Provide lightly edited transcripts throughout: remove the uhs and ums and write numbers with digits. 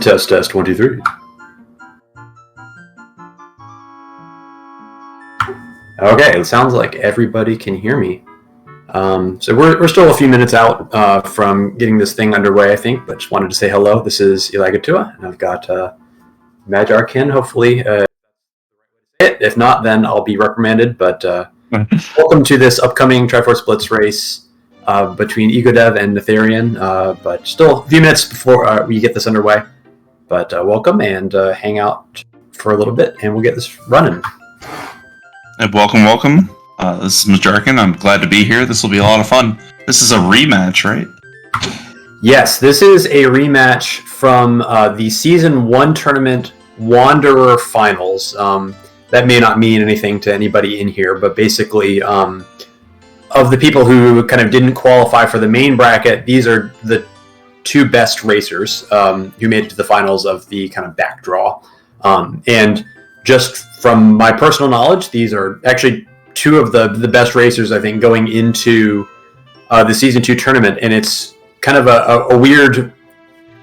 Test, test, 1, 2, 3. Okay, it sounds like everybody can hear me. So we're still a few minutes out from getting this thing underway, I think, but just wanted to say hello. This is Egodev, and I've got Majarkin, hopefully. If not, then I'll be reprimanded, but welcome to this upcoming Triforce Blitz race between Egodev and Natheirean, but still a few minutes before we get this underway. But welcome, and hang out for a little bit, and we'll get this running. Welcome. This is Majarkin. I'm glad to be here. This will be a lot of fun. This is a rematch, right? Yes, this is a rematch from the Season 1 tournament Wanderer Finals. That may not mean anything to anybody in here, but basically, of the people who kind of didn't qualify for the main bracket, these are the two best racers who made it to the finals of the kind of back draw. And just from my personal knowledge, these are actually two of the best racers, I think, going into the Season 2 tournament. And it's kind of a weird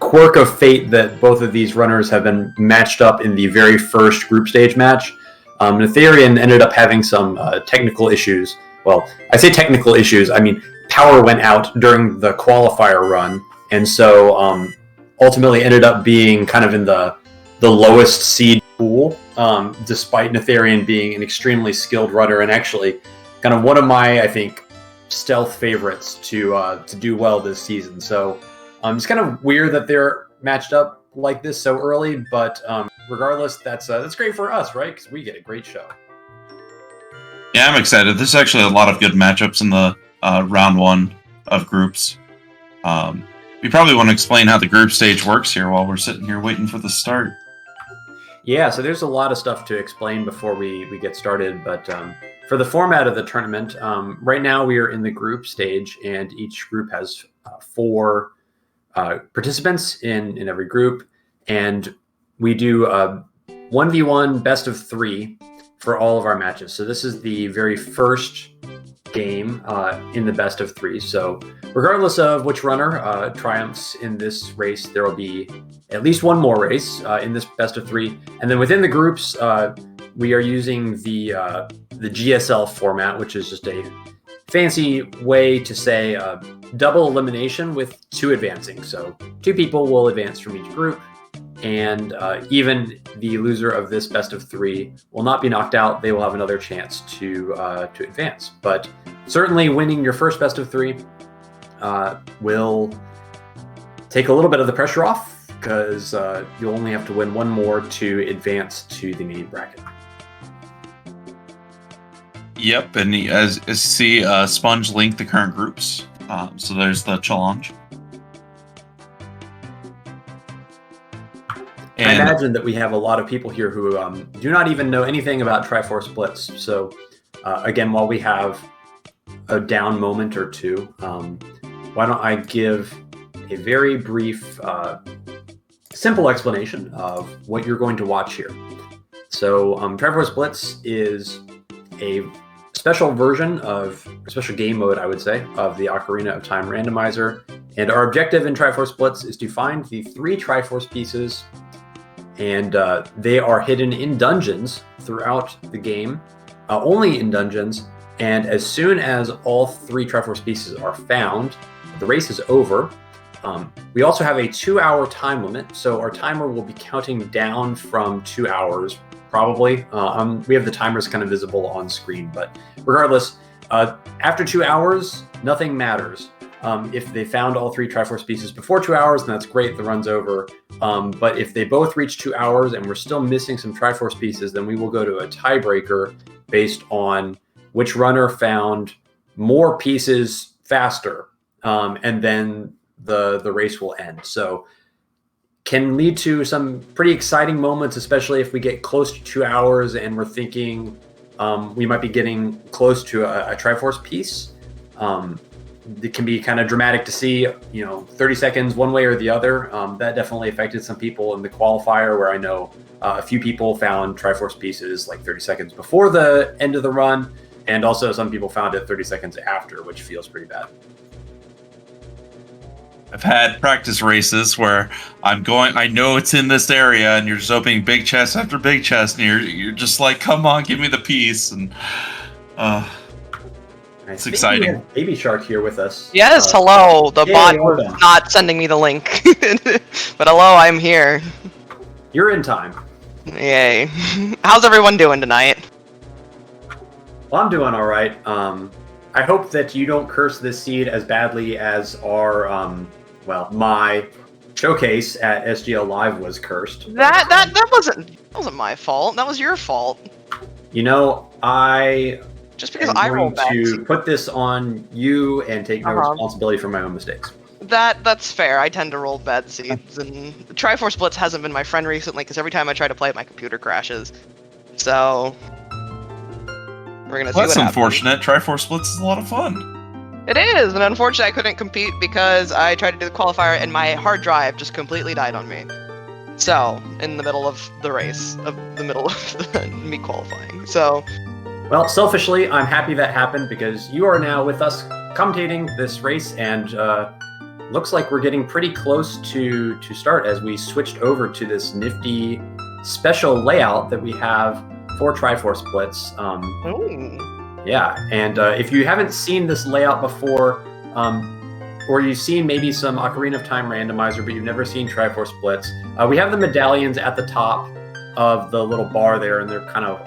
quirk of fate that both of these runners have been matched up in the very first group stage match. Natheirean ended up having some technical issues. Well, I say technical issues, I mean power went out during the qualifier run, and so ultimately ended up being kind of in the lowest seed pool, despite Natheirean being an extremely skilled runner and actually kind of one of my, I think, stealth favorites to do well this season. So it's kind of weird that they're matched up like this so early, but regardless, that's great for us, right? Because we get a great show. Yeah, I'm excited. There's actually a lot of good matchups in the round one of groups. We probably want to explain how the group stage works here while we're sitting here waiting for the start. Yeah, so there's a lot of stuff to explain before we get started, but for the format of the tournament, right now we are in the group stage, and each group has 4 participants in every group, and we do 1v1 best of 3 for all of our matches. So this is the very first game in the best of 3. So regardless of which runner triumphs in this race, there will be at least one more race in this best of 3. And then within the groups, we are using the GSL format, which is just a fancy way to say double elimination with 2 advancing. So 2 people will advance from each group, and even the loser of this best of 3 will not be knocked out. They will have another chance to advance. But certainly winning your first best of 3 will take a little bit of the pressure off, because you'll only have to win one more to advance to the main bracket. Yep, and as you see, Sponge linked the current groups. So there's the challenge. And I imagine that we have a lot of people here who do not even know anything about Triforce Blitz. So again, while we have a down moment or two, why don't I give a very brief, simple explanation of what you're going to watch here. So Triforce Blitz is a special version of, a special game mode, I would say, of the Ocarina of Time Randomizer. And our objective in Triforce Blitz is to find the 3 Triforce pieces, and they are hidden in dungeons throughout the game, only in dungeons. And as soon as all 3 Triforce pieces are found, the race is over. We also have a 2-hour time limit, so our timer will be counting down from 2 hours, probably. We have the timers kind of visible on screen, but regardless, after 2 hours, nothing matters. If they found all 3 Triforce pieces before 2 hours, then that's great, the run's over. But if they both reach 2 hours and we're still missing some Triforce pieces, then we will go to a tiebreaker based on which runner found more pieces faster, and then the race will end. So can lead to some pretty exciting moments, especially if we get close to 2 hours and we're thinking we might be getting close to a Triforce piece. It can be kind of dramatic to see, 30 seconds one way or the other. That definitely affected some people in the qualifier, where I know a few people found Triforce pieces like 30 seconds before the end of the run, and also some people found it 30 seconds after, which feels pretty bad. I've had practice races where I know it's in this area, and you're just opening big chest after big chest, and you're just like, come on, give me the piece, and it's exciting. Baby Shark here with us. Yes, hello. The bot was not sending me the link, but hello, I'm here. You're in time. Yay. How's everyone doing tonight? Well, I'm doing all right. I hope that you don't curse this seed as badly as our, my showcase at SGL Live was cursed. That wasn't my fault. That was your fault. You know, just because I rolled bad to put this on you and take no responsibility for my own mistakes. That's fair. I tend to roll bad seeds, and Triforce Blitz hasn't been my friend recently because every time I try to play it, my computer crashes. So we're gonna see what happens. That's unfortunate. Triforce Blitz is a lot of fun. It is, and unfortunately, I couldn't compete because I tried to do the qualifier, and my hard drive just completely died on me. So in the middle of the race, me qualifying. So. Well, selfishly, I'm happy that happened because you are now with us commentating this race, and looks like we're getting pretty close to start as we switched over to this nifty special layout that we have for Triforce Blitz. Yeah, and if you haven't seen this layout before, or you've seen maybe some Ocarina of Time Randomizer, but you've never seen Triforce Blitz, we have the medallions at the top of the little bar there, and they're kind of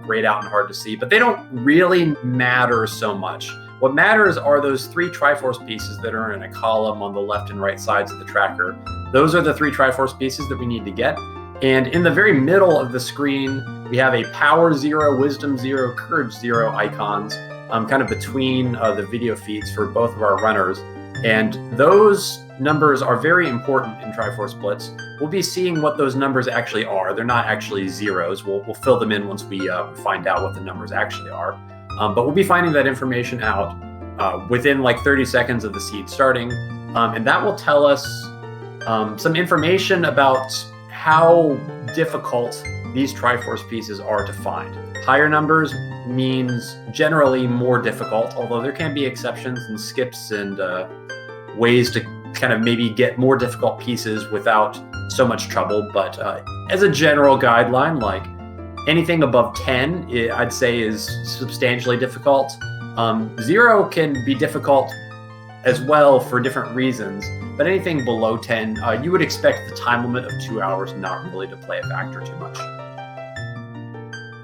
grayed out and hard to see, but they don't really matter so much. What matters are those 3 Triforce pieces that are in a column on the left and right sides of the tracker. Those are the 3 Triforce pieces that we need to get. And in the very middle of the screen, we have a Power 0, Wisdom 0, Courage 0 icons, kind of between the video feeds for both of our runners. And those numbers are very important in Triforce Blitz. We'll be seeing what those numbers actually are. They're not actually zeros. We'll fill them in once we find out what the numbers actually are. But we'll be finding that information out within like 30 seconds of the seed starting. And that will tell us some information about how difficult these Triforce pieces are to find. Higher numbers means generally more difficult, although there can be exceptions and skips and ways to kind of maybe get more difficult pieces without so much trouble. But as a general guideline, like anything above 10, I'd say is substantially difficult. 0 can be difficult as well for different reasons, but anything below 10, you would expect the time limit of 2 hours not really to play a factor too much.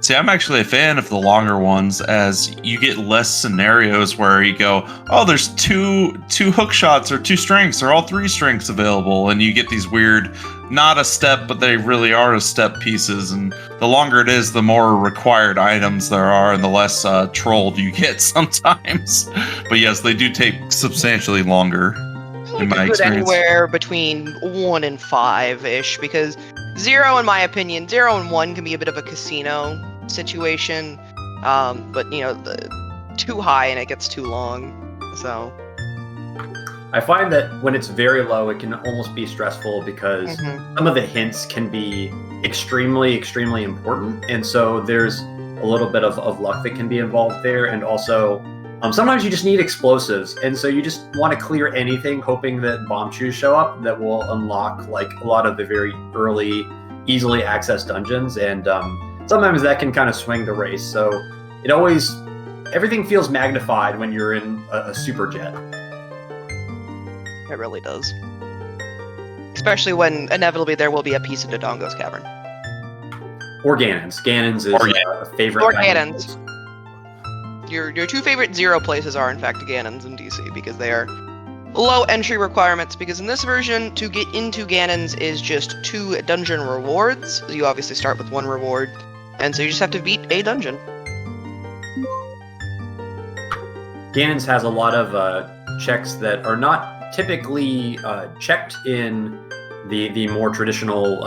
See, I'm actually a fan of the longer ones, as you get less scenarios where you go, oh, there's two hook shots or 2 strengths or all 3 strengths available, and you get these weird, not a step, but they really are a step pieces. And the longer it is, the more required items there are, and the less trolled you get sometimes. But yes, they do take substantially longer. In my experience, anywhere between 1 and 5-ish, because 0, in my opinion, 0 and 1 can be a bit of a casino situation, but too high and it gets too long. So I find that when it's very low, it can almost be stressful because some of the hints can be extremely, extremely important, and so there's a little bit of luck that can be involved there, and also sometimes you just need explosives, and so you just want to clear anything hoping that bomb chews show up that will unlock like a lot of the very early, easily accessed dungeons, and sometimes that can kind of swing the race. So everything feels magnified when you're in a super jet. It really does. Especially when inevitably there will be a piece of Dodongo's cavern. Or Ganon's. Ganon's is a favorite. Or Ganon's. Your 2 favorite 0 places are, in fact, Ganon's and DC, because they are low entry requirements, because in this version, to get into Ganon's is just 2 dungeon rewards. You obviously start with 1 reward, and so you just have to beat a dungeon. Ganon's has a lot of checks that are not typically checked in the more traditional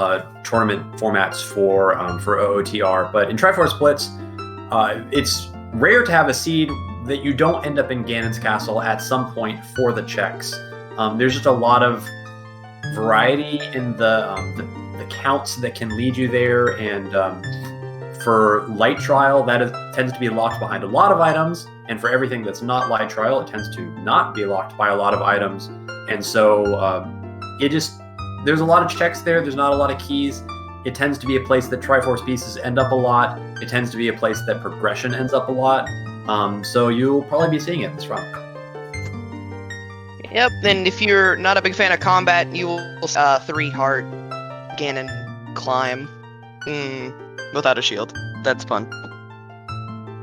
tournament formats for OOTR, but in Triforce Blitz, it's rare to have a seed that you don't end up in Ganon's castle at some point for the checks. There's just a lot of variety in the counts that can lead you there, and for Light Trial, tends to be locked behind a lot of items, and for everything that's not Light Trial, it tends to not be locked by a lot of items. And so there's a lot of checks there. There's not a lot of keys. It tends to be a place that Triforce pieces end up a lot. It tends to be a place that progression ends up a lot. So you'll probably be seeing it this run. Yep, and if you're not a big fan of combat, you will 3-heart Ganon climb without a shield. That's fun.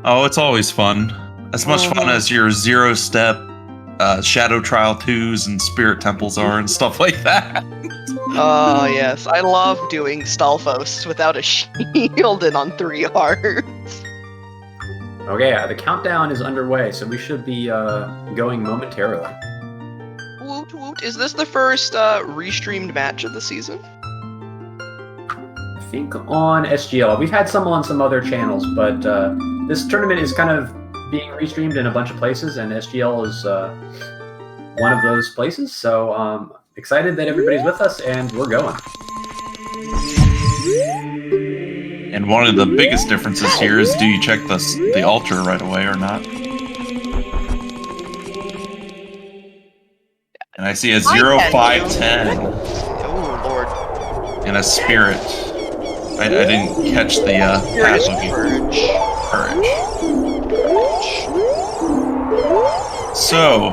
Oh, it's always fun. As much fun as your 0-step Shadow Trial 2s and Spirit Temples are and stuff like that. Oh, yes. I love doing Stalfos without a shield and on 3 hearts. Okay, the countdown is underway, so we should be going momentarily. Woot woot. Is this the first restreamed match of the season? I think on SGL. We've had some on some other channels, but this tournament is kind of being restreamed in a bunch of places, and SGL is one of those places. So excited that everybody's with us, and we're going. And one of the biggest differences here is, do you check the altar right away or not? And I see a 0, 5, 10. Oh, Lord. And a spirit. I didn't catch the path looking. Courage. So,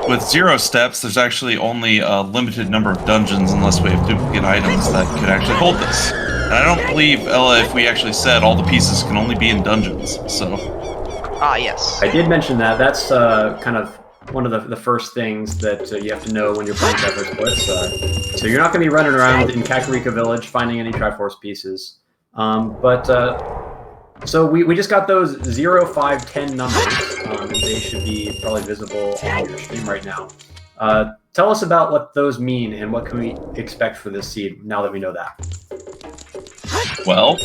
with 0 steps, there's actually only a limited number of dungeons unless we have duplicate items that could actually hold this. And I don't believe, Ella, if we actually said all the pieces can only be in dungeons, so... Ah, yes. I did mention that. That's kind of one of the first things that you have to know when you're playing Triforce Blitz. So you're not going to be running around in Kakarika Village finding any Triforce pieces. So we just got those 0, 5, 10 numbers, and they should be probably visible on your stream right now. Tell us about what those mean and what can we expect for this seed now that we know that. Well,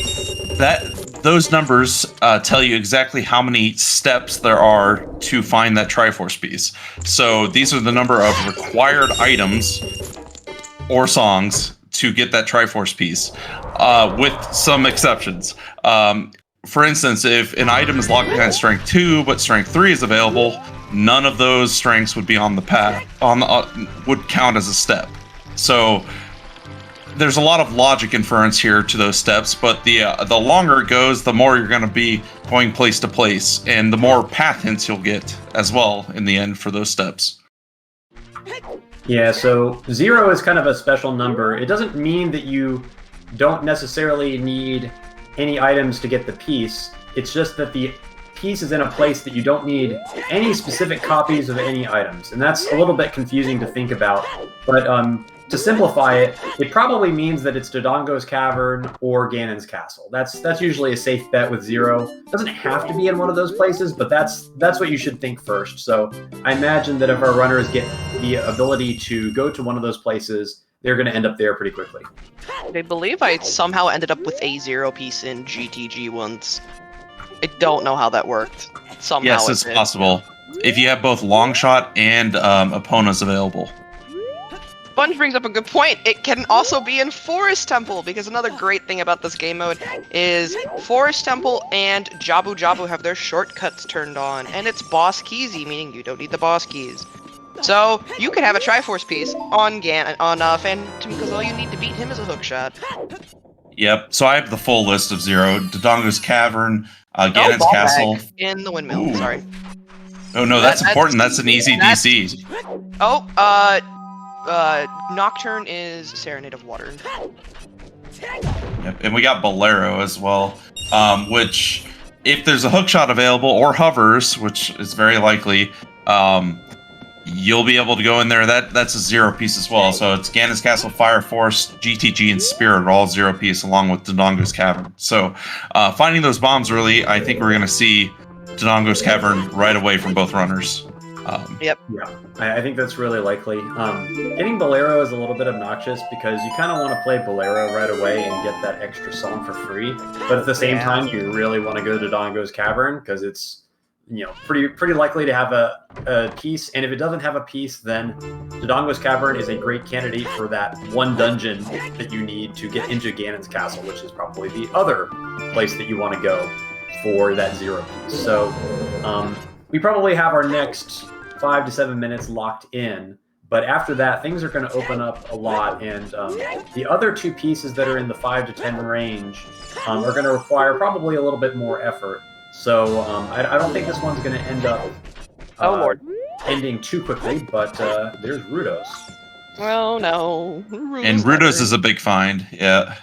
those numbers tell you exactly how many steps there are to find that Triforce piece. So these are the number of required items or songs to get that Triforce piece, with some exceptions. For instance, if an item is locked behind Strength 2, but Strength 3 is available, none of those strengths would be on the path, would count as a step. So there's a lot of logic inference here to those steps, but the longer it goes, the more you're going to be going place to place, and the more path hints you'll get as well in the end for those steps. Yeah, so 0 is kind of a special number. It doesn't mean that you don't necessarily need any items to get the piece. It's just that the piece is in a place that you don't need any specific copies of any items, and that's a little bit confusing to think about. But to simplify it, it probably means that it's Dodongo's Cavern or Ganon's Castle. That's usually a safe bet with 0. It doesn't have to be in one of those places, but that's what you should think first. So I imagine that if our runners get the ability to go to one of those places, they're going to end up there pretty quickly. I believe I somehow ended up with a 0 piece in GTG once. I don't know how that worked. Somehow yes, it's possible. If you have both Longshot and Epona's available. Sponge brings up a good point. It can also be in Forest Temple, because another great thing about this game mode is Forest Temple and Jabu Jabu have their shortcuts turned on, and it's boss keysy, meaning you don't need the boss keys. So you could have a Triforce piece on Phantom, because all you need to beat him is a hookshot. Yep. So I have the full list of 0: Dodongo's Cavern, Ganon's Castle. In the windmill. Ooh. Sorry. Oh no, that's important. That's an easy DC. Oh, Nocturne is Serenade of Water. Yep. And we got Bolero as well, which, if there's a hookshot available or hovers, which is very likely, you'll be able to go in there. That's a 0 piece as well. So it's Ganon's Castle, Fire Force, GTG, and Spirit are all 0 piece, along with Dodongo's Cavern. So finding those bombs early, I think we're going to see Dodongo's Cavern right away from both runners. Yep. Yeah, I think that's really likely. Getting Bolero is a little bit obnoxious because you kind of want to play Bolero right away and get that extra song for free. But at the same time, you really want to go to Dodongo's Cavern because it's pretty likely to have a piece. And if it doesn't have a piece, then Dodongo's Cavern is a great candidate for that one dungeon that you need to get into Ganon's Castle, which is probably the other place that you want to go for that 0 piece. So we probably have our next 5 to 7 minutes locked in, But after that, things are going to open up a lot, and the other two pieces that are in the 5 to 10 range are going to require probably a little bit more effort. So I don't think this one's going to end up ending too quickly, but there's Rudos. Well, no. And Rudos is a big find, yeah.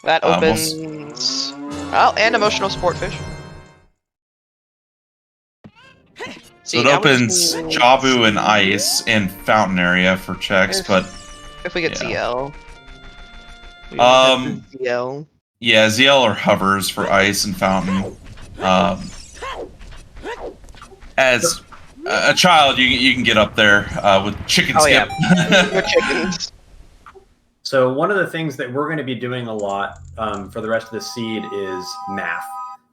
That opens... Oh, and emotional sport fish. So it opens Jabu and Ice and Fountain area for checks, but... If we get ZL. ZL. Yeah, ZL or hovers for Ice and Fountain. As a child, you can get up there with chicken skip. Yeah. With chickens. So one of the things that we're going to be doing a lot for the rest of the seed is math.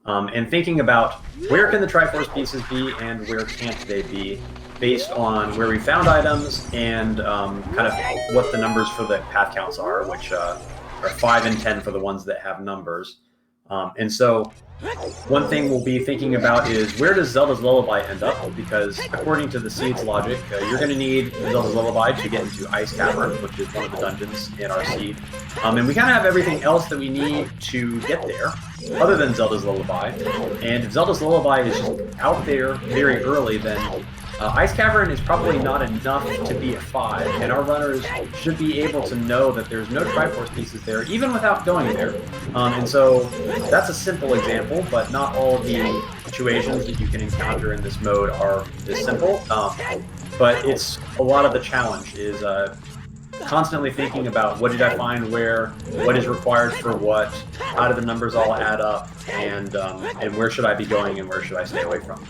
And thinking about where can the Triforce pieces be and where can't they be, based on where we found items and kind of what the numbers for the path counts are, which are 5 and 10 for the ones that have numbers. And so one thing we'll be thinking about is, where does Zelda's Lullaby end up? Because according to the seed's logic, you're going to need Zelda's Lullaby to get into Ice Cavern, which is one of the dungeons in our seed. And we kind of have everything else that we need to get there, other than Zelda's Lullaby. And if Zelda's Lullaby is just out there very early, then Ice Cavern is probably not enough to be a 5, and our runners should be able to know that there's no Triforce pieces there, even without going there. And so that's a simple example, but not all of the situations that you can encounter in this mode are this simple. But it's a lot of the challenge is constantly thinking about, what did I find where, what is required for what, how do the numbers all add up, and where should I be going and where should I stay away from.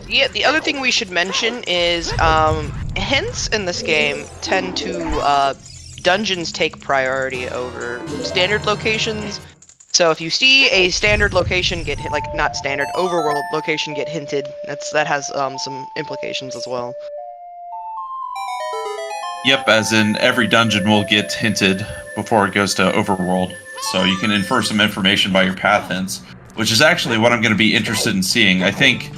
Yeah, the other thing we should mention is hints in this game tend to dungeons take priority over standard locations. So if you see a standard location get hit, like not standard overworld location get hinted, that has some implications as well. Yep, as in every dungeon will get hinted before it goes to overworld, so you can infer some information by your path hints, which is actually what I'm going to be interested in seeing. I think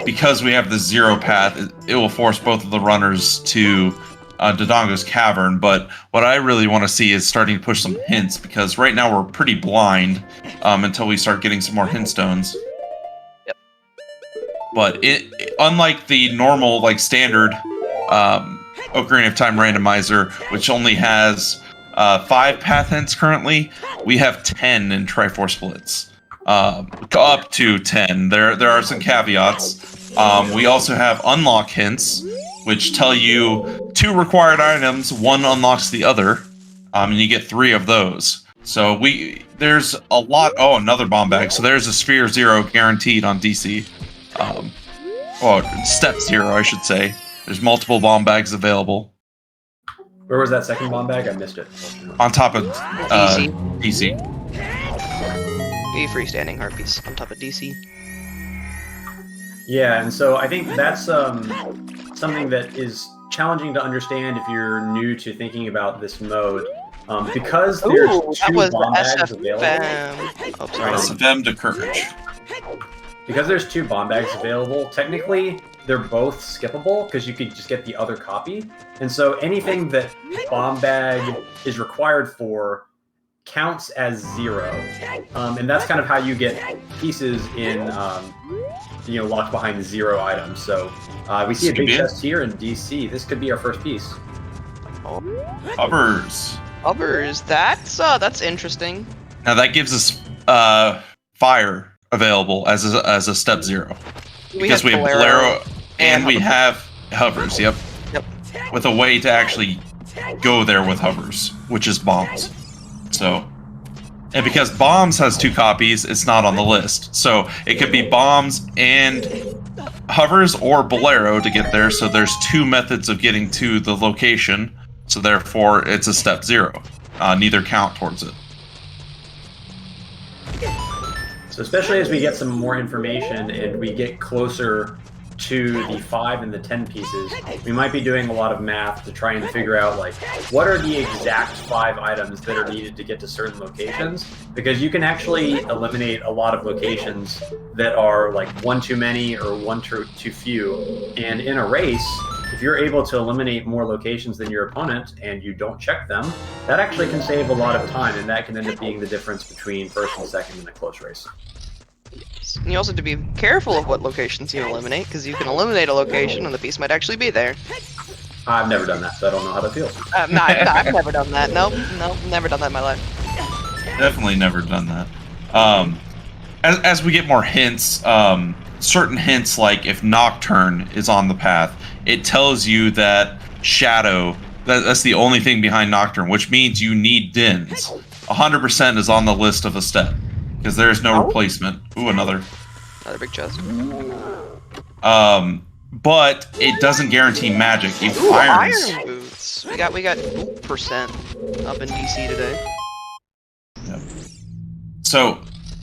because we have the 0 path, it will force both of the runners to Dodongo's Cavern, but what I really want to see is starting to push some hints, because right now we're pretty blind until we start getting some more hint stones. Yep. But unlike the normal, like, standard Ocarina of Time randomizer, which only has 5 path hints currently, we have 10 in Triforce Blitz. Up to 10. There are some caveats. We also have unlock hints, which tell you 2 required items, 1 unlocks the other, and you get 3 of those. So there's a lot. Oh, another bomb bag. So there's a Sphere 0 guaranteed on DC. Step 0, I should say. There's multiple bomb bags available. Where was that second bomb bag? I missed it. On top of DC. A freestanding heart piece on top of DC. Yeah, and so I think that's something that is challenging to understand if you're new to thinking about this mode. Because there's 2 bomb bags available. Oh, sorry. SFM to Courage. Because there's 2 bomb bags available, technically they're both skippable, because you could just get the other copy. And so anything that bomb bag is required for counts as 0. And that's kind of how you get pieces in, locked behind 0 items. So we see a big chest here in DC. This could be our first piece. Hovers. That's interesting. Now that gives us fire available as a step 0. Because we have Bolero and we have hovers, yep. With a way to actually go there with hovers, which is bombs. So, and because bombs has 2 copies, it's not on the list. So it could be bombs and hovers or Bolero to get there. So there's 2 methods of getting to the location. So therefore, it's a step 0. Neither count towards it. So especially as we get some more information and we get closer to the 5 and the 10 pieces, we might be doing a lot of math to try and figure out, like, what are the exact 5 items that are needed to get to certain locations, because you can actually eliminate a lot of locations that are like 1 too many or 1 too few. And in a race, if you're able to eliminate more locations than your opponent and you don't check them, that actually can save a lot of time, and that can end up being the difference between first and second in a close race. And you also have to be careful of what locations you eliminate, because you can eliminate a location and the piece might actually be there. I've never done that, so I don't know how that feels. No, I've never done that. Nope, never done that in my life. Definitely never done that. As we get more hints, certain hints like if Nocturne is on the path, it tells you that Shadow, that's the only thing behind Nocturne, which means you need Dins. 100% is on the list of a step, because there's no replacement. Ooh, another big chest. But it doesn't guarantee magic. Ooh, iron boots. We got percent up in DC today. Yep. So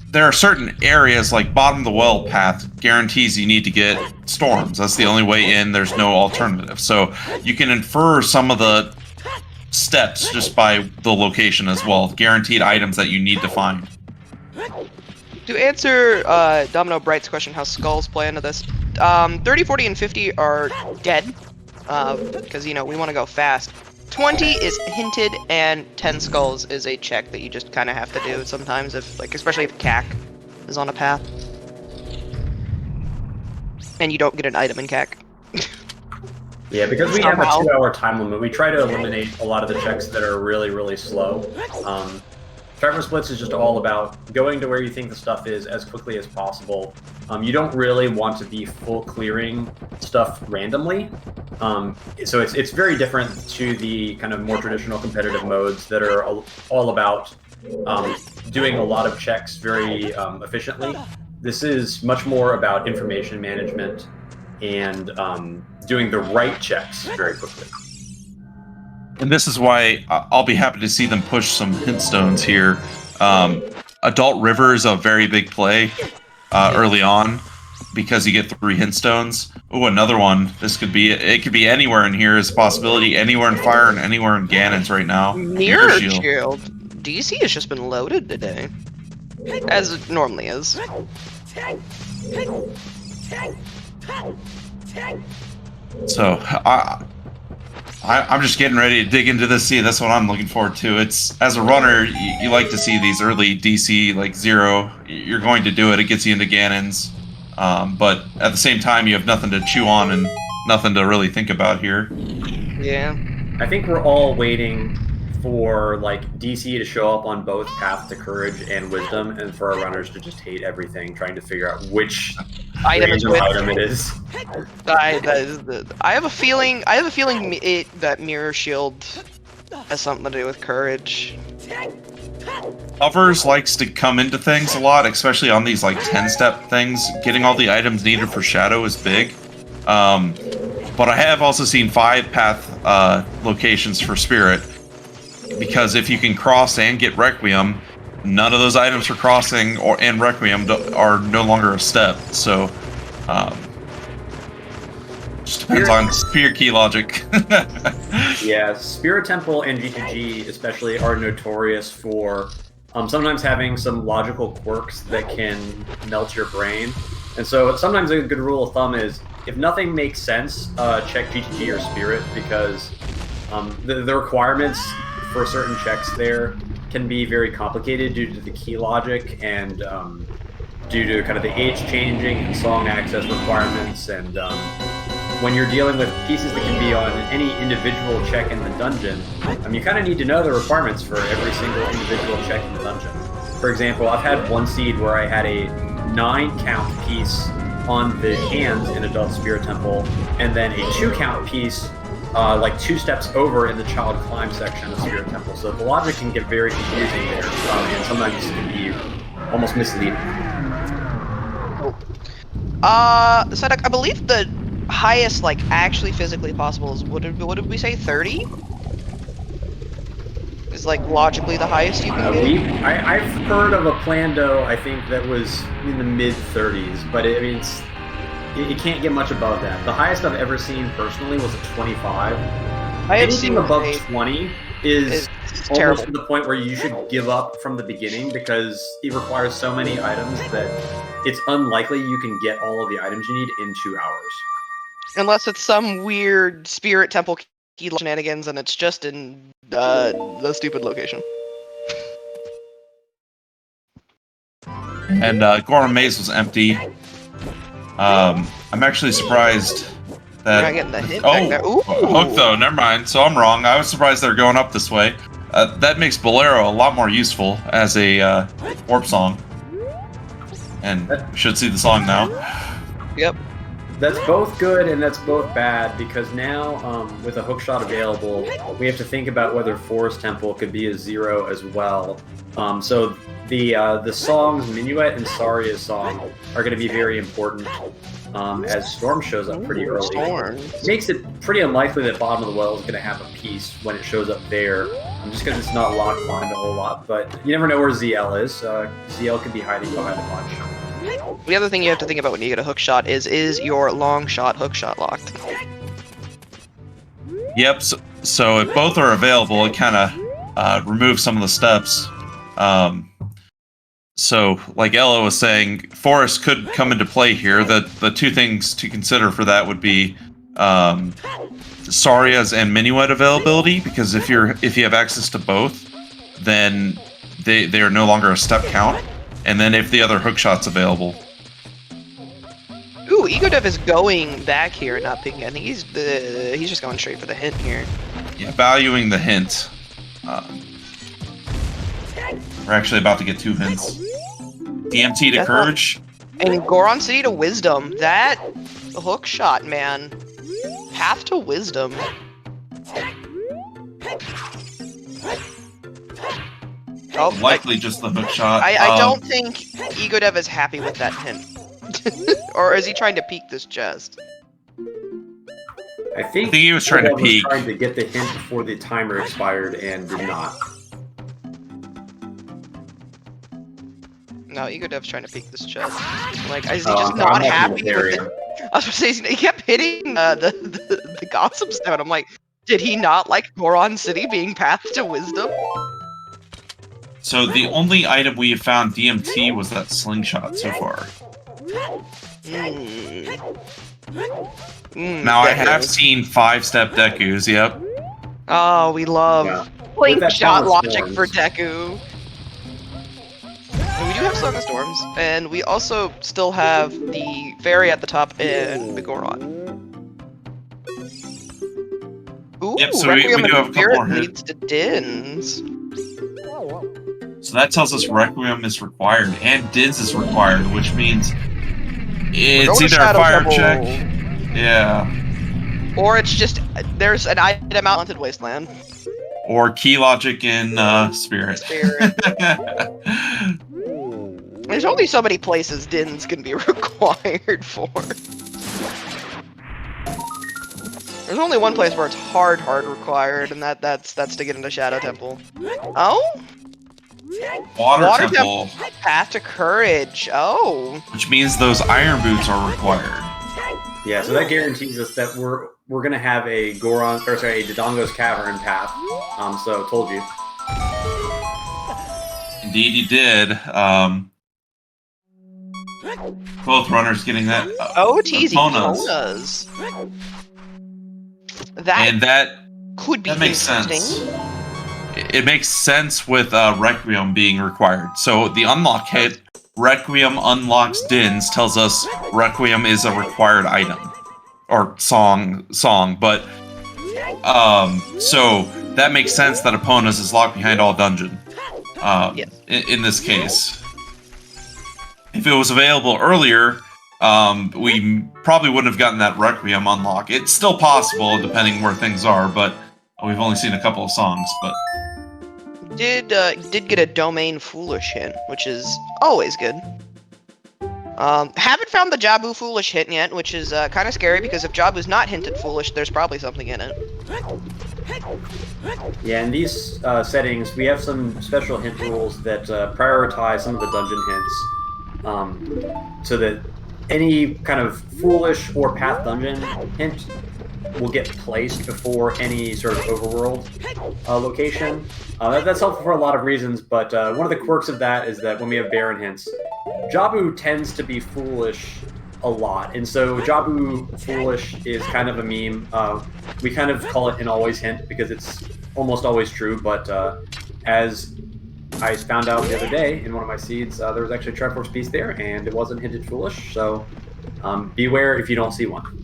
there are certain areas like bottom of the well path guarantees you need to get storms. That's the only way in. There's no alternative. So you can infer some of the steps just by the location as well. Guaranteed items that you need to find. To answer Domino Bright's question, how skulls play into this, 30, 40, and 50 are dead, because, you know, we want to go fast. 20 is hinted, and 10 skulls is a check that you just kind of have to do sometimes, if, like, especially if CAC is on a path. And you don't get an item in CAC. Yeah, because we have a 2-hour time limit, we try to eliminate a lot of the checks that are really, really slow. Triforce Blitz is just all about going to where you think the stuff is as quickly as possible. You don't really want to be full clearing stuff randomly. So it's very different to the kind of more traditional competitive modes that are all about doing a lot of checks very efficiently. This is much more about information management and doing the right checks very quickly. And this is why I'll be happy to see them push some hint stones here. Adult River is a very big play early on because you get 3 hint stones. Oh, another one. It could be anywhere in here as a possibility. Anywhere in Fire and anywhere in Ganon's right now. Mirror Shield. DC has just been loaded today, as it normally is. So I'm just getting ready to dig into this. See, that's what I'm looking forward to. It's as a runner, you like to see these early DC like 0. You're going to do it. It gets you into Ganon's, but at the same time, you have nothing to chew on and nothing to really think about here. Yeah, I think we're all waiting for like DC to show up on both Path to Courage and Wisdom, and for our runners to just hate everything, trying to figure out which item it is. I have a feeling that Mirror Shield has something to do with Courage. Hovers likes to come into things a lot, especially on these like 10-step things. Getting all the items needed for Shadow is big. But I have also seen 5 path locations for Spirit, because if you can cross and get Requiem, none of those items for crossing and Requiem are no longer a step. So just depends on Spirit key logic. Yeah, Spirit Temple and G2G especially are notorious for sometimes having some logical quirks that can melt your brain. And so sometimes a good rule of thumb is, if nothing makes sense, check G2G or Spirit, because the requirements for certain checks there can be very complicated due to the key logic and due to kind of the age changing and song access requirements. And when you're dealing with pieces that can be on any individual check in the dungeon, you kind of need to know the requirements for every single individual check in the dungeon. For example, I've had one seed where I had a 9-count piece on the hands in Adult Spirit Temple, and then a 2-count piece like 2 steps over in the Child Climb section of Spirit Temple. So the logic can get very confusing there, and sometimes it can be almost misleading. Sadek, I believe the highest, like, actually physically possible is, what did we say, 30? Is, like, logically the highest you can get? I've heard of a Plando, I think, that was in the mid-30s, but it can't get much above that. The highest I've ever seen personally was a 25. Anything above 20 is almost terrible, to the point where you should give up from the beginning, because it requires so many items that it's unlikely you can get all of the items you need in 2 hours. Unless it's some weird spirit temple key shenanigans and it's just in the stupid location. And Goron Maze was empty. I'm actually surprised that... You're not getting the hint back there. Ooh. Hook, though. Never mind. So I'm wrong. I was surprised they're going up this way. That makes Bolero a lot more useful as a warp song. And we should see the song now. Yep. That's both good and that's both bad, because now, with a hookshot available, we have to think about whether Forest Temple could be a 0 as well. So the songs Minuet and Saria's song are going to be very important as Storm shows up pretty early. Storm. Makes it pretty unlikely that Bottom of the Well is going to have a piece when it shows up there, just because it's not locked behind a whole lot. But you never know where ZL is. ZL could be hiding behind a bunch. The other thing you have to think about when you get a hookshot is your long shot hookshot locked? Yep, so if both are available, it kind of removes some of the steps. So, like Ella was saying, Forest could come into play here. The two things to consider for that would be Saria's and Minuet availability, because if you have access to both, then they are no longer a step count. And then if the other hookshot's available. Ooh, Egodev is going back here and not picking. I think he's just going straight for the hint here. Yeah, valuing the hint. We're actually about to get 2 hints. DMT to Courage. And Goron City to Wisdom. That hookshot, man. Path to Wisdom. Oh, Likely just the hookshot. I don't think Egodev is happy with that hint. Or is he trying to peek this chest? I think he was trying to peek. Trying to get the hint before the timer expired and did not. No, Egodev's trying to peek this chest. Like, is he just not happy with it? I was going to say, he kept hitting the Gossip Stone. I'm like, did he not like Goron City being Path to Wisdom? So the only item we have found DMT was that slingshot so far. Now I have seen 5-step Dekus, yep. Oh, we love slingshot logic for Deku. And we do have Song of Storms, and we also still have the fairy at the top in Bigoron. Ooh, yep, so we do have a couple more hits. Leads to Dins. So that tells us Requiem is required, and Dins is required, which means it's either a fire check, yeah, or it's just there's an item out Haunted Wasteland, or key logic in Spirit. There's only so many places Dins can be required for. There's only one place where it's hard required, and that's to get into Shadow Temple. Oh. Water Temple. Path to Courage. Oh. Which means those iron boots are required. Yeah, so that guarantees us that we're gonna have a Dodongo's Cavern path. So told you. Indeed, you did. Both runners getting that. Eponas. That could be interesting. Sense. It makes sense with Requiem being required. So the unlock hit, Requiem unlocks Dins, tells us Requiem is a required item. Or song. But, so that makes sense that Eponas is locked behind all dungeon. Yes. In this case. If it was available earlier, we probably wouldn't have gotten that Requiem unlock. It's still possible, depending where things are, but we've only seen a couple of songs, but... Did get a Domain Foolish hint, which is always good. Haven't found the Jabu Foolish hint yet, which is kind of scary, because if Jabu's not hinted Foolish, there's probably something in it. Yeah, in these settings, we have some special hint rules that prioritize some of the dungeon hints, so that any kind of Foolish or Path dungeon hint will get placed before any sort of overworld location. That's helpful for a lot of reasons, but one of the quirks of that is that when we have Baron hints, Jabu tends to be Foolish a lot. And so Jabu Foolish is kind of a meme. We kind of call it an always hint because it's almost always true, but as I found out the other day in one of my seeds, there was actually a Triforce piece there, and it wasn't hinted foolish, so beware if you don't see one.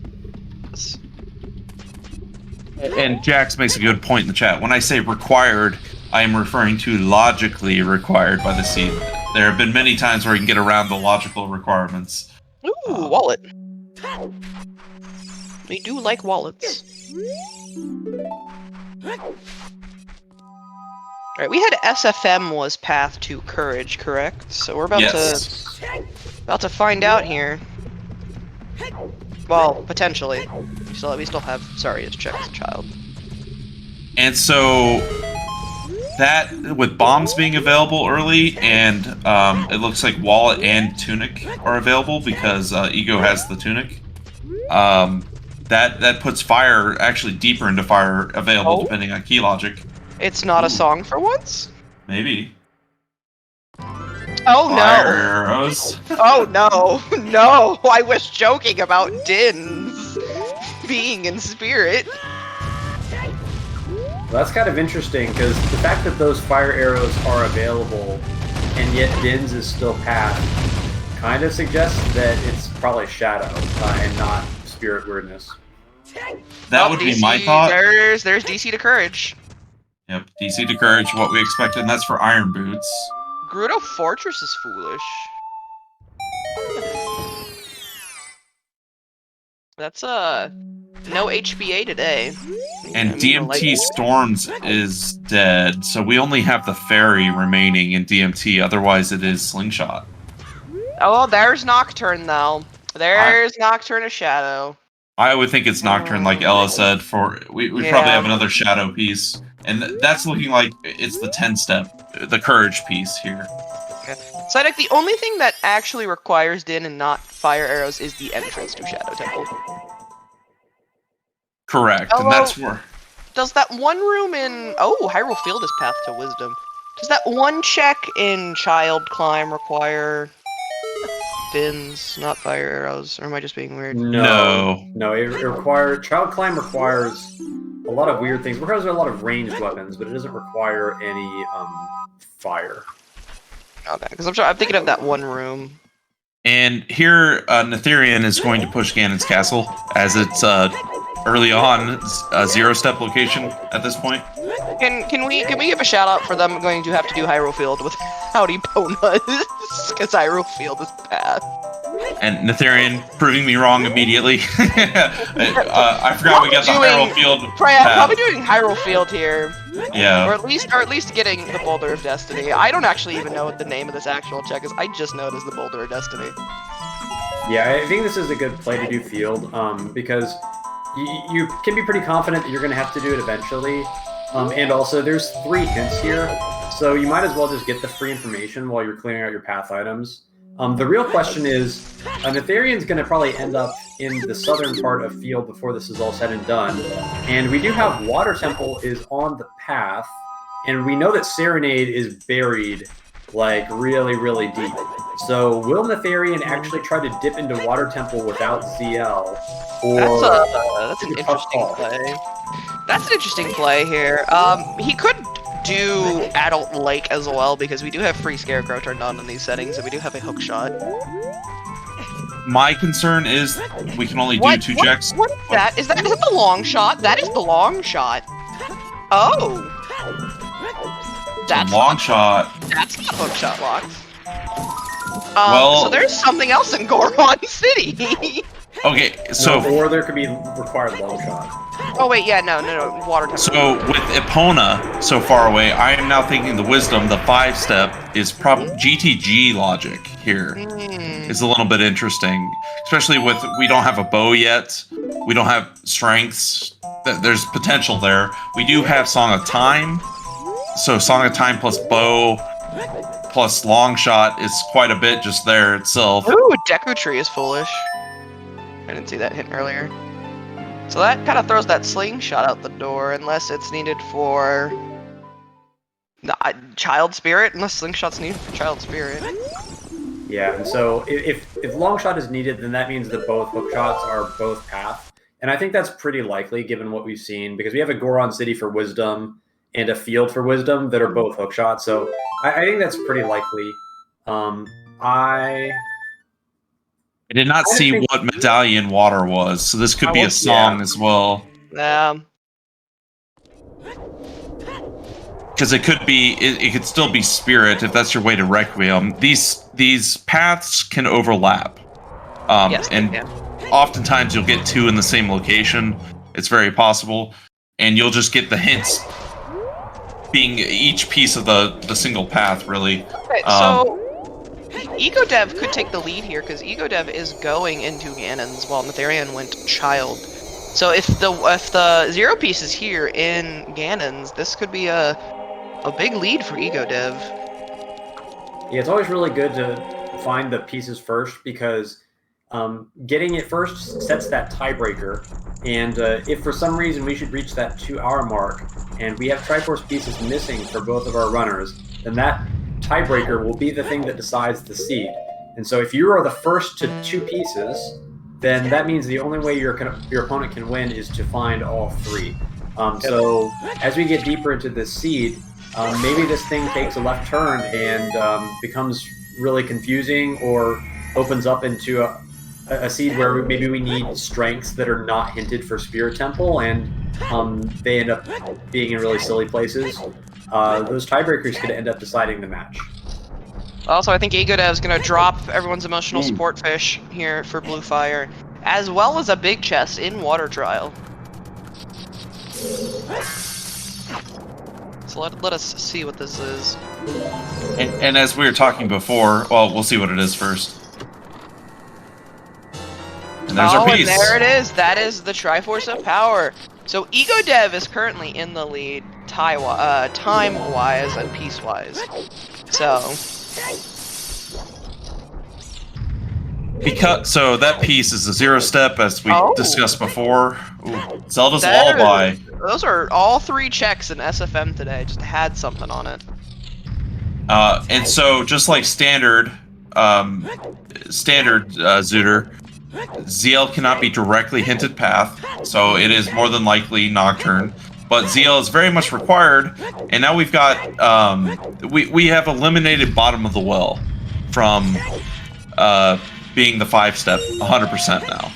And Jax makes a good point in the chat. When I say required, I am referring to logically required by the seed. There have been many times where you can get around the logical requirements. Ooh, wallet. We do like wallets. Alright, we had SFM was path to courage, correct? So we're about to find out here. Well, potentially. We still have sorry, it's check as a child. And so that with bombs being available early, and it looks like wallet and tunic are available because Ego has the tunic. That puts fire actually deeper into fire available depending on key logic. It's not a song for once? Maybe. Oh no! Fire arrows. Oh no! No! I was joking about Din's being in spirit. Well, that's kind of interesting, because the fact that those fire arrows are available, and yet Din's is still path, kind of suggests that it's probably Shadow, and not Spirit Weirdness. That would be my thought. There's DC to Courage. Yep, DC to Courage, what we expected, and that's for Iron Boots. Gerudo Fortress is foolish. That's no HBA today. And DMT Storms is dead, so we only have the Fairy remaining in DMT, otherwise it is Slingshot. Oh, there's Nocturne though. There's Nocturne of Shadow. I would think it's Nocturne, like Ella said, for we probably have another Shadow piece. And that's looking like it's the 10-step, the Courage piece here. Okay. So I think the only thing that actually requires Din and not fire arrows is the entrance to Shadow Temple. Correct, and that's where... Does that one room in... Oh, Hyrule Field is Path to Wisdom. Does that one check in Child Climb require... Fins, not fire arrows, or am I just being weird? No, it requires... Child Climb requires a lot of weird things. It requires a lot of ranged weapons, but it doesn't require any fire. Okay, because I'm thinking of that one room. And here, Natheirean is going to push Ganon's Castle, as it's early on a 0-step location at this point. Can we give a shout out for them going to have to do Hyrule Field with Howdy Ponas? Because Hyrule Field is bad. And Natheirean proving me wrong immediately. I forgot we got the Hyrule Field. Probably doing Hyrule Field here. Yeah. Or at least getting the Boulder of Destiny. I don't actually even know what the name of this actual check is. I just know it is the Boulder of Destiny. Yeah, I think this is a good play to do Field, because you can be pretty confident that you're going to have to do it eventually. And also, there's 3 hints here, so you might as well just get the free information while you're clearing out your path items. The real question is, Natheirean's going to probably end up in the southern part of Field before this is all said and done. And we do have Water Temple is on the path, and we know that Serenade is buried, like, really, really deep. So will Natheirean actually try to dip into Water Temple without ZL? Or that's an interesting play. That's an interesting play here. He could do Adult Lake as well, because we do have free Scarecrow turned on in these settings, and we do have a hook shot. My concern is we can only do 2 checks. What is that? Is that the long shot? That is the long shot. Oh. That's long shot. That's not hook shot locked. Well, so there's something else in Goron City. Okay, so... No, or there could be required long shot. Oh wait, yeah, no, Water Temple. So, with Epona so far away, I am now thinking the Wisdom, the 5-step, is probably GTG logic here. Is a little bit interesting. Especially with, we don't have a bow yet, we don't have strengths, there's potential there. We do have Song of Time, so Song of Time plus bow plus long shot is quite a bit just there itself. Ooh, Deku Tree is foolish. I didn't see that hint earlier. So that kind of throws that slingshot out the door, unless it's needed for Child Spirit, unless slingshot's needed for Child Spirit. Yeah, and so if long shot is needed, then that means that both hook shots are both path. And I think that's pretty likely given what we've seen, because we have a Goron City for wisdom and a field for wisdom that are both hook shots. So I think that's pretty likely. I I did not I see think- what medallion water was, so this could be a was- song yeah. as well. Because it could be, it could still be spirit if that's your way to Requiem. These paths can overlap, Yes, they and can. oftentimes you'll get two in the same location. It's very possible, and you'll just get the hints being each piece of the single path, really. Okay, so Egodev could take the lead here because Egodev is going into Ganon's while Natheirean went Child. So if the zero piece is here in Ganon's, this could be a big lead for Egodev. Yeah, it's always really good to find the pieces first, because getting it first sets that tiebreaker. And if for some reason we should reach that 2-hour mark and we have Triforce pieces missing for both of our runners, then that tiebreaker will be the thing that decides the seed. And so if you are the first to 2 pieces, then that means the only way your opponent can win is to find all 3. So as we get deeper into this seed, maybe this thing takes a left turn and becomes really confusing, or opens up into a seed where maybe we need strengths that are not hinted for Spirit Temple, and they end up being in really silly places. Those tiebreakers could end up deciding the match. Also, I think Egodev is going to drop everyone's emotional support fish here for Blue Fire, as well as a big chest in Water Trial. So let us see what this is. And as we were talking before, well, we'll see what it is first. And there's our piece. And there it is. That is the Triforce of Power. So Egodev is currently in the lead, time-wise and piece-wise. So that piece is a 0 step, as we discussed before. Ooh, Zelda's That is- Lullaby. those are all 3 checks in SFM today. Just had something on it. And so, just like standard ZOOTR, ZL cannot be directly hinted path, so it is more than likely Nocturne. But ZL is very much required, and now we've got we have eliminated bottom of the well from being the 5-step 100% now.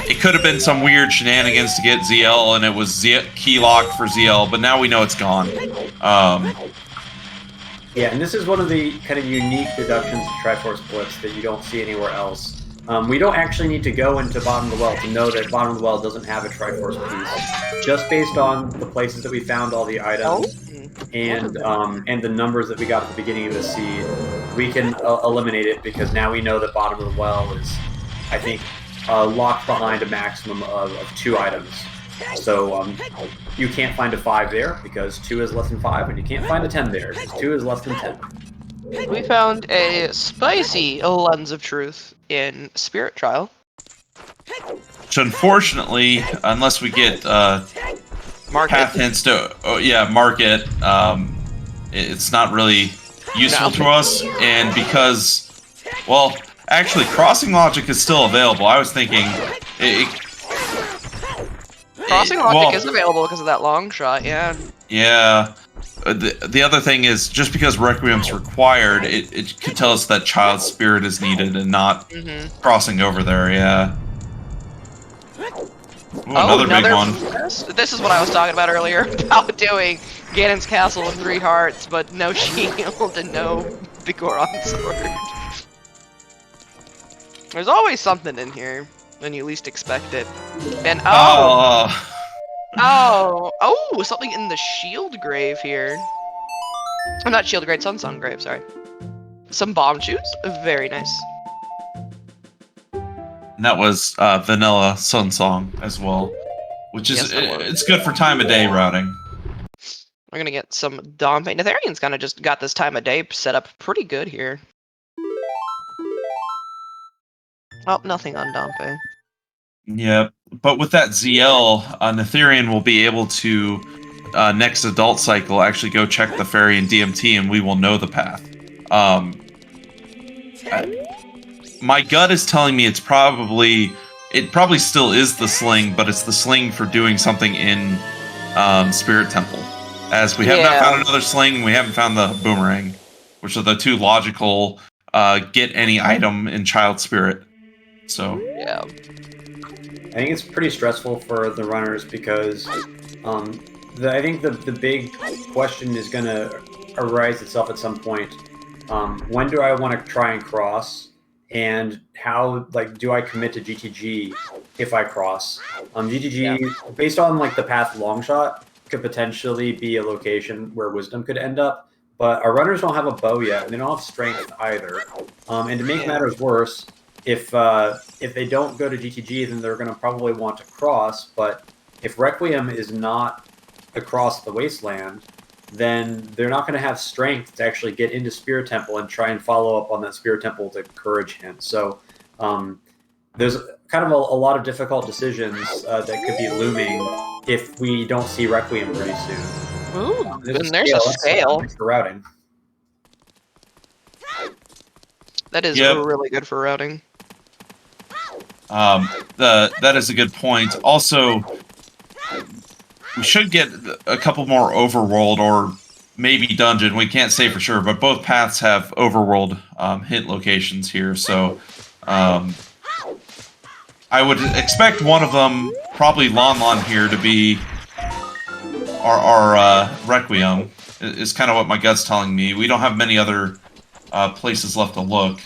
It could have been some weird shenanigans to get ZL, and it was key locked for ZL, but now we know it's gone. Yeah, and this is one of the kind of unique deductions of Triforce Blitz that you don't see anywhere else. We don't actually need to go into bottom of the well to know that bottom of the well doesn't have a Triforce piece. Just based on the places that we found all the items and the numbers that we got at the beginning of the seed, we can eliminate it, because now we know that bottom of the well is, I think, locked behind a maximum of 2 items. So you can't find a 5 there because 2 is less than 5, and you can't find a 10 there because 2 is less than 10. We found a spicy Lens of Truth in Spirit Trial. Which, unfortunately, unless we get path hints to mark it, it's not really useful to us. And because, well, actually, crossing logic is still available. I was thinking Crossing logic is available because of that long shot, yeah. Yeah. The other thing is, just because Requiem's required, it could tell us that Child Spirit is needed and not crossing over there, yeah. Ooh, another big one. This is what I was talking about earlier, about doing Ganon's Castle with 3 hearts, but no shield and no the Goron sword. There's always something in here when you least expect it. And something in the shield grave here. I'm not shield grave, Sunsong grave, sorry. Some bomb shoes, very nice. And that was Vanilla Sunsong as well, which is it's good for time of day routing. We're gonna get some Dompe. Natheirean's kind of just got this time of day set up pretty good here. Oh, nothing on Dompe. Yeah, but with that ZL, Natheirean will be able to, next adult cycle, actually go check the ferry and DMT, and we will know the path. My gut is telling me it probably still is the sling, but it's the sling for doing something in Spirit Temple. As we have not found another sling, and we haven't found the boomerang, which are the two logical get any item in Child Spirit. So Yeah. I think it's pretty stressful for the runners because I think the big question is going to arise itself at some point. When do I want to try and cross, and how do I commit to GTG if I cross? GTG, based on the path long shot, could potentially be a location where Wisdom could end up, but our runners don't have a bow yet, and they don't have strength either. And to make matters worse, if they don't go to GTG, then they're going to probably want to cross. But if Requiem is not across the wasteland, then they're not going to have strength to actually get into Spirit Temple and try and follow up on that Spirit Temple to courage hint. So there's kind of a lot of difficult decisions that could be looming if we don't see Requiem pretty soon. Ooh, then there's a scale. For routing. That is really good for routing. That is a good point. Also, we should get a couple more overworld or maybe dungeon. We can't say for sure, but both paths have overworld hint locations here. So I would expect one of them, probably Lon Lon here, to be our Requiem. Is kind of what my gut's telling me. We don't have many other places left to look.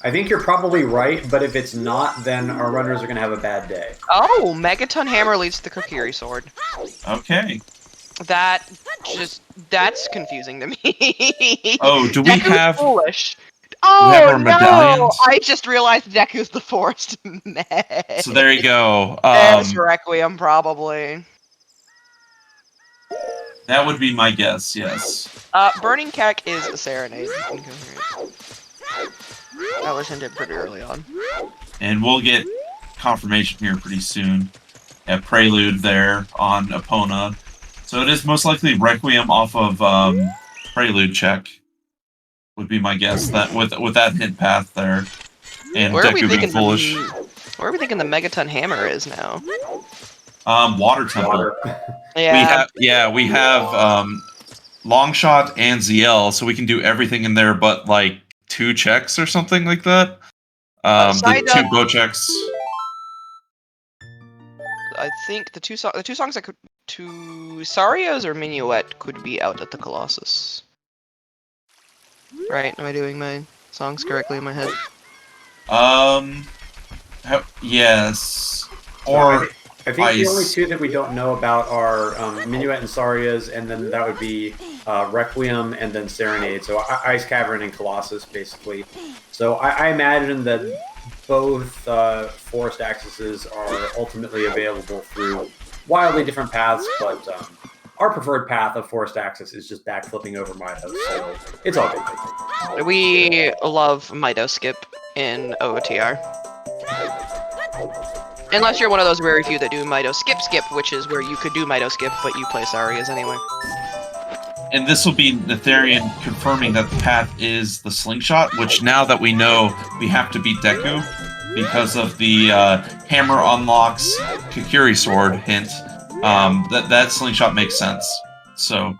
I think you're probably right, but if it's not, then our runners are going to have a bad day. Oh, Megaton Hammer leads to the Kokiri Sword. Okay. That's confusing to me. Oh, do we have... foolish. Oh, we have our no! medallions? I just realized Deku's the Forest Mage. So there you go. There's Requiem, probably. That would be my guess, yes. Burning Keck is a Serenade. That was hinted pretty early on. And we'll get confirmation here pretty soon. Yeah, Prelude there on Epona. So it is most likely Requiem off of Prelude check. Would be my guess that with that hint path there. And Deku being foolish. Where are we thinking the Megaton Hammer is now? Water Temple. Yeah. We have Longshot and ZL, so we can do everything in there but 2 checks or something like that. The 2 bow checks. I think the two songs that could Sarios or Minuet could be out at the Colossus. Right? Am I doing my songs correctly in my head? Yes. Or I think the only 2 that we don't know about are Minuet and Sarias, and then that would be Requiem and then Serenade. So Ice Cavern and Colossus, basically. So I imagine that both forest accesses are ultimately available through wildly different paths, but our preferred path of forest access is just backflipping over Mido, so it's all good. We love Mido skip in OOTR. Unless you're one of those very few that do Mido skip, which is where you could do Mido skip, but you play Sarias anyway. And this will be Natheirean confirming that the path is the slingshot, which now that we know, we have to beat Deku because of the hammer unlocks Kokiri Sword hint. That slingshot makes sense. So,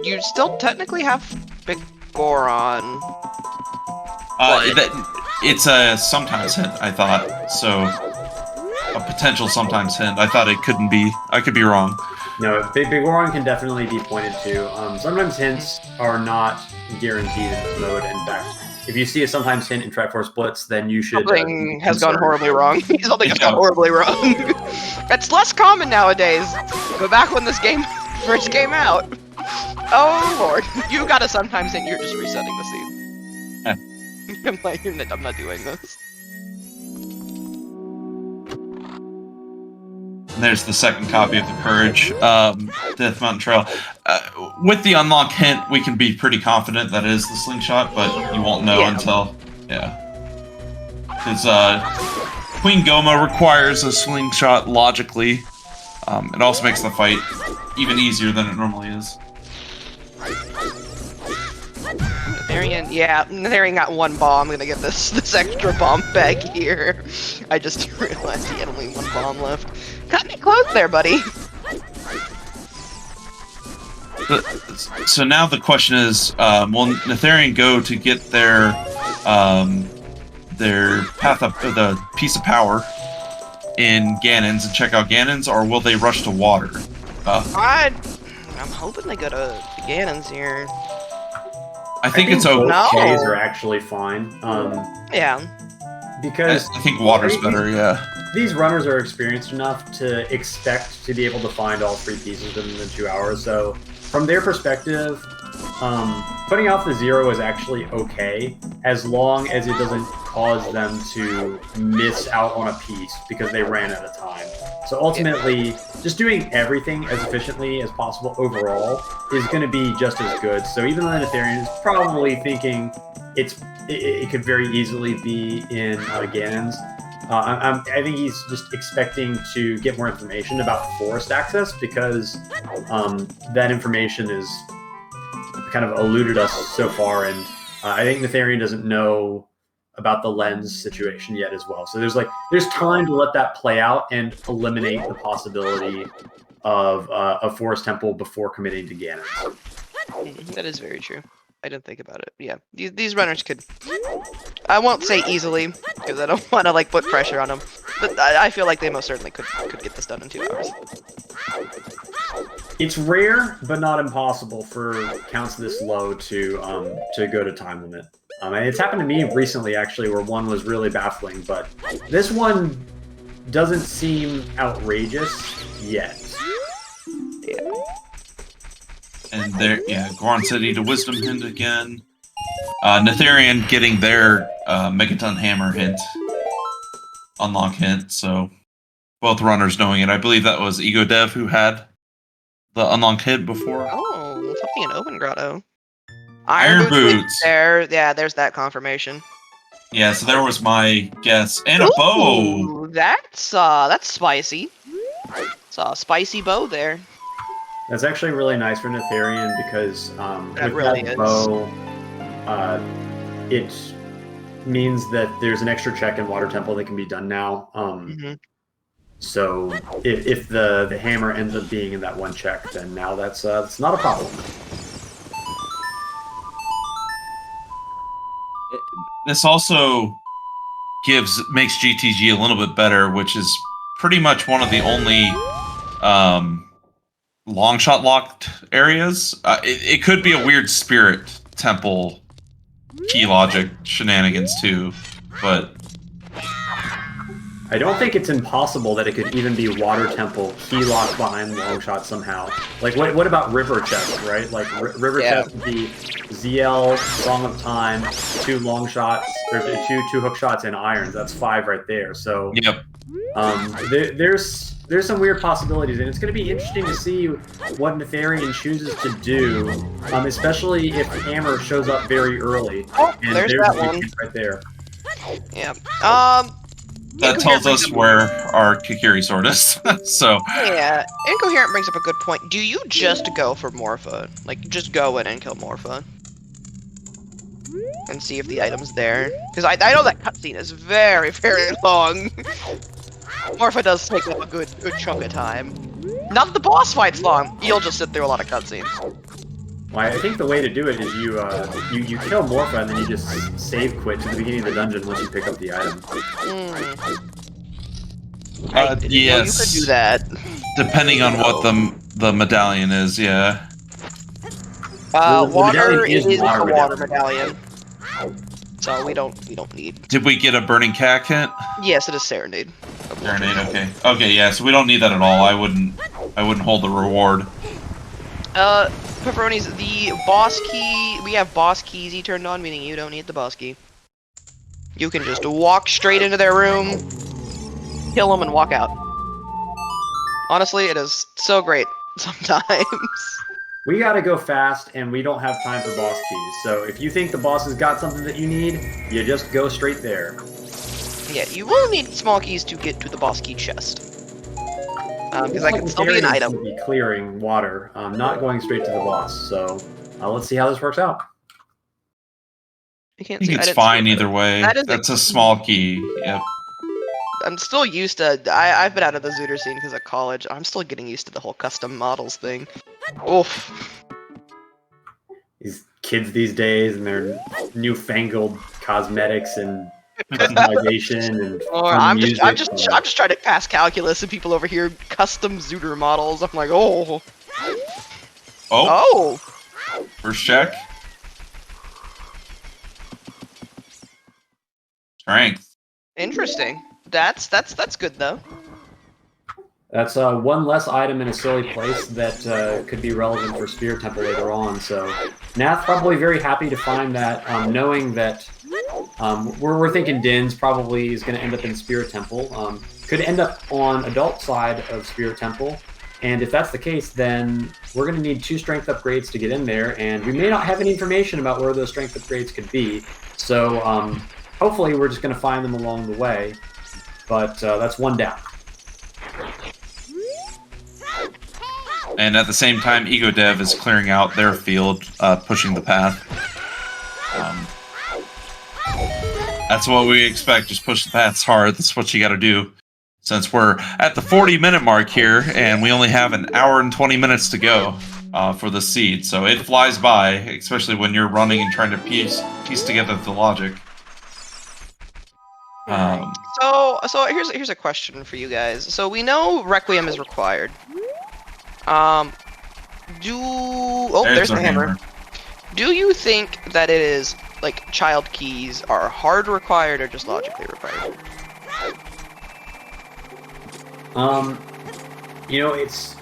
you still technically have Big Goron. It's a sometimes hint, I thought. So, a potential sometimes hint. I thought it couldn't be. I could be wrong. No, Big Goron can definitely be pointed to. Sometimes hints are not guaranteed in this mode. In fact, if you see a sometimes hint in Triforce Blitz, then you should... Something has gone horribly wrong. Something has gone horribly wrong. It's less common nowadays. But back when this game first came out... Oh lord, you got a sometimes hint, you're just resetting the scene. I'm not doing this. There's the second copy of the Courage, Death Mountain Trail. With the unlock hint, we can be pretty confident that it is the slingshot, but you won't know until... Yeah. Because Queen Goma requires a slingshot logically. It also makes the fight even easier than it normally is. Natheirean, yeah, Natheirean got one bomb. I'm gonna get this extra bomb back here. I just realized he had only one bomb left. Cut me close there, buddy. So now the question is, will Natheirean go to get their path up the piece of power in Ganon's and check out Ganon's, or will they rush to water? I'm hoping they go to Ganon's here. I think it's both okay. ways are actually fine. Yeah. Because I think water's better. Yeah. These runners are experienced enough to expect to be able to find all 3 pieces within the 2 hours. So from their perspective, putting out the 0 is actually okay as long as it doesn't cause them to miss out on a piece because they ran out of time. So ultimately, just doing everything as efficiently as possible overall is going to be just as good. So even though Natheirean is probably thinking it could very easily be in Ganon's, I think he's just expecting to get more information about forest access because that information is kind of eluded us so far, and I think Natheirean doesn't know about the lens situation yet as well. So there's time to let that play out and eliminate the possibility of a forest temple before committing to Ganon. That is very true. I didn't think about it. Yeah, these runners could. I won't say easily because I don't want to like put pressure on them, but I feel like they most certainly could get this done in 2 hours. It's rare, but not impossible for counts this low to go to time limit. And it's happened to me recently, actually, where one was really baffling, but this one doesn't seem outrageous yet. Yeah. And there, yeah, Goron City to Wisdom Hint again. Natheirean getting their Megaton Hammer hint, unlock hint, so both runners knowing it. I believe that was Egodev who had the unlock hint before. Oh, something in Open Grotto. Iron Boots. There, yeah, there's that confirmation. Yeah, so there was my guess. And a bow! That's spicy. It's a spicy bow there. That's actually really nice for Natheirean because with really that is. bow, it means that there's an extra check in Water Temple that can be done now. So if the hammer ends up being in that one check, then now that's not a problem. This also makes GTG a little bit better, which is pretty much one of the only long shot locked areas. It could be a weird spirit temple key logic shenanigans too, but I don't think it's impossible that it could even be Water Temple key lock behind long shot somehow. Like what about River Chest, right? Like River Chest would be ZL, Song of Time, 2 long shots, or two hook shots and irons. That's 5 right there. So yep. There's some weird possibilities, and it's going to be interesting to see what Natheirean chooses to do, especially if Hammer shows up very early. Oh, and there's that one right there. Yeah. That tells us where our Kikiri sword is. So yeah, Incoherent brings up a good point. Do you just go for Morpha? Like, just go in and kill Morpha? And see if the item's there? Because I know that cutscene is very, very long. Morpha does take up a good chunk of time. Not the boss fight's long. You'll just sit through a lot of cutscenes. Well, I think the way to do it is you kill Morpha and then you just save quit to the beginning of the dungeon once you pick up the item. yes, you could do that. Depending on what the medallion is, yeah. Water is is water the water medallion. So we don't need. Did we get a burning cat hint? Yes, it is Serenade. Serenade, okay. Okay, yeah, so we don't need that at all. I wouldn't hold the reward. Pepperonis, the boss key, we have boss keys turned on, meaning you don't need the boss key. You can just walk straight into their room, kill them, and walk out. Honestly, it is so great sometimes. We gotta go fast, and we don't have time for boss keys. So if you think the boss has got something that you need, you just go straight there. Yeah, you will need small keys to get to the boss key chest. Because that can still be an item. Be clearing water, not going straight to the boss. So let's see how this works out. You can't I think see. it's didn't fine see it. either way. That is That's a small key. Yep. I'm still used to. I've been out of the ZOOTR scene because of college. I'm still getting used to the whole custom models thing. Oof. These kids these days and their newfangled cosmetics and customization and Or fun I'm music. just trying to pass calculus and people over here custom ZOOTR models. I'm like, oh. Oh, Oh. first check. Strength. Interesting. That's good though. That's one less item in a silly place that could be relevant for Spirit Temple later on. So Nath probably very happy to find that, knowing that we're thinking Din's probably is going to end up in Spirit Temple. Could end up on adult side of Spirit Temple. And if that's the case, then we're going to need 2 strength upgrades to get in there. And we may not have any information about where those strength upgrades could be. So hopefully we're just going to find them along the way. But that's 1 down. And at the same time, Egodev is clearing out their field, pushing the path. That's what we expect. Just push the paths hard. That's what you got to do. Since we're at the 40-minute mark here, and we only have an hour and 20 minutes to go for the seed, so it flies by, especially when you're running and trying to piece together the logic. So here's a question for you guys. So we know Requiem is required. There's the hammer. Do you think that it is like child keys are hard required or just logically required? It's.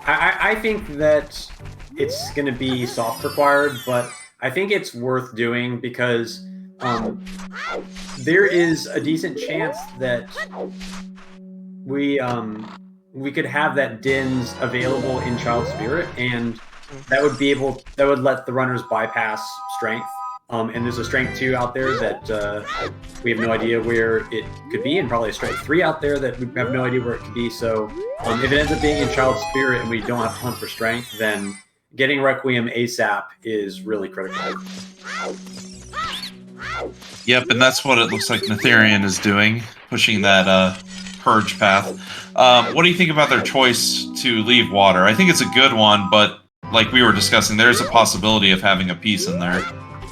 I think that it's going to be soft required, but I think it's worth doing because there is a decent chance that we could have that Din's available in Child Spirit, and that would let the runners bypass strength. And there's a strength 2 out there that we have no idea where it could be, and probably a strength 3 out there that we have no idea where it could be. So if it ends up being in Child Spirit and we don't have to hunt for strength, then getting Requiem ASAP is really critical. Yep, and that's what it looks like Natheirean is doing, pushing that purge path. What do you think about their choice to leave water? I think it's a good one, but like we were discussing, there's a possibility of having a piece in there.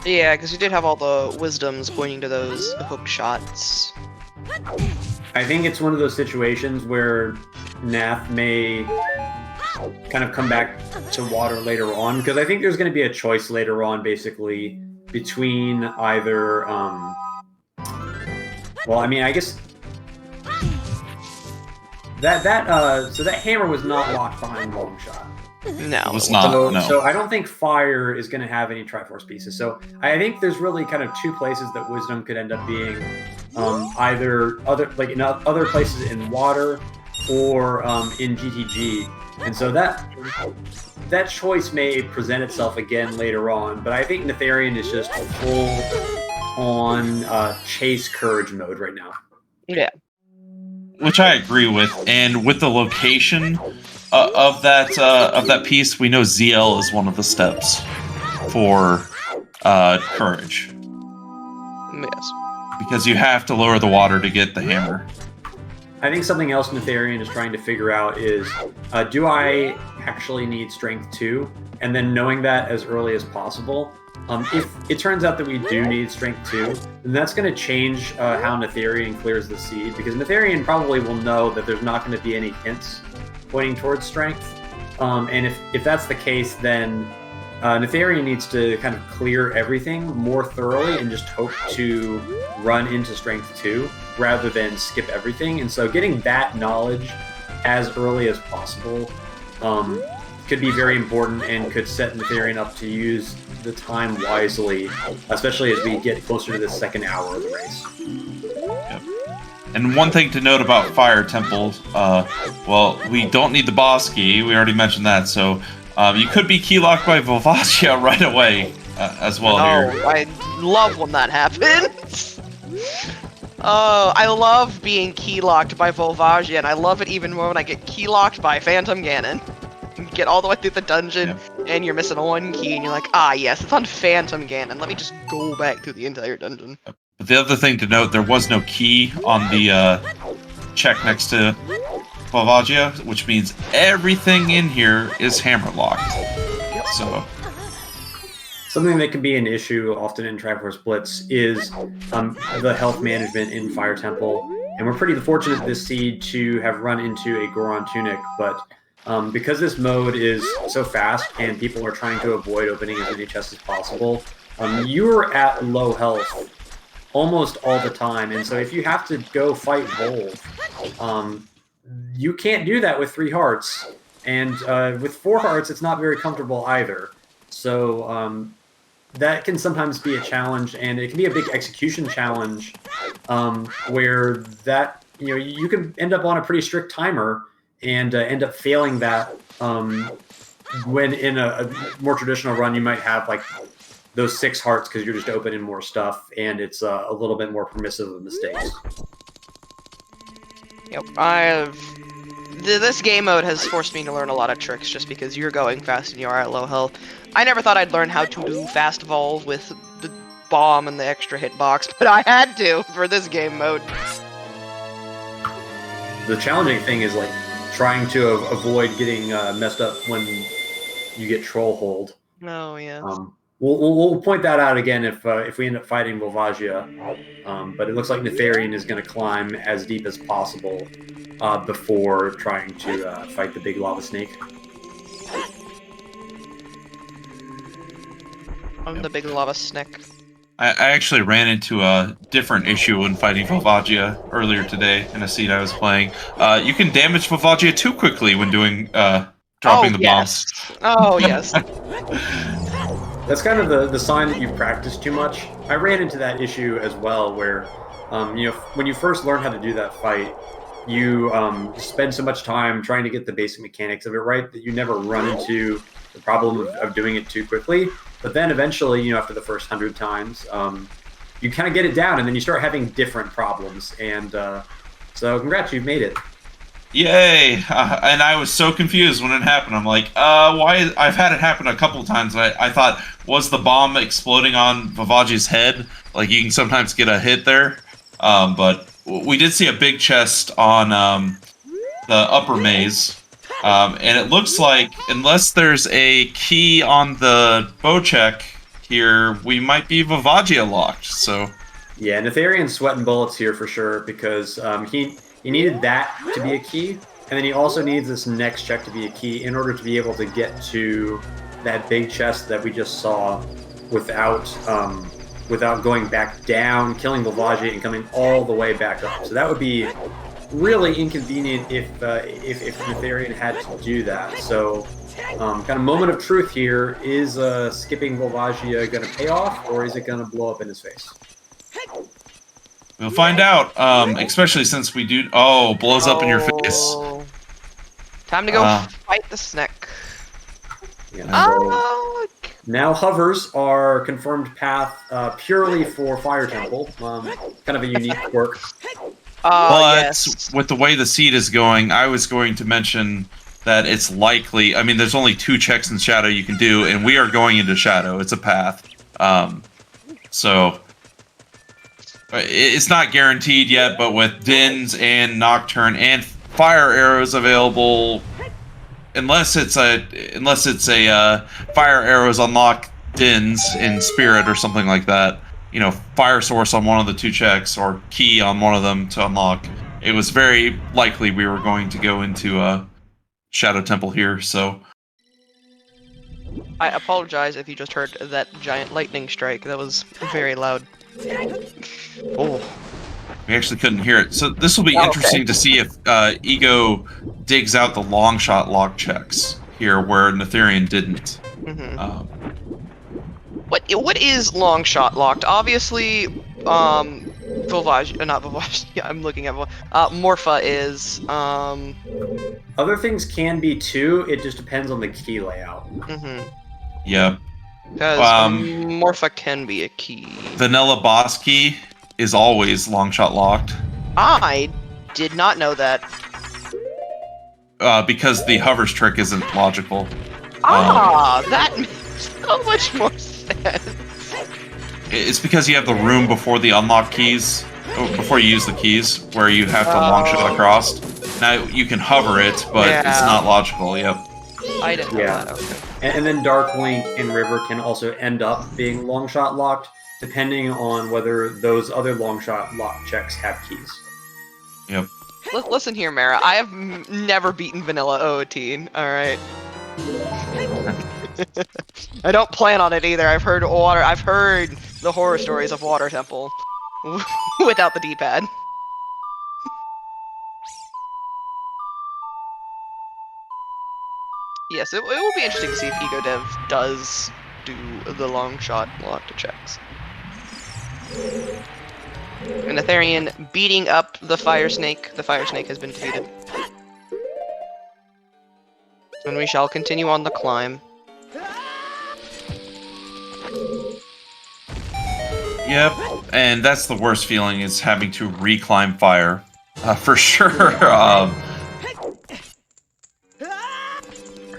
Yeah, because you did have all the wisdoms pointing to those hook shots. I think it's one of those situations where Nath may kind of come back to water later on, because I think there's going to be a choice later on, basically, between either, well, I mean, I guess so that hammer was not locked behind long shot. No, it was not. So I don't think fire is going to have any Triforce pieces. So I think there's really kind of 2 places that wisdom could end up being, either in other places in water or in GTG. And so that choice may present itself again later on. But I think Natheirean is just full on chase courage mode right now. Yeah. Which I agree with, and with the location of that piece, we know ZL is one of the steps for courage. Yes. because you have to lower the water to get the hammer. I think something else Natheirean is trying to figure out is, do I actually need Strength 2? And then knowing that as early as possible. If it turns out that we do need Strength 2, then that's going to change how Natheirean clears the seed, because Natheirean probably will know that there's not going to be any hints pointing towards Strength. And if that's the case, then Natheirean needs to kind of clear everything more thoroughly and just hope to run into Strength 2 rather than skip everything. And so getting that knowledge as early as possible could be very important and could set Natheirean up to use the time wisely, especially as we get closer to the second hour of the race. Yep. And one thing to note about Fire Temples, well, we don't need the boss key. We already mentioned that, so you could be keylocked by Volvagia right away as well here. I love when that happens. Oh, I love being keylocked by Volvagia, and I love it even more when I get keylocked by Phantom Ganon. You get all the way through the dungeon, and you're missing one key, and you're like, ah, yes, it's on Phantom Ganon. Let me just go back through the entire dungeon. But the other thing to note, there was no key on the check next to Volvagia, which means everything in here is hammer locked. So something that can be an issue often in Triforce Blitz is the health management in Fire Temple. And we're pretty fortunate this seed to have run into a Goron Tunic, but because this mode is so fast and people are trying to avoid opening as many chests as possible, you're at low health almost all the time. And so if you have to go fight Volv, you can't do that with 3 hearts. And with 4 hearts, it's not very comfortable either. So that can sometimes be a challenge, and it can be a big execution challenge where that, you can end up on a pretty strict timer and end up failing that when in a more traditional run, you might have like those 6 hearts because you're just opening more stuff, and it's a little bit more permissive of mistakes. Yep, this game mode has forced me to learn a lot of tricks just because you're going fast and you are at low health. I never thought I'd learn how to do fast Volv with the bomb and the extra hitbox, but I had to for this game mode. The challenging thing is like trying to avoid getting messed up when you get troll hold. Oh, yeah. We'll point that out again if we end up fighting Volvagia, but it looks like Natheirean is going to climb as deep as possible before trying to fight the big lava snake. I'm the big lava snake. I actually ran into a different issue when fighting Volvagia earlier today in a seed I was playing. You can damage Volvagia too quickly when doing dropping the bombs. Oh, yes. That's kind of the sign that you've practiced too much. I ran into that issue as well, where when you first learn how to do that fight, you spend so much time trying to get the basic mechanics of it right that you never run into the problem of doing it too quickly. But then eventually, after the first 100 times, you kind of get it down, and then you start having different problems. And so congrats, you've made it. Yay! And I was so confused when it happened. I'm like, why? I've had it happen a couple of times. I thought, was the bomb exploding on Volvagia's head? Like, you can sometimes get a hit there. But we did see a big chest on the upper maze. And it looks like, unless there's a key on the bow check here, we might be Volvagia locked, so... Yeah, Natheirean's sweating bullets here for sure, because he needed that to be a key, and then he also needs this next check to be a key in order to be able to get to that big chest that we just saw without going back down, killing Volvagia, and coming all the way back up. So that would be really inconvenient if Natheirean had to do that. So kind of moment of truth here, is skipping Volvagia going to pay off, or is it going to blow up in his face? We'll find out, especially since we do... Oh, blows up in your face. Time to go fight the snake. Yeah, so now hovers are confirmed path purely for Fire Temple. Kind of a unique quirk. But yes. With the way the seed is going, I was going to mention that it's likely... I mean, there's only 2 checks in Shadow you can do, and we are going into Shadow. It's a path. So... It's not guaranteed yet, but with Dins and Nocturne and Fire Arrows available, unless it's a Fire Arrows unlock Dins in Spirit or something like that, Fire Source on one of the 2 checks or Key on one of them to unlock, it was very likely we were going to go into Shadow Temple here, so... I apologize if you just heard that giant lightning strike. That was very loud. Oh, we actually couldn't hear it. So this will be interesting to see if Ego digs out the long shot lock checks here, where Natheirean didn't. Mm-hmm. What is long shot locked? Obviously, Volvagia, not Volvagia. Yeah, I'm looking at Morpha is. Other things can be too. It just depends on the key layout. Mm-hmm. Yeah. Because Morpha can be a key. Vanilla Boss Key is always long shot locked. I did not know that. because the hovers trick isn't logical. That makes so much more sense. It's because you have the room before the unlock keys, before you use the keys, where you have to long shot across. Now you can hover it, but it's not logical. Yep. I didn't know that. Okay. And then Dark Link and River can also end up being long shot locked, depending on whether those other long shot lock checks have keys. Yep. Listen here, Mara. I have never beaten Vanilla OOT. All right. I don't plan on it either. I've heard the horror stories of Water Temple without the D-pad. Yes, it will be interesting to see if Egodev does do the long shot locked checks. And Natheirean beating up the Fire Snake. The Fire Snake has been defeated. And we shall continue on the climb. Yep, and that's the worst feeling, is having to reclimb fire. For sure.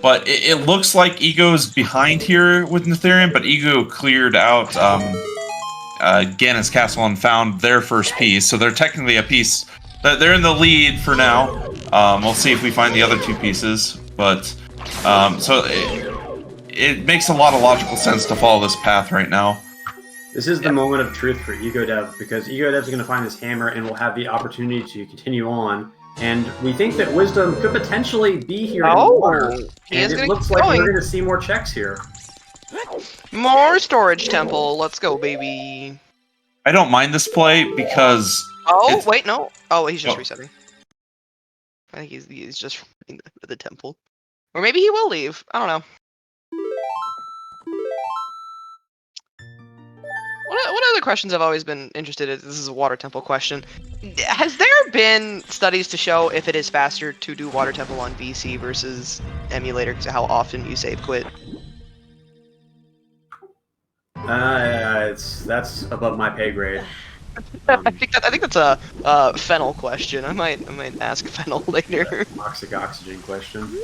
But it looks like Ego's behind here with Natheirean, but Ego cleared out Ganon's castle and found their first piece, so they're technically a piece. They're in the lead for now. We'll see if we find the other two pieces, but so it makes a lot of logical sense to follow this path right now. This is the moment of truth for Egodev, because Egodev's going to find this hammer and will have the opportunity to continue on. And we think that Wisdom could potentially be here in the water. And it looks like we're going to see more checks here. More storage temple. Let's go, baby. I don't mind this play because... Oh, wait, no. Oh, he's just resetting. I think he's just running the temple. Or maybe he will leave. I don't know. What other questions I've always been interested in? This is a water temple question. Has there been studies to show if it is faster to do water temple on VC versus emulator? Because how often you save quit? That's above my pay grade. I think that's a Fennel question. I might ask Fennel later. Toxic oxygen question.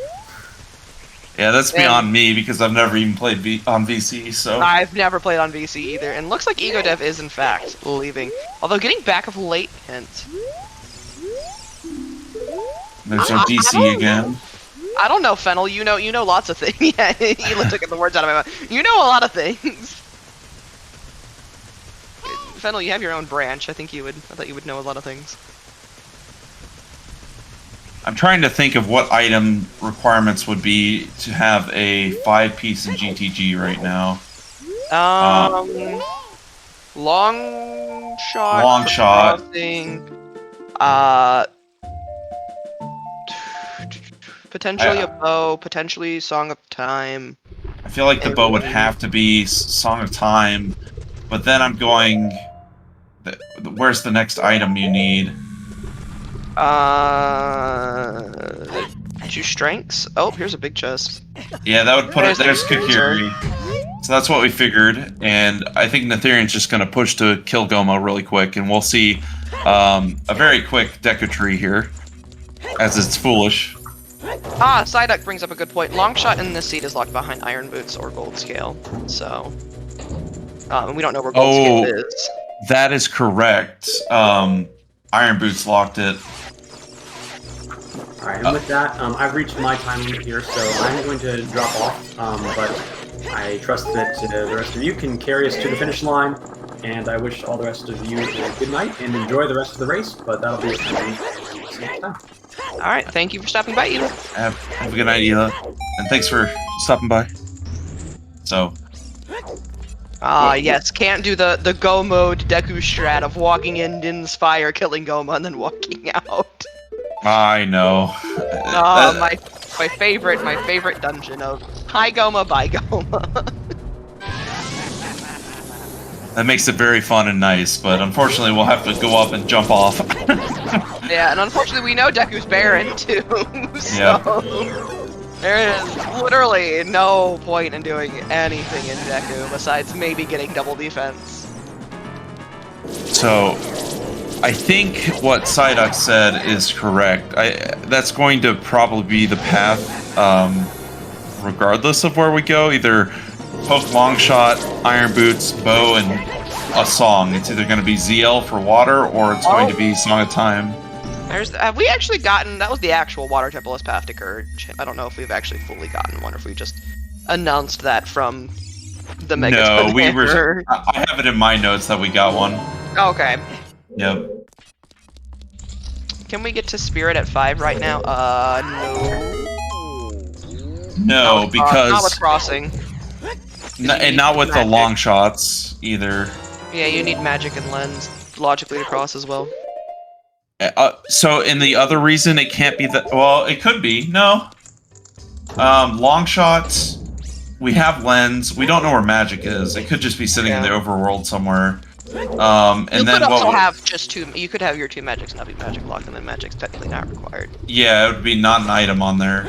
Yeah, that's beyond me because I've never even played on VC, so... I've never played on VC either, and looks like Egodev is in fact leaving. Although getting back of late hint. There's no DC again. I don't know, Fennel. You know lots of things. Yeah, you took the words out of my mouth. You know a lot of things. Fennel, you have your own branch. I thought you would know a lot of things. I'm trying to think of what item requirements would be to have a 5-piece in GTG right now. Long shot. Long shot. Potentially a bow. Potentially Song of Time. I feel like the bow would have to be Song of Time, but then I'm going... Where's the next item you need? 2 strengths. Oh, here's a big chest. Yeah, that would put it. There's Kakiri. So that's what we figured, and I think Natheirean's just going to push to kill Goma really quick, and we'll see a very quick Deku Tree here, as it's foolish. Psyduck brings up a good point. Long shot in this seat is locked behind Iron Boots or Gold Scale, so and we don't know where Gold Scale is. That is correct. Iron Boots locked it. Alright, and with that, I've reached my time limit here, so I'm going to drop off, but I trust that the rest of you can carry us to the finish line, and I wish all the rest of you a good night and enjoy the rest of the race, but that'll be it for me. See you next time. Alright, thank you for stopping by, Ela. Have a good night, Ela, and thanks for stopping by. So... yes, can't do the go mode Deku strat of walking in Din's fire, killing Goma, and then walking out. I know. My favorite dungeon of hi Goma, bye Goma. That makes it very fun and nice, but unfortunately we'll have to go up and jump off. Yeah, and unfortunately we know Deku's barren too, so... There is literally no point in doing anything in Deku besides maybe getting double defense. So, I think what Psyduck said is correct. That's going to probably be the path, regardless of where we go. Either poke long shot, iron boots, bow, and a song. It's either going to be ZL for water, or it's going to be Song of Time. Have we actually gotten... That was the actual Water Tempest path to Courage. I don't know if we've actually fully gotten one, or if we just announced that from the Mega No, we were... I have it in my notes that we got one. Okay. Yep. Can we get to Spirit at 5 right now? No. No, because... not with Crossing. And not with the long shots, either. Yeah, you need Magic and Lens, logically, to cross as well. So, in the other reason it can't be that... Well, it could be. No. Long shots, we have Lens. We don't know where Magic is. It could just be sitting in the overworld somewhere. And you then could also have just 2... You could have your 2 Magics not be Magic locked, and then Magic's technically not required. Yeah, it would be not an item on there.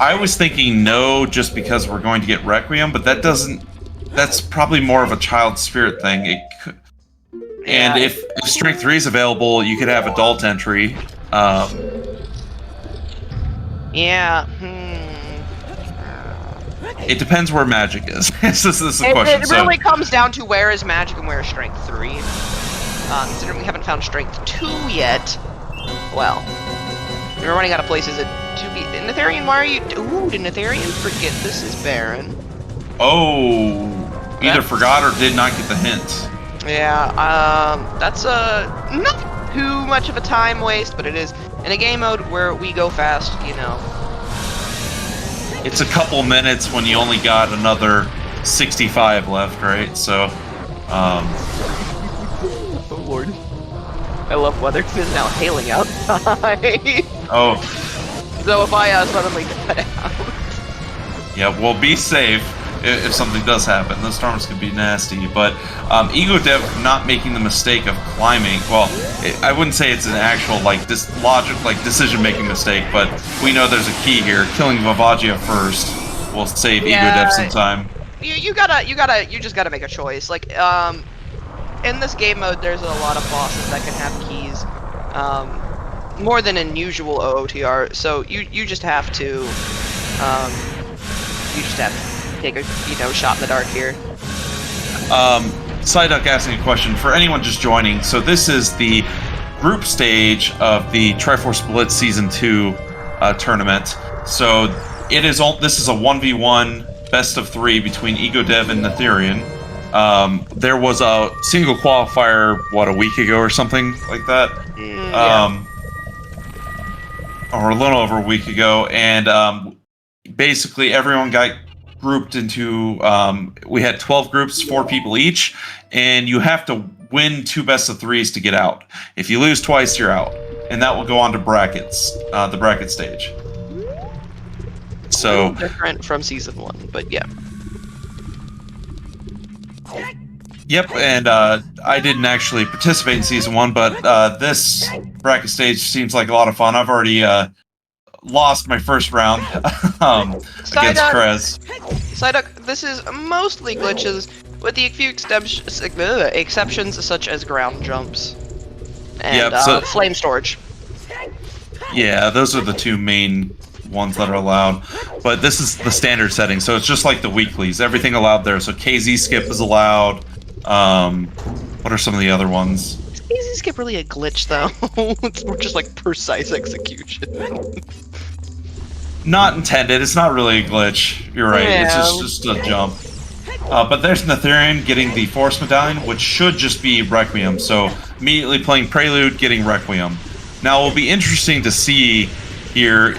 I was thinking no, just because we're going to get Requiem, but that doesn't... That's probably more of a child spirit thing. It could... Yeah. And if Strength 3 is available, you could have Adult entry. Yeah. It depends where Magic is. This is the question. It really comes down to where is Magic and where is Strength 3. Considering we haven't found Strength 2 yet, well, we're running out of places to be... Natheirean, why are you... Ooh, did Natheirean forget this is Baron? Oh, either forgot or did not get the hint. Yeah, that's not too much of a time waste, but it is in a game mode where we go fast, you know. It's a couple minutes when you only got another 65 left, right? So, Oh lord. I love weather because it's now hailing outside. Oh. So if I suddenly cut out. Yeah, well, be safe if something does happen. The storms could be nasty, but Egodev not making the mistake of climbing. Well, I wouldn't say it's an actual decision-making mistake, but we know there's a key here. Killing Vavagia first will save Egodev some time. You just gotta make a choice. Like, in this game mode, there's a lot of bosses that can have keys, more than in usual OOTR. So you just have to, take a shot in the dark here. Psyduck asking a question for anyone just joining. So this is the group stage of the Triforce Blitz Season 2 tournament. So this is a 1v1 best of 3 between Egodev and Natheirean. There was a single qualifier, a week ago or something like that? Or a little over a week ago, and basically everyone got grouped into, we had 12 groups, 4 people each, and you have to win 2 best of 3s to get out. If you lose twice, you're out. And that will go on to brackets, the bracket stage. So different from Season 1, but yeah. Yep, and I didn't actually participate in Season 1, but this bracket stage seems like a lot of fun. I've already lost my first round against Krez. Psyduck, this is mostly glitches, with the few exceptions such as ground jumps and flame storage. Yeah, those are the 2 main ones that are allowed, but this is the standard setting, so it's just like the weeklies. Everything allowed there. So KZ skip is allowed. What are some of the other ones? Is KZ skip really a glitch though? It's more just like precise execution. Not intended. It's not really a glitch. You're right. Yeah. It's just a jump. But there's Natheirean getting the Force Medallion, which should just be Requiem. So immediately playing Prelude, getting Requiem. Now it will be interesting to see here.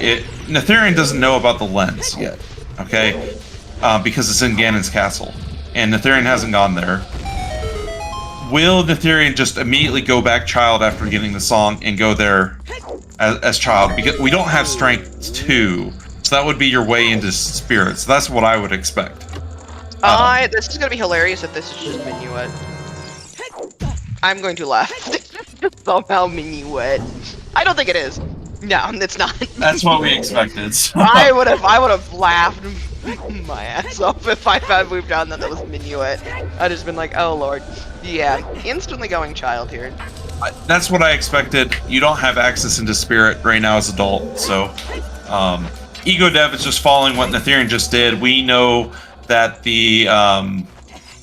Natheirean doesn't know about the lens yet, okay? Because it's in Ganon's castle, and Natheirean hasn't gone there. Will Natheirean just immediately go back Child after getting the song and go there as Child? Because we don't have Strength 2, so that would be your way into Spirit. So that's what I would expect. This is gonna be hilarious if this is just Minuet. I'm going to laugh. Somehow Minuet. I don't think it is. No, it's not. That's what we expected. So. I would have laughed my ass off if I had moved on that was Minuet. I'd just been like, oh lord. Yeah, instantly going child here. That's what I expected. You don't have access into Spirit right now as adult, so Egodev is just following what Natheirean just did. We know that the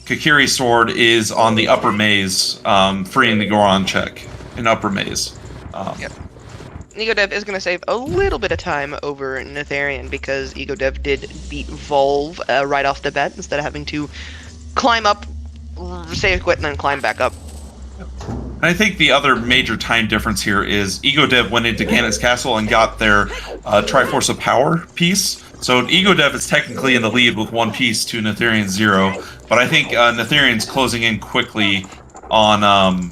Kakiri sword is on the upper maze, freeing the Goron check in upper maze. Yep. Egodev is going to save a little bit of time over Natheirean because Egodev did beat Volve right off the bat instead of having to climb up, save quit, and then climb back up. And I think the other major time difference here is Egodev went into Ganon's castle and got their Triforce of Power piece. So Egodev is technically in the lead with 1 piece to Natheirean's 0, but I think Natheirean's closing in quickly on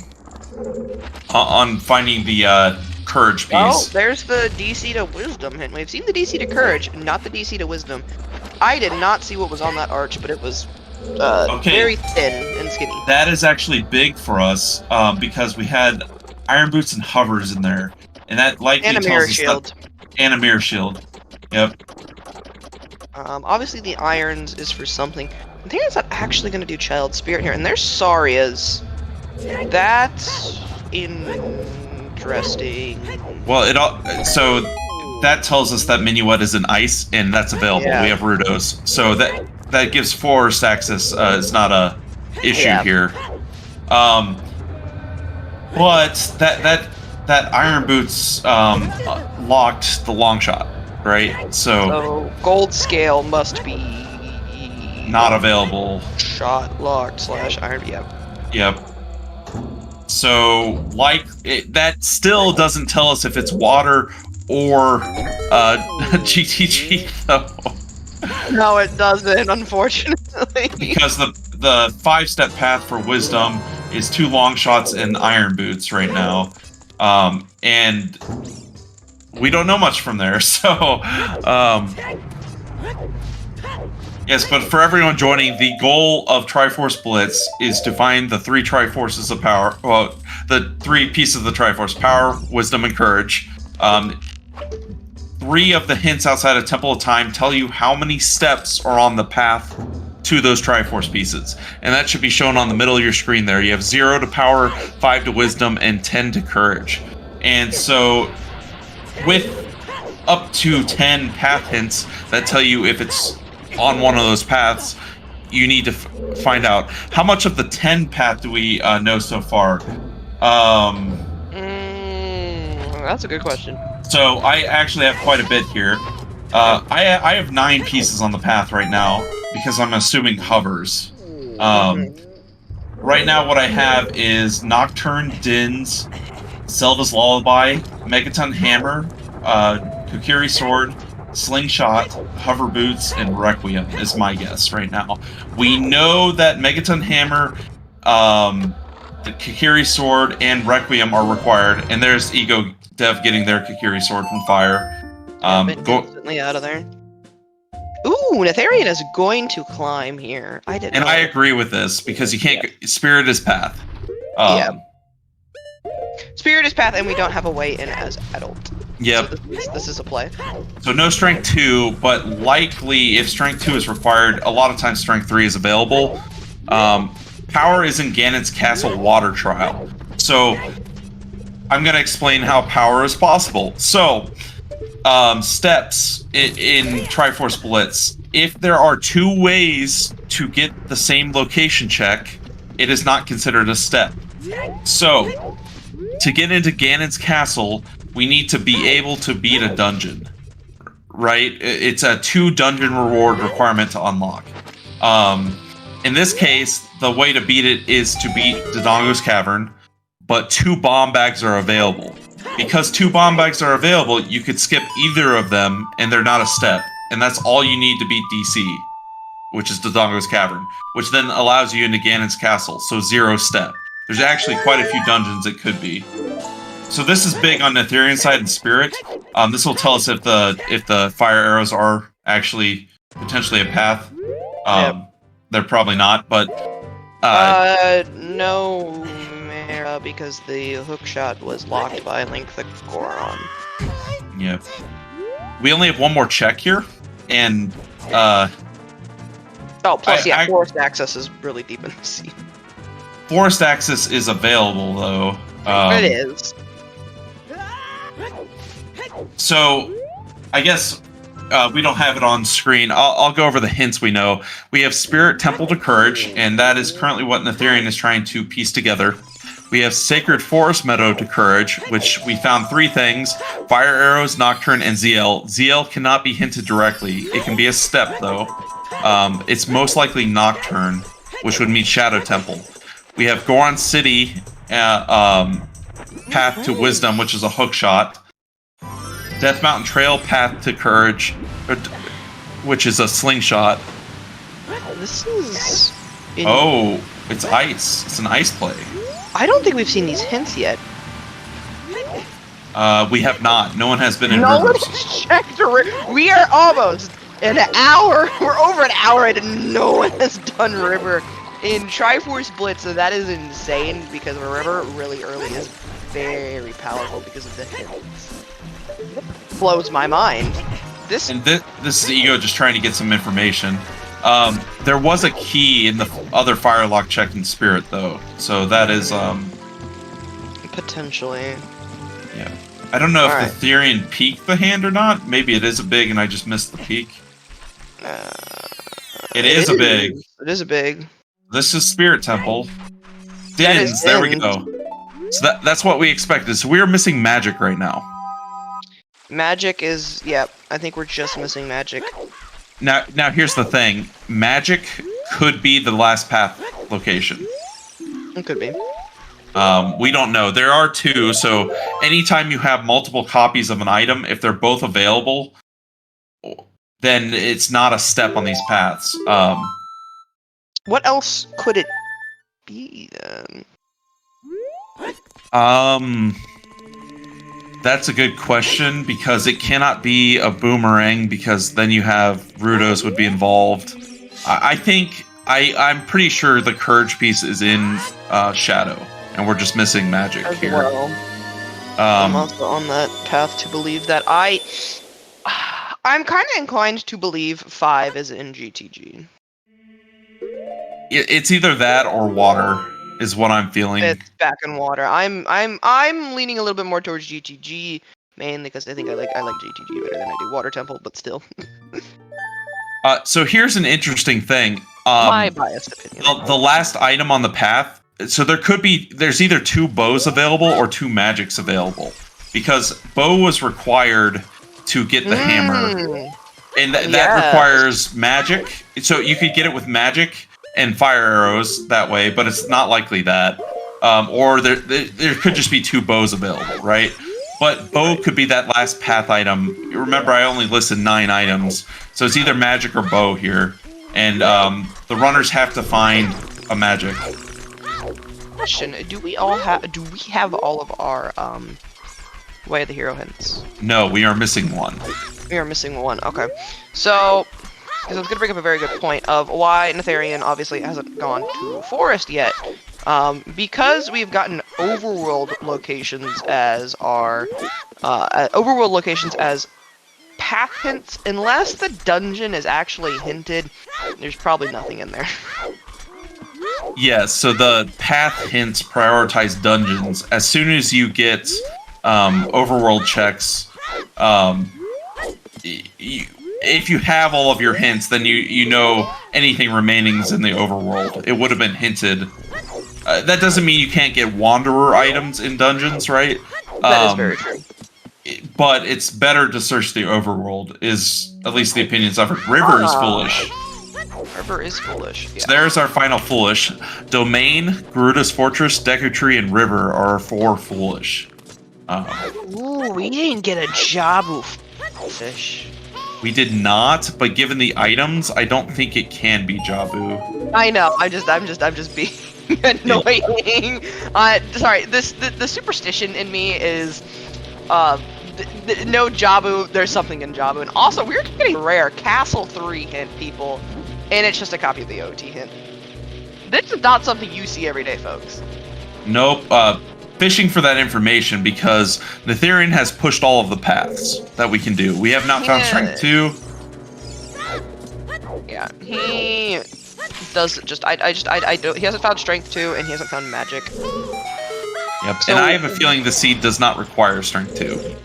finding the Courage piece. Oh, there's the DC to Wisdom hint. We've seen the DC to Courage, not the DC to Wisdom. I did not see what was on that arch, but it was very thin and skinny. That is actually big for us because we had Iron Boots and Hovers in there, and that likely and a tells mirror us shield. And a Mirror Shield. Yep. Obviously the Irons is for something. I think it's not actually going to do Child Spirit here, and there's Saria's. That's interesting. Well, so that tells us that Minuet is an ice, and that's available. Yeah. We have Rudos, so that gives forest access. Is not a issue here. But that Iron Boots locked the long shot, right? So Gold Scale must be not available. Shot locked / Iron. Yep. So, that still doesn't tell us if it's water or GTG, though. No, it doesn't, unfortunately. Because the 5-step path for Wisdom is 2 long shots and Iron Boots right now. And we don't know much from there, so... Yes, but for everyone joining, the goal of Triforce Blitz is to find the 3 Triforces of Power. Well, the 3 pieces of the Triforce: Power, Wisdom, and Courage. 3 of the hints outside of Temple of Time tell you how many steps are on the path to those Triforce pieces. And that should be shown on the middle of your screen there. You have 0 to Power, 5 to Wisdom, and 10 to Courage. And so, with up to 10 path hints that tell you if it's on one of those paths, you need to find out how much of the 10 path do we know so far. That's a good question. So I actually have quite a bit here. I have 9 pieces on the path right now because I'm assuming Hovers. Right now, what I have is Nocturne, Dins, Zelda's Lullaby, Megaton Hammer, Kokiri Sword, Slingshot, Hover Boots, and Requiem is my guess right now. We know that Megaton Hammer, the Kokiri Sword, and Requiem are required, and there's Egodev getting their Kokiri Sword from Fire. Instantly out of there. Ooh, Natheirean is going to climb here. I didn't. And know. I agree with this because you can't. Spirit is path. Yeah. Spirit is path, and we don't have a way in as adult. Yep. So this is a play. So no Strength 2, but likely if Strength 2 is required, a lot of times Strength 3 is available. Power is in Ganon's Castle Water Trial. So I'm going to explain how power is possible. So steps in Triforce Blitz. If there are 2 ways to get the same location check, it is not considered a step. So to get into Ganon's Castle, we need to be able to beat a dungeon, right? It's a 2 dungeon reward requirement to unlock. In this case, the way to beat it is to beat Dodongo's Cavern, but 2 bomb bags are available. Because 2 bomb bags are available, you could skip either of them, and they're not a step. And that's all you need to beat DC, which is Dodongo's Cavern, which then allows you into Ganon's Castle, so 0 step. There's actually quite a few dungeons it could be. So this is big on Natheirean side and Spirit. This will tell us if the fire arrows are actually potentially a path. They're probably not, but no, Mara, because the hook shot was locked by Link the Goron. Yeah. We only have 1 more check here, and Oh, plus, I- forest access is really deep in the sea. Forest access is available, though. It is. So, I guess we don't have it on screen. I'll go over the hints we know. We have Spirit Temple to Courage, and that is currently what Natheirean is trying to piece together. We have Sacred Forest Meadow to Courage, which we found 3 things: Fire Arrows, Nocturne, and ZL. ZL cannot be hinted directly. It can be a step, though. It's most likely Nocturne, which would mean Shadow Temple. We have Goron City, Path to Wisdom, which is a hook shot. Death Mountain Trail, Path to Courage, which is a slingshot. This is... Oh, it's ice. It's an ice play. I don't think we've seen these hints yet. We have not. No one has been in No one Rivers. has checked We are almost an hour. We're over an hour and no one has done River in Triforce Blitz, so that is insane because River really early is very powerful because of the hints. Blows my mind. This is Ego just trying to get some information. There was a key in the other Firelock check in Spirit, though, so that is potentially. Yeah, I don't know if Alright. the Natheirean peeked the hand or not. Maybe it is a big, and I just missed the peek. It is a big. It is a big. This is Spirit Temple. That is Dins. There we Dins. go. So that's what we expected. So we're missing magic right now. Magic is, yep. I think we're just missing magic. Now here's the thing. Magic could be the last path location. It could be. We don't know. There are 2, so anytime you have multiple copies of an item, if they're both available, then it's not a step on these paths. What else could it be then? That's a good question, because it cannot be a boomerang, because then you have Rudos would be involved. I think I'm pretty sure the courage piece is in Shadow, and we're just missing magic As here. well. I'm also on that path to believe that I'm kind of inclined to believe 5 is in GTG. It's either that or water is what I'm feeling. It's back in water. I'm leaning a little bit more towards GTG, mainly because I think I like GTG better than I do Water Temple, but still. So here's an interesting thing. My biased opinion. The last item on the path. So there's either 2 bows available or 2 magics available, because bow was required to get the hammer, and that requires magic. So you could get it with magic and fire arrows that way, but it's not likely that. Or there could just be 2 bows available, right? But bow could be that last path item. Remember, I only listed 9 items, so it's either magic or bow here, and the runners have to find a magic. Question: Do we have all of our Way of the Hero hints? No, we are missing 1. We are missing 1. Okay, so. Because I was going to bring up a very good point of why Natheirean obviously hasn't gone to Forest yet. Because we've gotten overworld locations as our path hints. Unless the dungeon is actually hinted, there's probably nothing in there. Yes, so the path hints prioritize dungeons. As soon as you get overworld checks, if you have all of your hints, then you know anything remaining is in the overworld. It would have been hinted. That doesn't mean you can't get wanderer items in dungeons, right? That is very true. But it's better to search the overworld, is at least the opinions I've heard. River is foolish. River is foolish. Yeah. So there's our final foolish. Domain, Garuda's Fortress, Deku Tree, and River are our 4 foolish. Ooh, we didn't get a Jabu fish. We did not, but given the items, I don't think it can be Jabu. I know. I'm just being annoying. Sorry. The superstition in me is, no Jabu. There's something in Jabu, and also we're getting rare Castle 3 hint, people, and it's just a copy of the OT hint. This is not something you see every day, folks. Nope. Fishing for that information, because Natheirean has pushed all of the paths that we can do. We have not found Strength 2. Yeah, he does just. I don't. He hasn't found strength 2, and he hasn't found magic. Yep. So- And I have a feeling the seed does not require strength 2.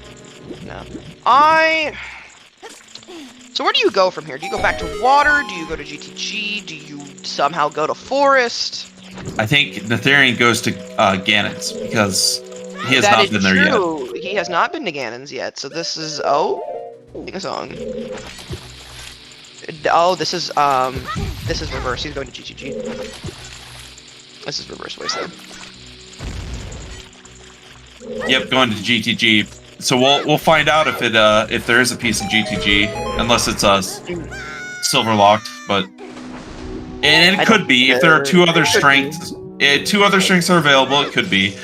No. So where do you go from here? Do you go back to water? Do you go to GTG? Do you somehow go to forest? I think Natheirean goes to Ganon's because he has That not is been there yet. true. He has not been to Ganon's yet. So this is sing a song. Oh, this is reverse. He's going to GTG. This is reverse wasteland. Yep, going to GTG. So we'll find out if there is a piece of GTG, unless it's silver locked, but and it could be if there are 2 other strengths. 2 other strengths are available. It could be.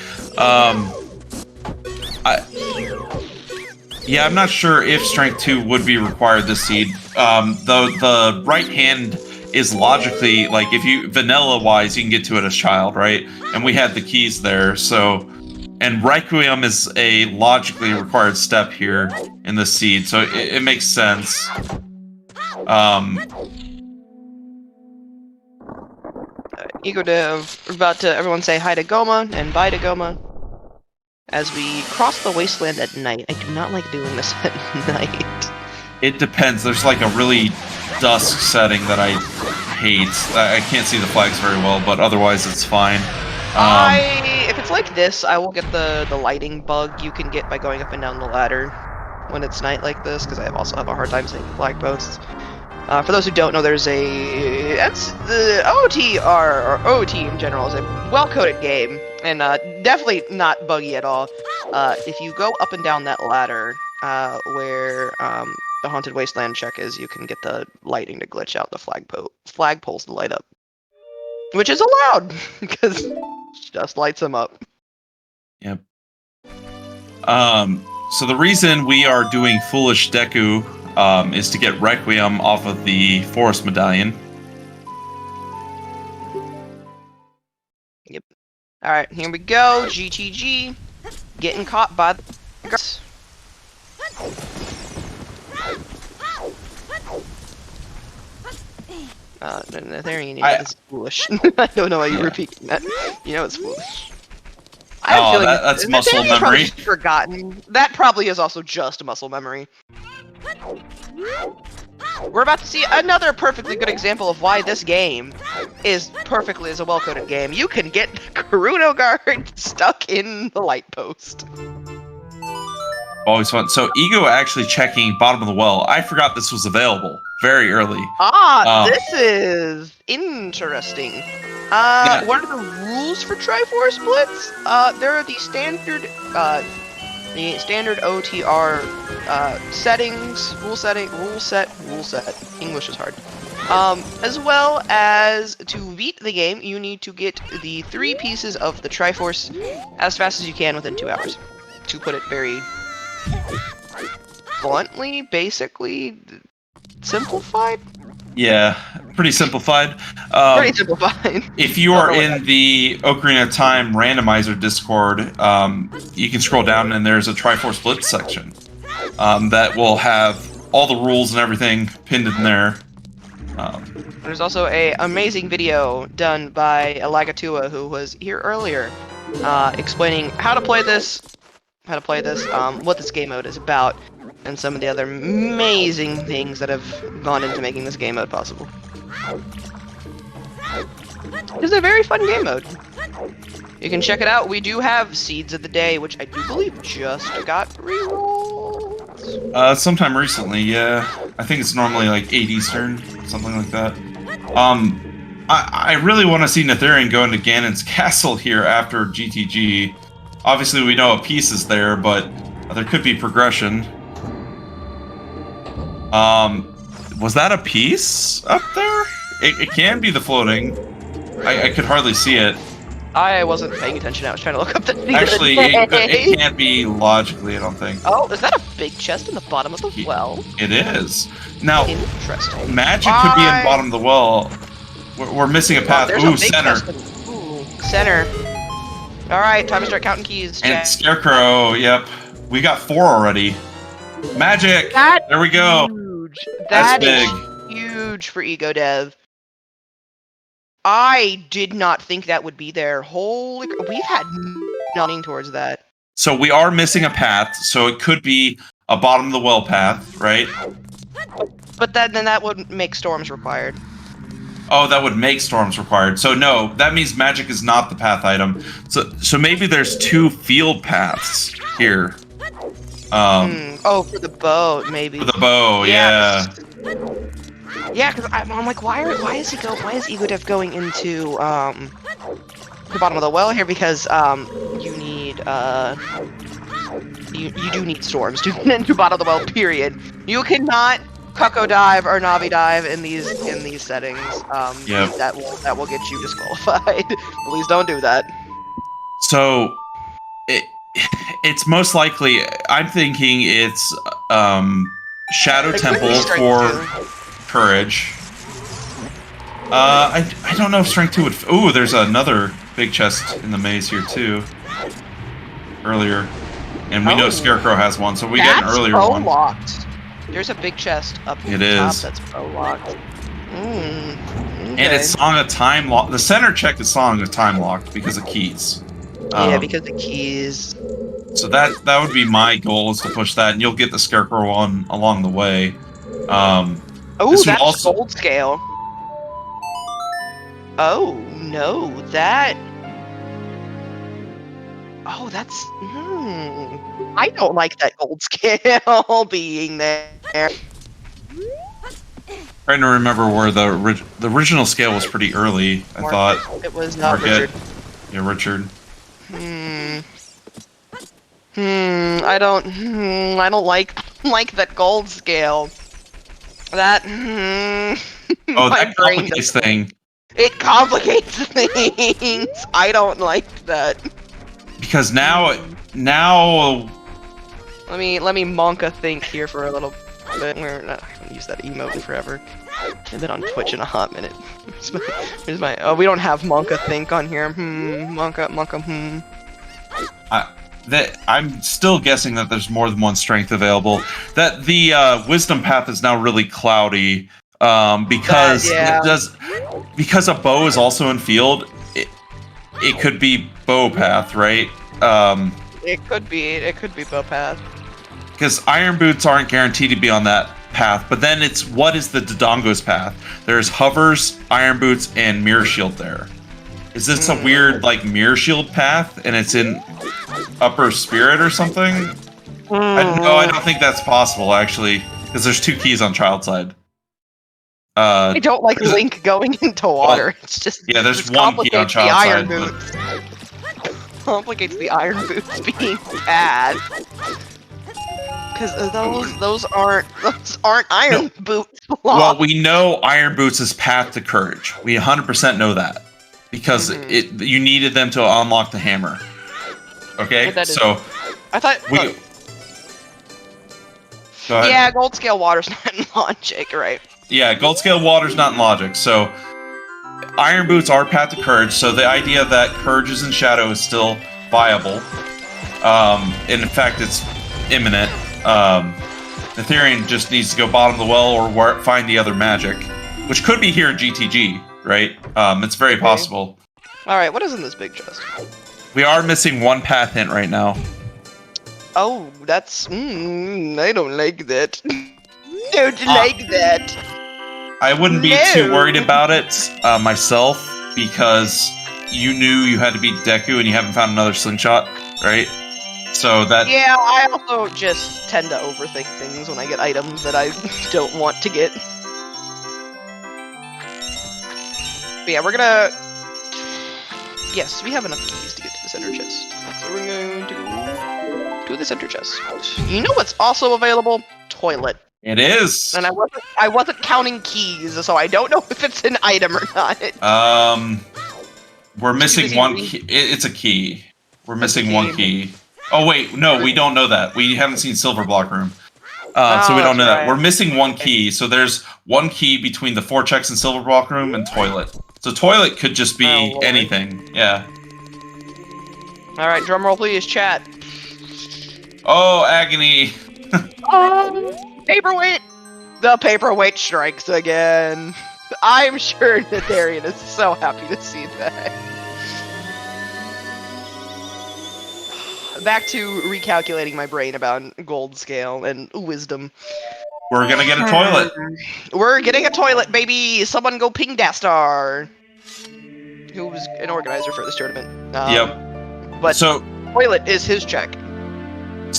Yeah, I'm not sure if strength 2 would be required this seed. The right hand is logically like if you vanilla wise you can get to it as child, right? And we had the keys there, so. And Requiem is a logically required step here in the seed, so it makes sense. Egodev, we're about to everyone say hi to Goma and bye to Goma. As we cross the wasteland at night. I do not like doing this at night. It depends. There's like a really dusk setting that I hate. I can't see the flags very well, but otherwise it's fine. If it's like this, I will get the lighting bug you can get by going up and down the ladder when it's night like this, because I also have a hard time seeing flag posts. For those who don't know, that's the OTR, or OT in general, is a well-coded game, and definitely not buggy at all. If you go up and down that ladder, where the Haunted Wasteland check is, you can get the lighting to glitch out the flag poles to light up. Which is allowed, because it just lights them up. Yep. So the reason we are doing Foolish Deku is to get Requiem off of the Forest Medallion. Yep. Alright, here we go. GTG. Getting caught by the guards. Natheirean, you know this is foolish. I don't know why you're repeating that. You know it's foolish. I have a feeling that's muscle Natheirean's memory. probably forgotten. That probably is also just muscle memory. We're about to see another perfectly good example of why this game is a well-coded game. You can get Chrono Guard stuck in the light post. Always fun. So Ego actually checking bottom of the well. I forgot this was available very early. This is interesting. Yeah. What are the rules for Triforce Blitz? There are the standard OTR settings, rule set. English is hard. As well as to beat the game, you need to get the 3 pieces of the Triforce as fast as you can within 2 hours. To put it very bluntly, basically simplified. Yeah, pretty simplified. Pretty simplified. If you are in the Ocarina of Time Randomizer Discord, you can scroll down and there's a Triforce Blitz section that will have all the rules and everything pinned in there. There's also a amazing video done by Alagatua, who was here earlier, explaining how to play this, what this game mode is about, and some of the other amazing things that have gone into making this game mode possible. It's a very fun game mode. You can check it out. We do have Seeds of the Day, which I do believe just got re-rolled. Sometime recently, yeah. I think it's normally like 8 Eastern, something like that. I really want to see Natheirean go into Ganon's castle here after GTG. Obviously, we know a piece is there, but there could be progression. Was that a piece up there? It can be the floating. I could hardly see it. I wasn't paying attention. I was trying to look up the thing. Actually, it can't be logically, I don't think. Oh, is that a big chest in the bottom of the well? It is. Now, Interesting. magic could be in bottom of the well. We're missing a path. There's Ooh, a big center. chest center. Alright, time to start counting keys. And Jack. Scarecrow, yep. We got 4 already. Magic! There we go. Huge. That's That is big. huge. huge for Egodev. I did not think that would be there. Holy, we've had nothing towards that. So we are missing a path, so it could be a bottom of the well path, right? But then that would make storms required. Oh, that would make storms required. So no, that means magic is not the path item. So maybe there's 2 field paths here. Oh, for the bow, maybe. For the bow, yeah. Yeah, because I'm like, why is Egodev going into the bottom of the well here? Because you need you do need storms to get into bottom of the well. Period. You cannot Cucko dive or Navi dive in these settings. Yep. That will get you disqualified. Please don't do that. So it's most likely. I'm thinking it's Shadow Temple for courage. I don't know if Strength 2 would. Ooh, there's another big chest in the maze here too. Earlier, and we know Scarecrow has one, so we get an earlier one. Locked. There's a big chest up at the top that's pro-locked. Okay. And it's Song of Time locked. The center check is Song of Time locked because of keys. Yeah, because of keys. So that would be my goal, is to push that, and you'll get the Scarecrow one along the way. That's also gold scale. Oh no, that. Oh, that's. I don't like that gold scale being there. Trying to remember where the original scale was pretty early. I thought it was not Richard. Yeah, Richard. I don't like that gold scale. That. Oh, that complicates thing. It complicates things. I don't like that. Because now. Let me Monka think here for a little bit. We're not gonna use that emote forever. I've been on Twitch in a hot minute. Here's my. Oh, we don't have Monka think on here. Monka. I'm still guessing that there's more than one strength available. That the wisdom path is now really cloudy. Because because a bow is also in field. It could be bow path, right? It could be bow path. Because Iron Boots aren't guaranteed to be on that path, but then it's what is the Dodongo's path? There's Hovers, Iron Boots, and Mirror Shield there. Is this a weird, like, Mirror Shield path, and it's in Upper Spirit or something? I don't think that's possible, actually, because there's 2 keys on Child Side. I don't like Link going into water. Well, it's just there's 1 key on Child Side. Boots. Complicates the Iron Boots being bad. Because those aren't Iron Boots. Well, we know Iron Boots is path to courage. We 100% know that because you needed them to unlock the hammer. Okay, so I thought. Go ahead. Yeah, gold scale water's not in logic, right? Yeah, gold scale water's not in logic. So Iron Boots are path to courage. So the idea that courage is in shadow is still viable. And in fact, it's imminent. Natheirean just needs to go bottom of the well or find the other magic, which could be here in GTG, right? It's very possible. All right, what is in this big chest? We are missing 1 path hint right now. Oh, that's. I don't like that. Don't like that. I wouldn't be too worried about it myself, because you knew you had to beat Deku and you haven't found another slingshot, right? So that. Yeah, I also just tend to overthink things when I get items that I don't want to get. But yeah, we're gonna. Yes, we have enough keys to get to the center chest. So we're going to the center chest. You know what's also available? Toilet. It is. And I wasn't counting keys, so I don't know if it's an item or not. We're missing 1 key. It's a key. We're missing 1 key. Oh wait, no, we don't know that. We haven't seen Silver Block Room. So we don't know that. We're missing 1 key, so there's 1 key between the 4 checks in Silver Block Room and Toilet. So Toilet could just be anything, yeah. Alright, drumroll please, chat. Oh, agony! Paperweight! The paperweight strikes again. I'm sure Natheirean is so happy to see that. Back to recalculating my brain about gold scale and wisdom. We're gonna get a toilet. We're getting a toilet, baby! Someone go ping Dastar! Who's an organizer for this tournament. Yep. But So toilet is his check.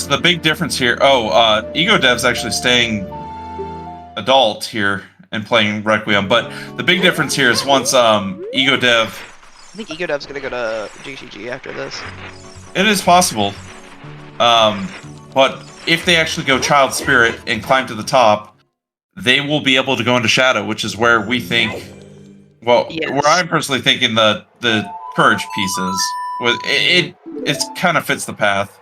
the big difference here. Egodev's actually staying adult here and playing Requiem. But the big difference here is once Egodev. I think Egodev's gonna go to GCG after this. It is possible. But if they actually go Child Spirit and climb to the top, they will be able to go into Shadow, which is where we think. Well, Yes. where I'm personally thinking the Purge pieces. With it kind of fits the path.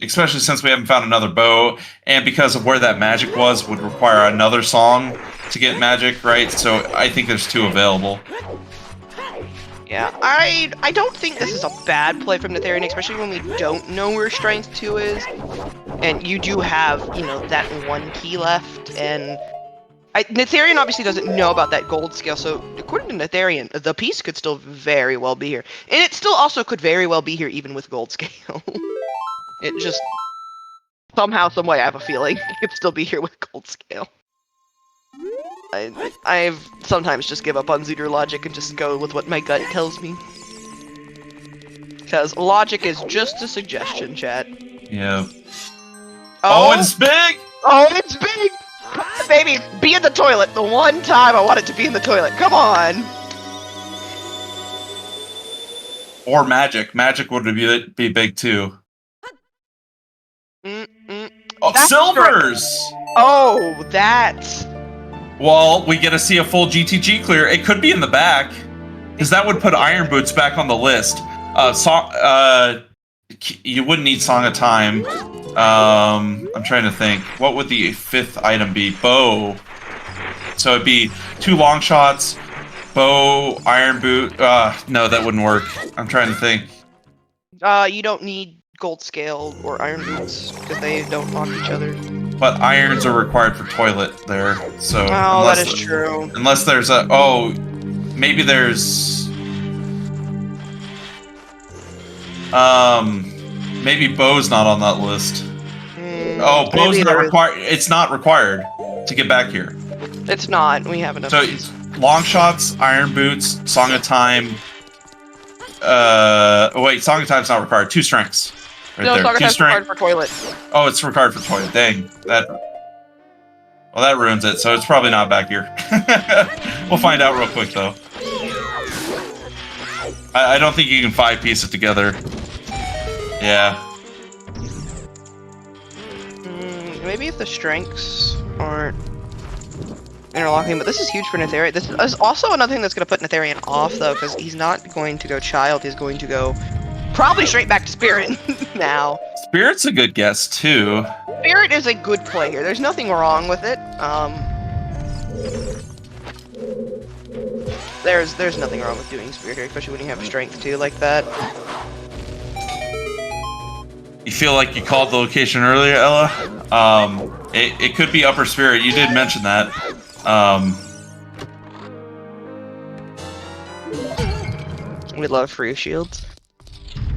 Especially since we haven't found another bow, and because of where that magic would require another song to get magic, right? So I think there's 2 available. Yeah, I don't think this is a bad play from Natheirean, especially when we don't know where Strength 2 is. And you do have, that 1 key left, and Natheirean obviously doesn't know about that gold scale, so according to Natheirean, the piece could still very well be here. And it still also could very well be here even with gold scale. It just, somehow, some way, I have a feeling it could still be here with gold scale. I've sometimes just give up on ZOOTR logic and just go with what my gut tells me. Because logic is just a suggestion, chat. Yeah. Oh, it's big! Oh, it's big! Come on, baby, be in the toilet. The one time I want it to be in the toilet. Come on! Or magic. Magic would be big too. Oh, That's silvers! Oh, that's... Well, we get to see a full GTG clear. It could be in the back, because that would put Iron Boots back on the list. You wouldn't need Song of Time. I'm trying to think. What would the 5th item be? Bow. So it'd be 2 long shots, bow, Iron Boot. No, that wouldn't work. I'm trying to think. You don't need gold scale or iron boots, because they don't block each other. But irons are required for toilet there, so... Oh, that is true. Unless there's a... maybe there's... maybe bow's not on that list. Bow's not required. It's not required to get back here. It's not. We have enough. So, long shots, iron boots, Song of Time... Song of Time's not required. 2 strengths. Right no, there. Song of Time's required for toilet. Oh, it's required for toilet. Dang. That ruins it, so it's probably not back here. We'll find out real quick, though. I don't think you can 5-piece it together. Yeah. Maybe if the strengths aren't interlocking, but this is huge for Natheirean. This is also another thing that's going to put Natheirean off, though, because he's not going to go Child. He's going to go probably straight back to Spirit now. Spirit's a good guess, too. Spirit is a good play here. There's nothing wrong with it. There's nothing wrong with doing Spirit here, especially when you have Strength, too, like that. You feel like you called the location earlier, Ella? It could be Upper Spirit. You did mention that. We love free shields.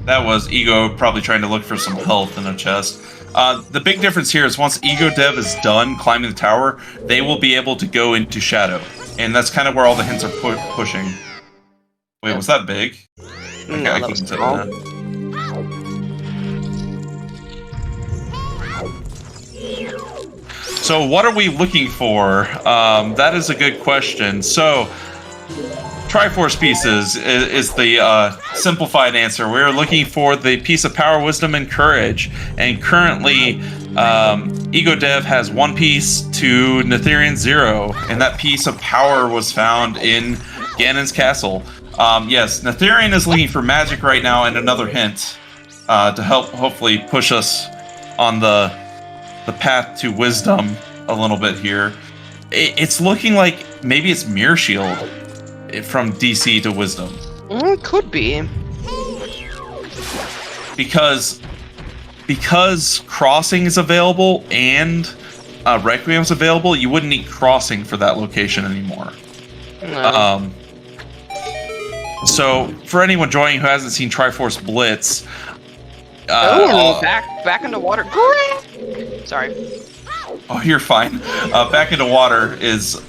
That was Ego probably trying to look for some health in a chest. The big difference here is once Egodev is done climbing the tower, they will be able to go into Shadow. And that's kind of where all the hints are pushing. Wait, was that big? Okay, No, I that was couldn't tell small. that. So what are we looking for? That is a good question. So, Triforce pieces is the simplified answer. We're looking for the piece of Power, Wisdom, and Courage. And currently, Egodev has 1 piece to Natheirean 0. And that piece of Power was found in Ganon's Castle. Yes, Natheirean is looking for magic right now and another hint to help hopefully push us on the path to wisdom a little bit here. It's looking like maybe it's Mirror Shield from DC to wisdom. Could be. Because crossing is available and Requiem's available, you wouldn't need crossing for that location anymore. No. So, for anyone joining who hasn't seen Triforce Blitz... back into water. Sorry. Oh, you're fine. Back into water is...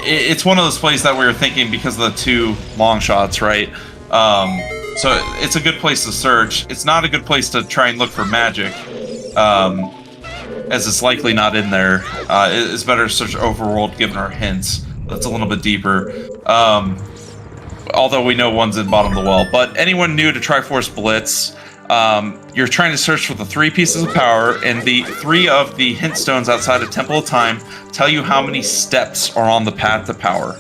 It's one of those places that we were thinking because of the 2 long shots, right? So it's a good place to search. It's not a good place to try and look for magic, as it's likely not in there. It's better to search overworld given our hints. That's a little bit deeper. Although we know one's in bottom of the well. But anyone new to Triforce Blitz, you're trying to search for the 3 pieces of power, and the 3 of the hint stones outside of Temple of Time tell you how many steps are on the path to power.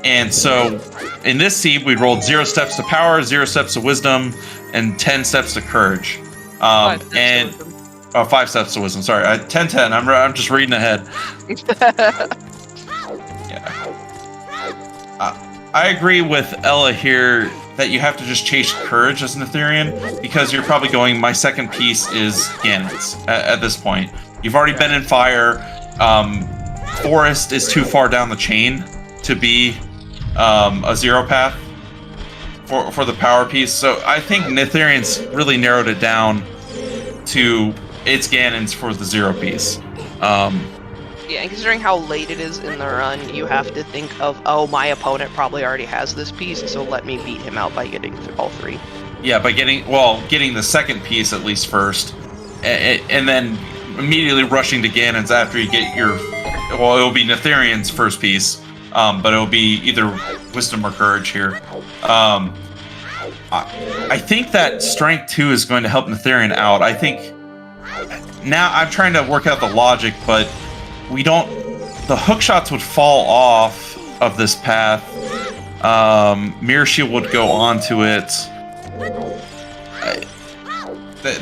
And so, in this seed, we rolled 0 steps to power, 0 steps to wisdom, and 10 steps to courage. 5 steps to wisdom. Sorry, 10. I'm just reading ahead. Yeah. I agree with Ella here that you have to just chase courage as an Natheirean, because you're probably going, my second piece is Ganon's at this point. You've already been in fire. Forest is too far down the chain to be a 0 path for the power piece. So I think Natheirean's really narrowed it down to it's Ganon's for the 0 piece. Yeah, and considering how late it is in the run, you have to think of, oh, my opponent probably already has this piece, so let me beat him out by getting all 3. Yeah, by getting the second piece at least first, and then immediately rushing to Ganon's after you get your... Well, it'll be Natheirean's first piece, but it'll be either Wisdom or Courage here. I think that Strength 2 is going to help Natheirean out. I think... Now, I'm trying to work out the logic, but we don't... The hook shots would fall off of this path. Mirror Shield would go onto it.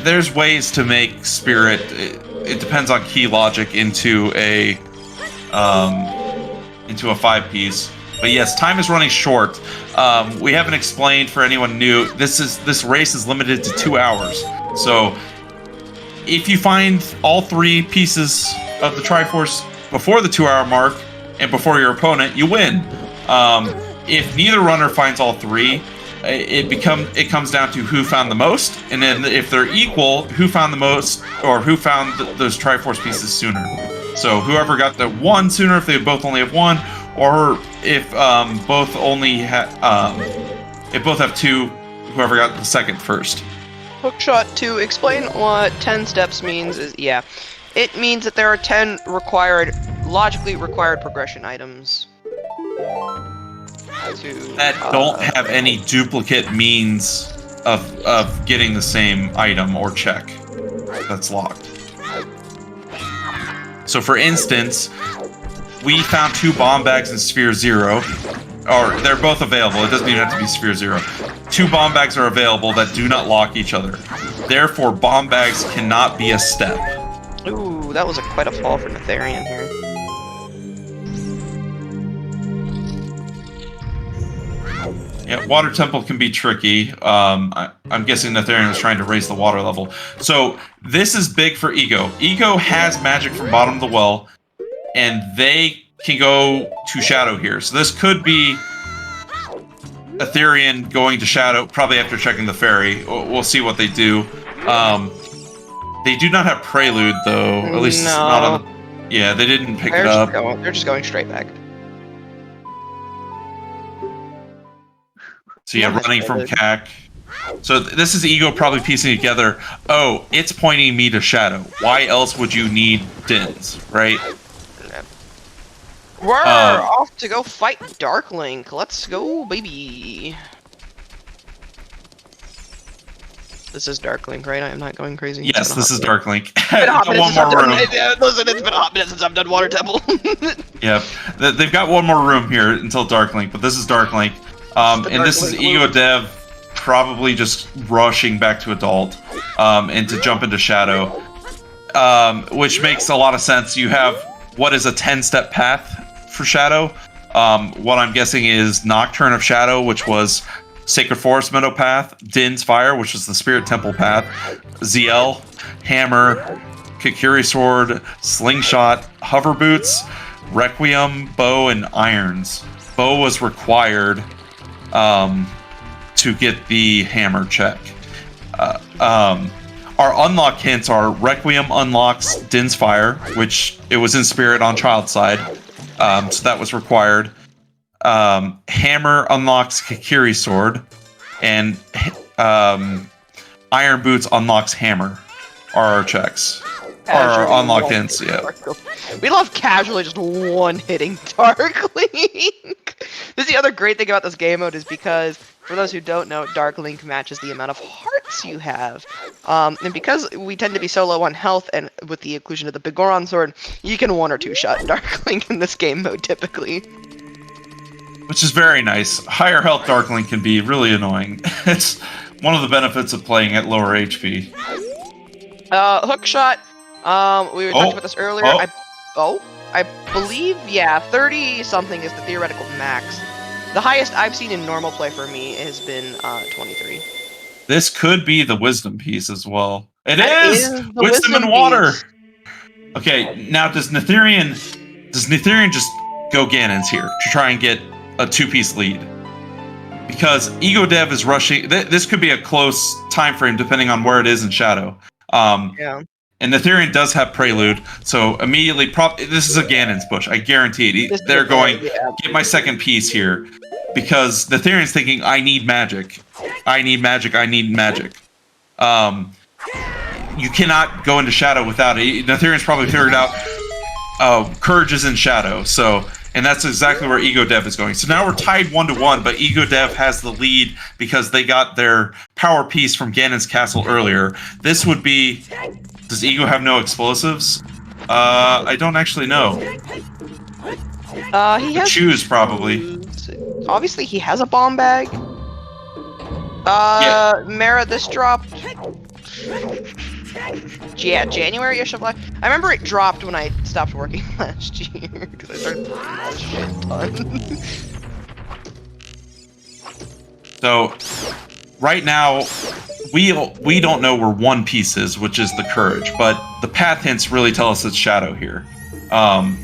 There's ways to make Spirit... It depends on key logic into a 5-piece. But yes, time is running short. We haven't explained for anyone new. This race is limited to 2 hours. So if you find all 3 pieces of the Triforce before the 2-hour mark and before your opponent, you win. If neither runner finds all 3, it comes down to who found the most, and then if they're equal, who found the most, or who found those Triforce pieces sooner. So whoever got the 1 sooner, if they both only have 1, or if both have 2, whoever got the second first. Hookshot, to explain what 10 steps means is, yeah, it means that there are 10 logically required progression items. That don't have any duplicate means of getting the same item or check that's locked. So for instance, we found 2 bomb bags in Sphere 0. Or they're both available, it doesn't even have to be Sphere 0. 2 bomb bags are available that do not lock each other. Therefore, bomb bags cannot be a step. Ooh, that was quite a fall for Natheirean here. Yeah, Water Temple can be tricky. I'm guessing Natheirean was trying to raise the water level. So this is big for Ego. Ego has magic from bottom of the well, and they can go to Shadow here. So this could be Natheirean going to Shadow, probably after checking the ferry. We'll see what they do. They do not have Prelude, though. At least not on the... Yeah, they didn't pick it up. They're just going straight back. So yeah, running from CAC. So this is Ego probably piecing together. Oh, it's pointing me to Shadow. Why else would you need Dins, right? We're off to go fight Darklink. Let's go, baby. This is Darklink, right? I'm not going crazy. Yes, this is Darklink. One more room. Listen, it's been a hot minute since I've done Water Temple. Yeah, they've got one more room here until Darklink, but this is Darklink. And this is Egodev probably just rushing back to Adult and to jump into Shadow, which makes a lot of sense. You have what is a 10-step path for Shadow. What I'm guessing is Nocturne of Shadow, which was Sacred Forest Meadow path, Din's Fire, which is the Spirit Temple path, ZL, Hammer, Kikiri Sword, Slingshot, Hover Boots, Requiem, Bow, and Irons. Bow was required to get the hammer check. Our unlock hints are Requiem unlocks Din's Fire, which it was in spirit on Child's side, so that was required. Hammer unlocks Kikiri Sword, and Iron Boots unlocks Hammer. Are our checks. Our unlocked hints, yeah. We love casually just one-hitting Dark Link. This is the other great thing about this game mode is because, for those who don't know, Dark Link matches the amount of hearts you have. And because we tend to be so low on health, and with the inclusion of the Bigoron Sword, you can one or two shot Dark Link in this game mode, typically. Which is very nice. Higher health Dark Link can be really annoying. It's one of the benefits of playing at lower HP. Hook shot. We were talking about this earlier. I believe, yeah, 30-something is the theoretical max. The highest I've seen in normal play for me has been 23. This could be the wisdom piece as well. It That is! is the Wisdom and wisdom water! piece. Okay, now does Natheirean just go Ganon's here to try and get a two-piece lead? Because Egodev is rushing. This could be a close time frame depending on where it is in Shadow. Yeah. And Natheirean does have Prelude, so immediately, this is a Ganon's push. I guarantee it. They're going, get my second piece here. Because Natheirean's thinking, I need magic. I need magic, I need magic. You cannot go into Shadow without it. Natheirean's probably figured out, Courage is in Shadow, so... And that's exactly where Egodev is going. So now we're tied 1-1, but Egodev has the lead because they got their power piece from Ganon's castle earlier. This would be... Does Ego have no explosives? I don't actually know. He has... Choose, probably. Obviously, he has a bomb bag. Yeah. Mara, this dropped... Yeah, January-ish of last... I remember it dropped when I stopped working last year, because I started playing this shit a ton. So, right now, we don't know where one piece is, which is the Courage, but the path hints really tell us it's Shadow here. Oh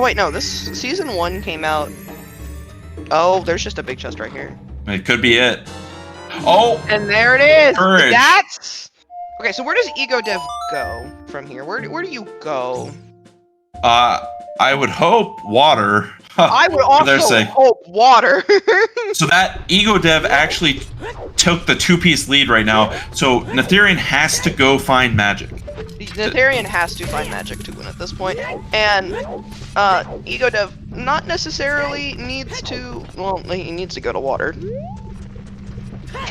wait, no, this Season 1 came out... Oh, there's just a big chest right here. It could be it. Oh! And there it is! Courage. That's... Okay, so where does Egodev go from here? Where do you go? I would hope water. I would also hope water. So that Egodev actually took the two-piece lead right now, so Natheirean has to go find magic. Natheirean has to find magic to win at this point, and Egodev not necessarily needs to... Well, he needs to go to water.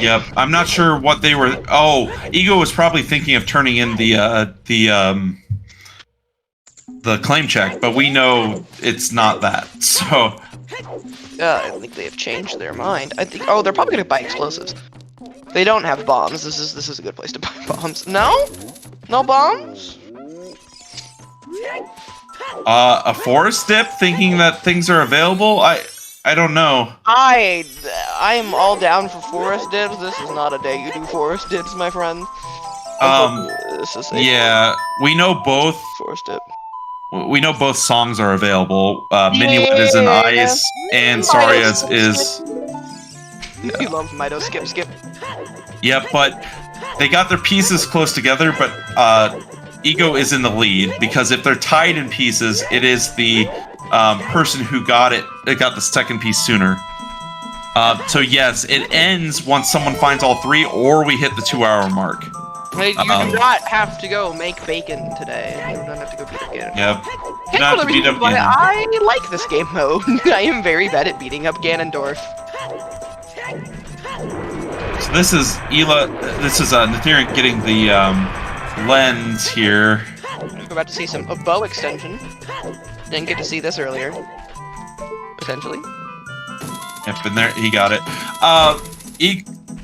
Yep, I'm not sure what they were... Oh, Ego was probably thinking of turning in the claim check, but we know it's not that, so... I think they have changed their mind. I think... Oh, they're probably gonna buy explosives. They don't have bombs. This is a good place to buy bombs. No? No bombs? A forest dip, thinking that things are available? I don't know. I am all down for forest dips. This is not a day you do forest dips, my friend. This is yeah, we know both. Forest dip. We know both songs are available. Minuet is in Ice, and Saria is... You love Mido skip. Yeah, but they got their pieces close together, but Ego is in the lead, because if they're tied in pieces, it is the person who got the second piece sooner. So yes, it ends once someone finds all three, or we hit the 2-hour mark. You do not have to go make bacon today. You don't have to go beat up Ganon. Yep. Not the reason why I like this game mode. I am very bad at beating up Ganondorf. So this is Natheirean getting the lens here. We're about to see a bow extension. Didn't get to see this earlier. Potentially. Yep, and there he got it.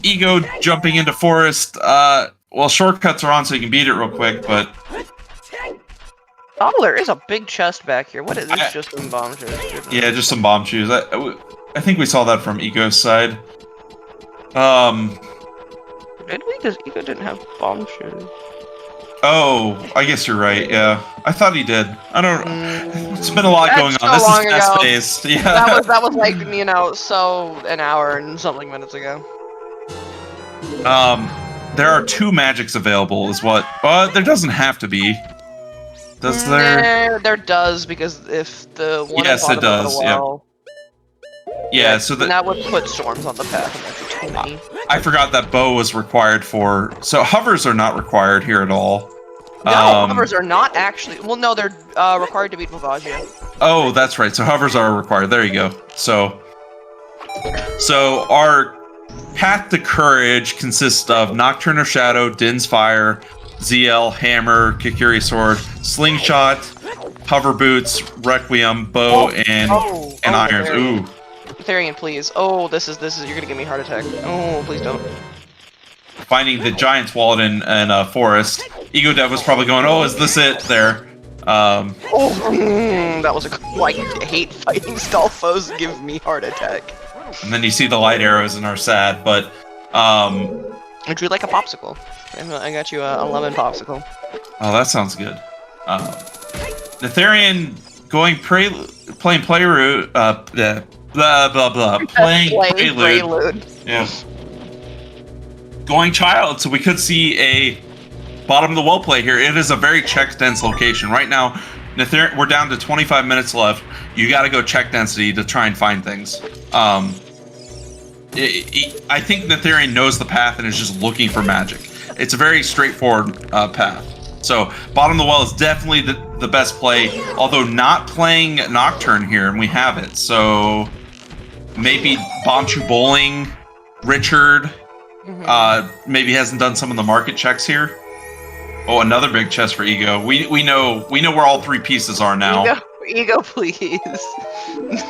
Ego jumping into forest. Well, shortcuts are on, so you can beat it real quick, but... Oh, there is a big chest back here. What is this? Just some bomb shoes. Yeah, just some bomb shoes. I think we saw that from Ego's side. Did we? Because Ego didn't have bomb shoes. Oh, I guess you're right. Yeah, I thought he did. I don't. It's been a lot That's going on. so This long is fast ago. paced. Yeah. That was like, you know, so an hour and something minutes ago. There are 2 magics available. Is what? There doesn't have to be. Does there? There does, because if the one Yes, at it the bottom does, of the yep. well, Yeah. So that would put storms on the path, and that'd be too many. I forgot that bow was required for. So hovers are not required here at all. No, hovers are not actually. Well, no, they're required to beat Volvagia. Oh, that's right. So hovers are required. There you go. So our path to courage consists of Nocturne of Shadow, Din's Fire, ZL, Hammer, Kikiri Sword, Slingshot, Hover Boots, Requiem, Bow, and Irons. Ooh. Natheirean, please. Oh, this is you're gonna give me a heart attack. Oh, please don't. Finding the Giant's Wallet in a forest. Egodev was probably going, oh, is this it? There. That was I hate fighting stall foes give me heart attack. And then you see the light arrows and are sad, but I drew like a popsicle. I got you a lemon popsicle. Oh, that sounds good. Natheirean going playing Prelude, blah blah blah, playing Prelude. Yeah. Going Child, so we could see a bottom of the well play here. It is a very check dense location right now. We're down to 25 minutes left. You got to go check density to try and find things. I think Natheirean knows the path and is just looking for magic. It's a very straightforward path. So bottom of the well is definitely the best play, although not playing Nocturne here, and we have it. So maybe Bombchu Bowling, Richard, maybe hasn't done some of the market checks here. Oh, another big chest for Ego. We know where all 3 pieces are now. Ego, please.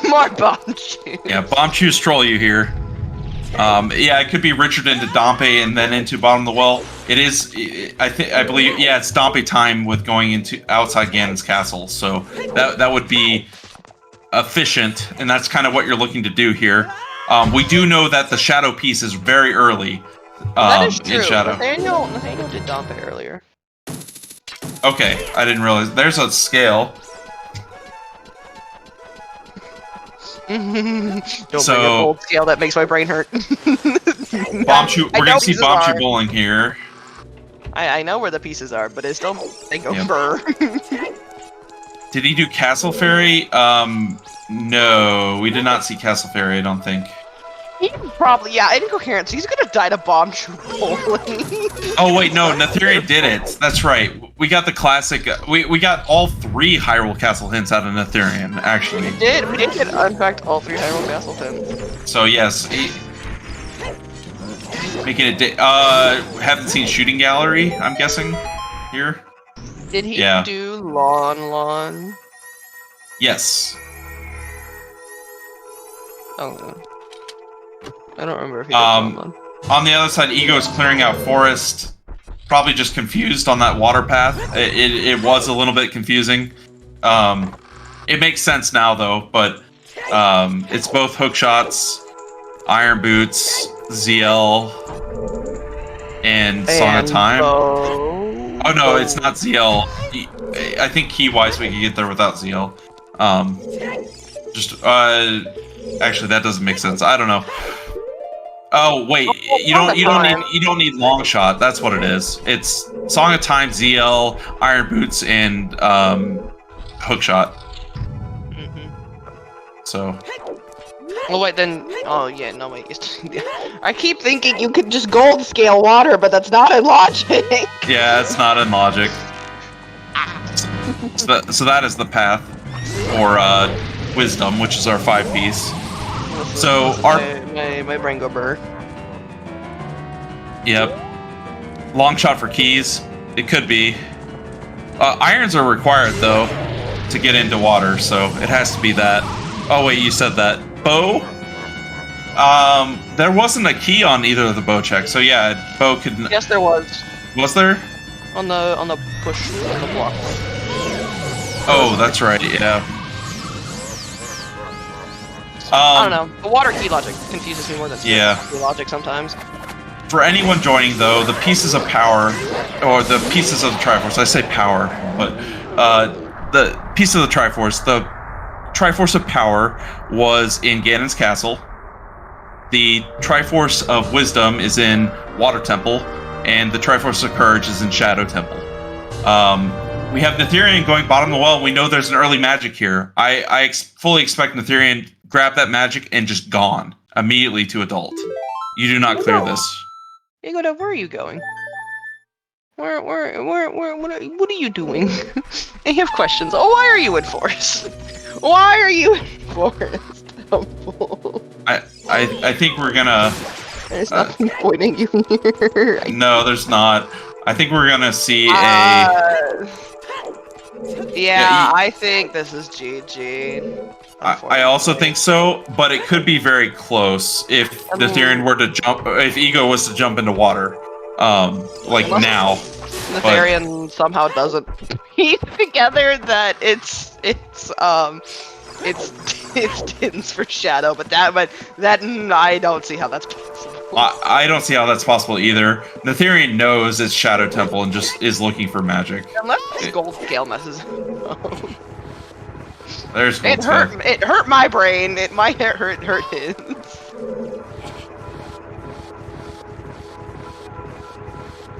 More Bombchu. Yeah, Bombchus troll you here. Yeah, it could be Richard into Dompe and then into bottom of the well. It is, I believe, yeah, it's Dompe time with going into outside Ganon's castle. So that would be efficient, and that's kind of what you're looking to do here. We do know that the shadow piece is very early. That is true. In shadow. Natheirean did Dompe earlier. Okay, I didn't realize. There's a scale. Don't bring a gold scale, that makes my brain hurt. Bombchu, we're gonna see Bombchu Bowling here. I know where the pieces are, but it's still they go burr. Did he do Castle Fairy? No, we did not see Castle Fairy, I don't think. He probably, yeah, incoherent, so he's gonna die to Bombchu Bowling. Oh wait, no, Natheirean did it. That's right. We got the classic. We got all 3 Hyrule Castle hints out of Natheirean, actually. We did get, in fact, all 3 Hyrule Castle hints. So yes, making it. Haven't seen Shooting Gallery. I'm guessing here. Did he do Lon? Yes. Oh. I don't remember if he did Lon. On the other side, Ego's clearing out forest. Probably just confused on that water path. It was a little bit confusing. It makes sense now though, but it's both hook shots, Iron Boots, ZL, and Song of Time. Oh no, it's not ZL. I think key-wise we can get there without ZL. Actually that doesn't make sense. I don't know. Oh wait, you don't need long shot. That's what it is. It's Song of Time, ZL, Iron Boots, and hook shot. So. Well, wait, then. Oh yeah, no wait. I keep thinking you could just gold scale water, but that's not in logic. Yeah, it's not in logic. So that is the path, or wisdom, which is our 5-piece. So my brain go burr. Yep. Long shot for keys. It could be. Irons are required though to get into water, so it has to be that. Oh wait, you said that. Bow? There wasn't a key on either of the bow checks, so yeah, bow could. Yes, there was. Was there? On the push on the block. Oh, that's right. Yeah. I don't know. The water key logic confuses me more than key logic sometimes. For anyone joining, though, the pieces of power, or the pieces of the Triforce, I say power, but the piece of the Triforce of Power was in Ganon's Castle. The Triforce of Wisdom is in Water Temple, and the Triforce of Courage is in Shadow Temple. We have Natheirean going bottom of the well. We know there's an early magic here. I fully expect Natheirean grab that magic and just gone immediately to adult. You do not clear this. Egodev, where are you going? What are you doing? I have questions. Oh, why are you in Forest? Why are you in Forest Temple? I think we're gonna... There's nothing pointing you here. No, there's not. I think we're gonna see Yeah, I think this is GG. I also think so, but it could be very close if Natheirean were to jump, if Ego was to jump into water, like now. Natheirean somehow doesn't piece together that it's Tins for Shadow, but that I don't see how that's possible. I don't see how that's possible either. Natheirean knows it's Shadow Temple and just is looking for magic. Unless this gold scale messes up. There's it hurt my brain. It might hurt his.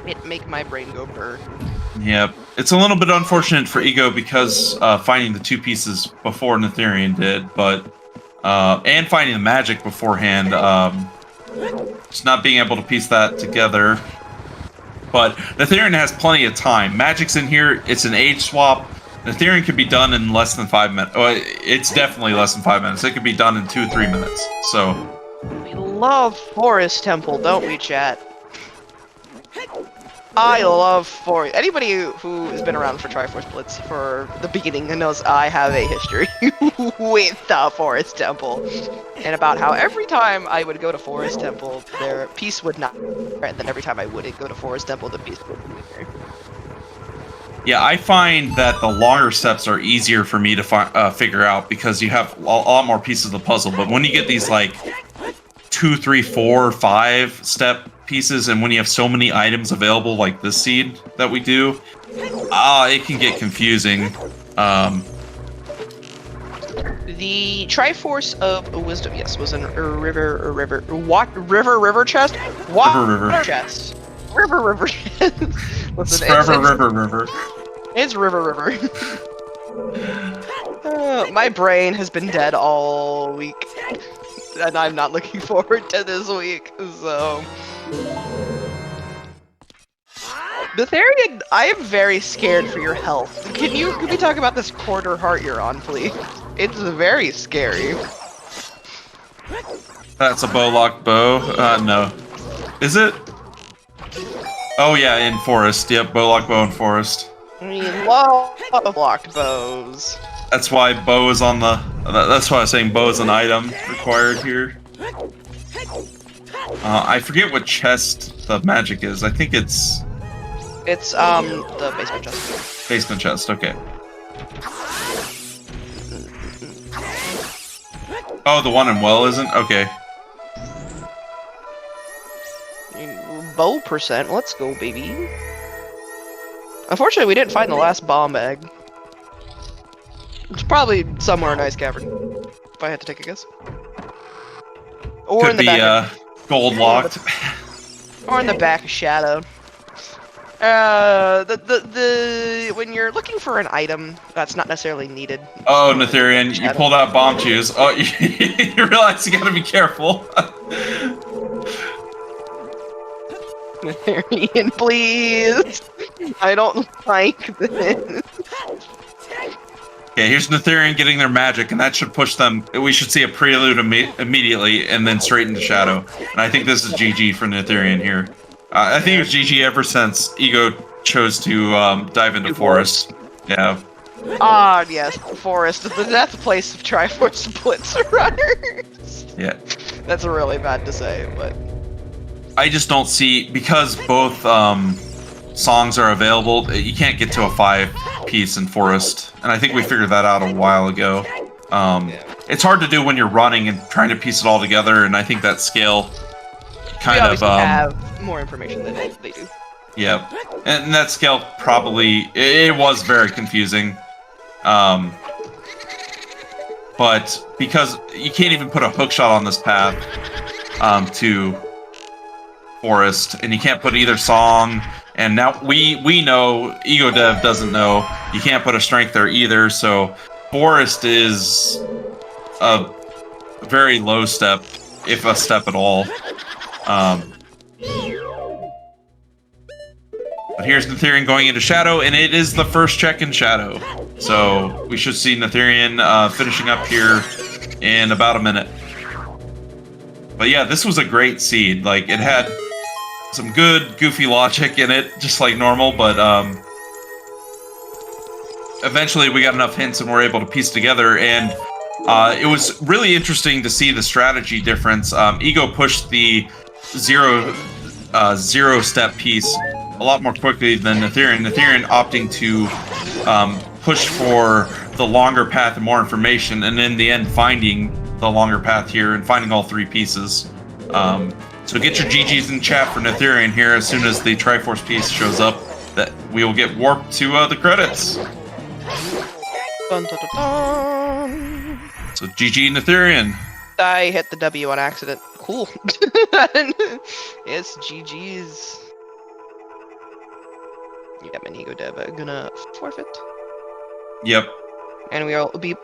It make my brain go burr. Yep. It's a little bit unfortunate for Ego because finding the two pieces before Natheirean did, but and finding the magic beforehand, just not being able to piece that together. But Natheirean has plenty of time. Magic's in here. It's an age swap. Natheirean could be done in less than 5 minutes. Oh, it's definitely less than 5 minutes. It could be done in 2 or 3 minutes. So we love Forest Temple, don't we, chat? I love Forest. Anybody who has been around for Triforce Blitz for the beginning knows I have a history with the Forest Temple, and about how every time I would go to Forest Temple, their peace would not, and then every time I wouldn't go to Forest Temple, the peace would be there. yeah, I find that the longer steps are easier for me to figure out because you have a lot more pieces of the puzzle. But when you get these like 2, 3, 4, 5 step pieces, and when you have so many items available like this seed that we do, it can get confusing. The Triforce of Wisdom, yes, was in river chest? Water chest. River chest. Listen, River. It's river. My brain has been dead all week, and I'm not looking forward to this week, so... Natheirean, I am very scared for your health. Can we talk about this quarter heart you're on, please? It's very scary. That's a bow-locked bow? No. Is it? Oh yeah, in Forest. Yep, bow-locked bow in Forest. I love locked bows. That's why bow is on the... That's why I was saying bow is an item required here. I forget what chest the magic is. I think it's... It's, the basement chest. Basement chest, okay. Oh, the one in well isn't? Okay. Bow percent, let's go, baby. Unfortunately, we didn't find the last bomb bag. It's probably somewhere in Ice Cavern, if I had to take a guess. Or Could in the be, back gold locked. or in the back of Shadow. When you're looking for an item that's not necessarily needed. Oh, Natheirean, you pulled out bomb juice. Oh, you realize you gotta be careful. Natheirean, please. I don't like this. Okay, here's Natheirean getting their magic, and that should push them. We should see a prelude immediately, and then straight into Shadow. And I think this is GG for Natheirean here. I think it was GG ever since Ego chose to dive into Forest. Yeah. Ah, yes, Forest. The death place of Triforce Blitz runners. Yeah. That's really bad to say, but... I just don't see... Because both songs are available, you can't get to a 5-piece in Forest. And I think we figured that out a while ago. It's hard to do when you're running and trying to piece it all together, and I think that scale kind we of obviously have more information than they do. Yeah, and that scale probably it was very confusing. But because you can't even put a hook shot on this path to Forest, and you can't put either song. And now we know Egodev doesn't know you can't put a strength there either. So Forest is a very low step, if a step at all. But here's Natheirean going into Shadow, and it is the first check in Shadow. So we should see Natheirean finishing up here in about a minute. But yeah, this was a great seed. Like, it had some good, goofy logic in it, just like normal, but eventually we got enough hints and we're able to piece together, and it was really interesting to see the strategy difference. Ego pushed the zero step piece a lot more quickly than Natheirean. Natheirean opting to push for the longer path and more information, and in the end finding the longer path here and finding all three pieces. So get your GGs in chat for Natheirean here as soon as the Triforce piece shows up. That we will get warped to the credits. Dun, dun, dun, dun. So GG Natheirean. I hit the W on accident. Cool. Yes, GG's. Yeah, my Egodev gonna forfeit. Yep. And we'll be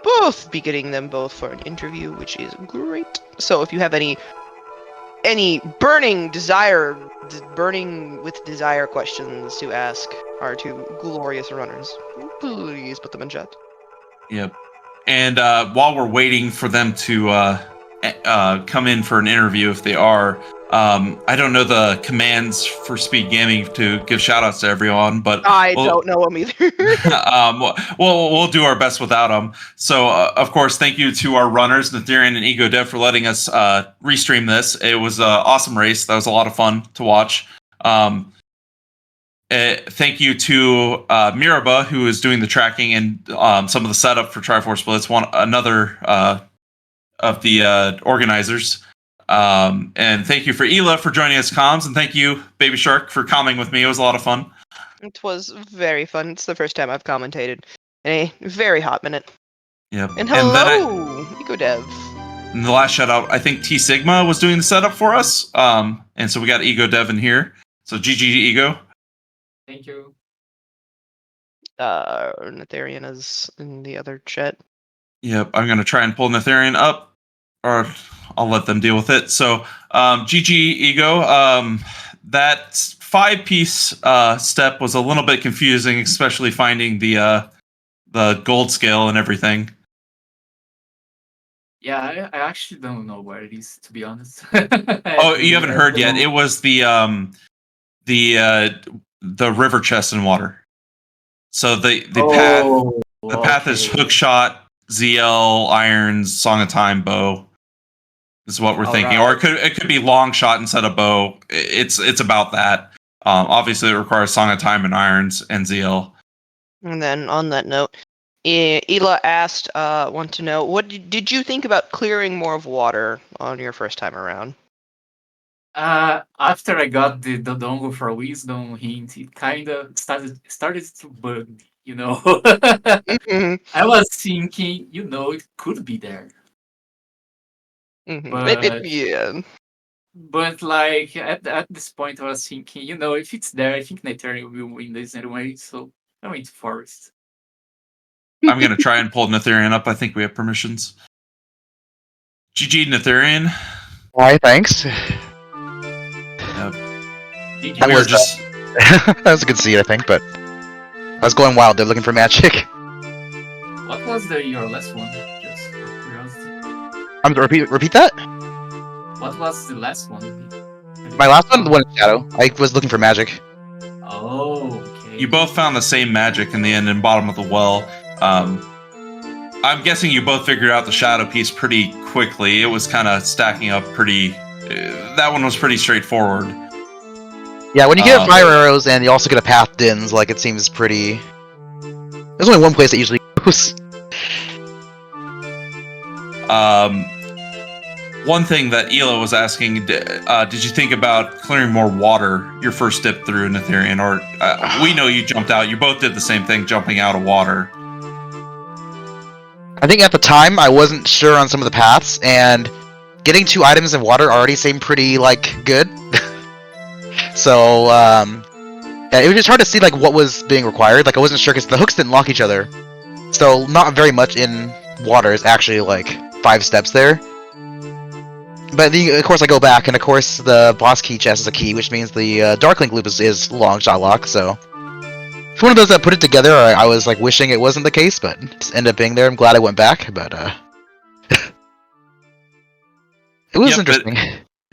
getting them both for an interview, which is great. So if you have any burning with desire questions to ask our two glorious runners, please put them in chat. Yep. And while we're waiting for them to come in for an interview, if they are, I don't know the commands for Speed Gaming to give shoutouts to everyone, but I don't know them either. we'll do our best without them. So, of course, thank you to our runners, Natheirean and Egodev, for letting us restream this. It was an awesome race. That was a lot of fun to watch. Thank you to Miraba, who is doing the tracking and some of the setup for Triforce Blitz, another of the organizers. And thank you for Ela for joining us comms, and thank you, Baby Shark, for calming with me. It was a lot of fun. It was very fun. It's the first time I've commentated in a very hot minute. Yep. And hello, Egodev. In the last shout out, I think T Sigma was doing the setup for us. And so we got Egodev in here. So GG Ego. Thank you. Natheirean is in the other chat. Yep, I'm gonna try and pull Natheirean up, or I'll let them deal with it. So GG Ego. That 5-piece step was a little bit confusing, especially finding the gold scale and everything. Yeah, I actually don't know where it is, to be honest. Oh, you haven't heard yet? It was the river chest and water. So the path is hookshot, ZL, irons, Song of Time, bow. Is what we're thinking, right. Or it could be long shot instead of bow. It's about that. Obviously, it requires Song of Time and irons and ZL. And then on that note, Ela asked, want to know, what did you think about clearing more of water on your first time around? After I got the Dodongo for Wisdom hint, it kind of started to bug me, you know. I was thinking, it could be there. Mm-hmm. But like at this point, I was thinking, if it's there, I think Natheirean will win this anyway. So I went to Forest. I'm gonna try and pull Natheirean up. I think we have permissions. GG Natheirean. Why? Thanks. Yep. That was a good seed, I think, but I was going wild. They're looking for magic. What was your last one? Just for curiosity. Repeat that? What was the last one? My last one, the one in Shadow. I was looking for magic. Oh, okay. You both found the same magic in the end and bottom of the well. I'm guessing you both figured out the Shadow piece pretty quickly. It was kind of stacking up pretty... that one was pretty straightforward. Yeah, when you get fire arrows and you also get a path dins, like, it seems pretty... There's only one place that usually goes. one thing that Ela was asking, did you think about clearing more water your first dip through Natheirean? Or we know you jumped out. You both did the same thing, jumping out of water. I think at the time I wasn't sure on some of the paths, and getting 2 items in water already seemed pretty like good. So it was just hard to see like what was being required. Like I wasn't sure because the hooks didn't lock each other, so not very much in water is actually like 5 steps there. But of course I go back, and of course the boss key chest is a key, which means the Dark Link loop is long shot lock. So it's one of those that put it together. I was like wishing it wasn't the case, but it just ended up being there. I'm glad I went back, but it was interesting.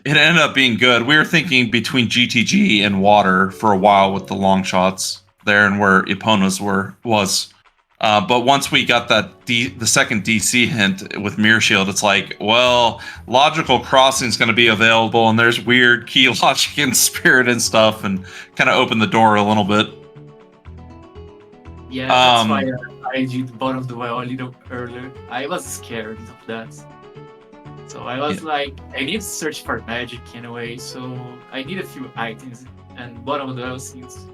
It ended up being good. We were thinking between GTG and water for a while with the long shots there and where Epona's was. But once we got that the second DC hint with Mirror Shield, it's like, well, logical crossing is going to be available, and there's weird key logic and spirit and stuff, and kind of opened the door a little bit. Yeah, that's why I did the bottom of the well a little earlier. I was scared of that. So I was like, I need to search for magic anyway, so I need a few items, and bottom of the well seems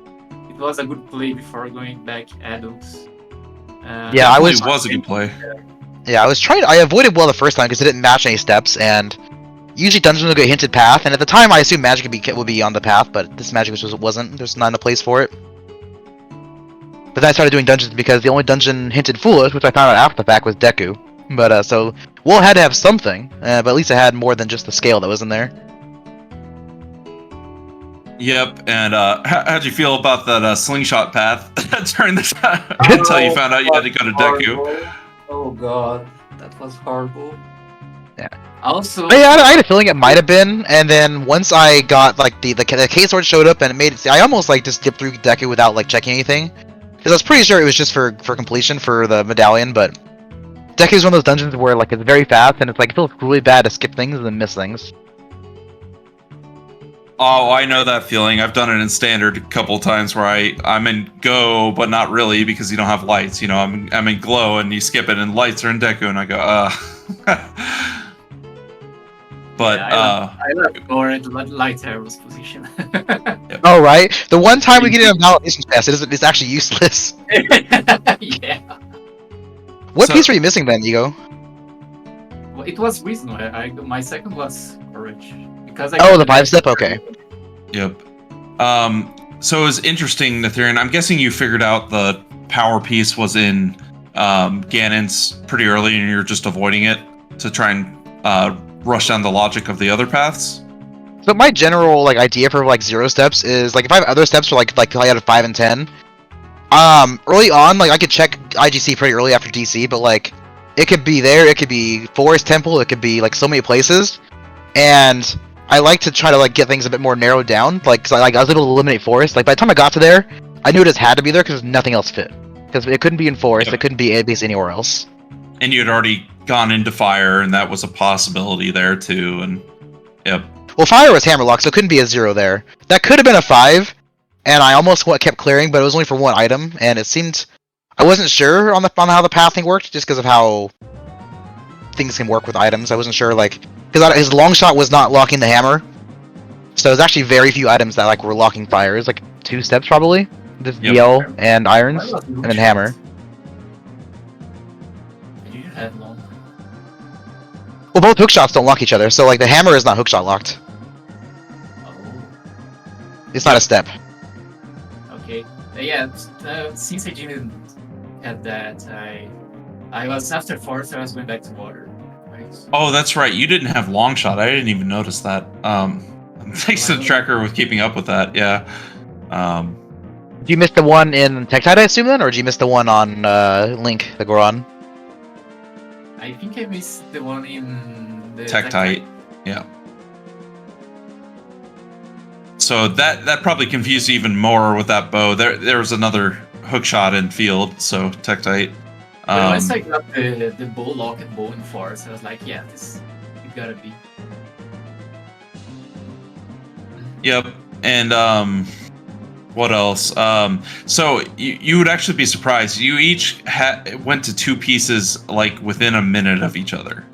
it was a good play before going back adults. Yeah, I was a good play. Yeah, I avoided well the first time because it didn't match any steps, and usually dungeons will get hinted path, and at the time I assumed magic would be on the path, but this magic wasn't. There's not a place for it. But then I started doing dungeons because the only dungeon hinted foolish, which I found out after the fact, was Deku. But so Wool had to have something, but at least it had more than just the scale that was in there. Yep, and how'd you feel about that slingshot path during this until you found out you had to go to Deku? Oh god, that was horrible. Yeah. Also, I had a feeling it might have been, and then once I got like the K sword showed up and it made it, I almost like just dipped through Deku without like checking anything, because I was pretty sure it was just for completion for the medallion. But Deku is one of those dungeons where like it's very fast and it's like it feels really bad to skip things and then miss things. Oh, I know that feeling. I've done it in standard a couple times where I'm in Go, but not really because you don't have lights. You know, I'm in Glow and you skip it and lights are in Deku and I go, But yeah, I left Go at light arrows position. Oh right, the one time we get a validation test, it's actually useless. Yeah. What piece were you missing then, Ego? Well, it was reasonable. My second was courage. Oh, the 5-step? Okay. Yep. So it was interesting, Natheirean. I'm guessing you figured out the power piece was in Ganon's pretty early and you're just avoiding it to try and rush down the logic of the other paths? So my general like idea for like 0 steps is like if I have other steps for like out of 5 and 10, early on like I could check IGC pretty early after DC, but like it could be there, it could be Forest Temple, it could be like so many places, and I like to try to like get things a bit more narrowed down, like cause I was able to eliminate Forest. Like by the time I got to there, I knew it just had to be there because nothing else fit. Because it couldn't be in Forest, It couldn't be based anywhere else. And you had already gone into Fire, and that was a possibility there too. And yep. Well, Fire was Hammerlock, so it couldn't be a 0 there. That could have been a 5, and I almost kept clearing, but it was only for 1 item, and it seemed I wasn't sure on how the pathing worked, just because of how things can work with items. I wasn't sure like. Because his long shot was not locking the hammer, so there's actually very few items that like were locking fire. It's like 2 steps probably, just DL and irons, and then hammer. You had long. Well, both hook shots don't lock each other, so like the hammer is not hook shot locked. Oh. It's not a step. Okay. Yeah. Since I didn't have that, I was after Forest. I was going back to water. Oh, that's right. You didn't have long shot. I didn't even notice that. Thanks to the tracker with keeping up with that. Yeah. Did you miss the one in Tektite, I assume then, or did you miss the one on Link, the Goron? I think I missed the one in the Tektite. Yeah. So that probably confused you even more with that bow. There was another hook shot in field, so Tektite. But once I got the bow lock and bow in Forest, I was like, yeah, it gotta be. Yep, and what else? So you would actually be surprised. You each went to 2 pieces like within a minute of each other.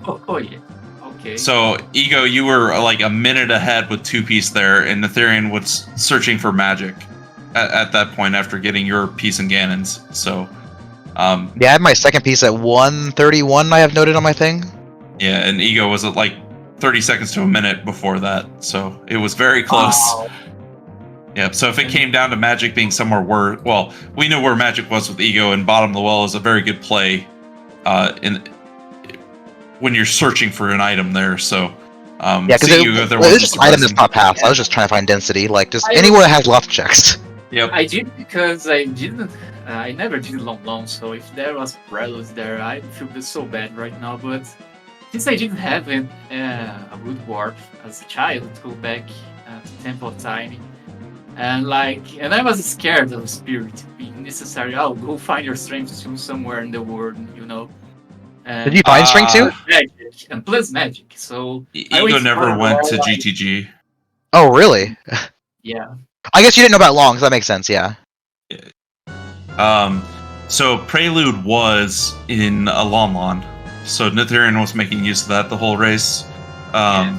Oh yeah. Okay. So, Ego, you were like a minute ahead with 2-piece there, and Natheirean was searching for magic at that point after getting your piece in Ganon's. So, Yeah, I had my second piece at 1:31. I have noted on my thing. yeah, and Ego was at like 30 seconds to a minute before that, so it was very close. Wow. Yeah, so if it came down to magic being somewhere where, well, we know where magic was with Ego, and bottom of the well is a very good play when you're searching for an item there. So, Yeah, because seeing it you go there was wasn't just item that's surprising. not paths. I was just trying to find density, like just I- anywhere that has loft checks. Yep. I did because I didn't. I never did long. So if there was Preludes there, I feel so bad right now. But since I didn't have a good warp as a child to go back to Temple of Time, and I was scared of spirit being necessary. Oh, go find your strength to somewhere in the world, you know. And Did you find strength too? magic and plus magic. So I Ego went never for went to all, GTG. Oh, really? Yeah. I guess you didn't know about long, so that makes sense. Yeah. So Prelude was in a Lon. So Natheirean was making use of that the whole race. I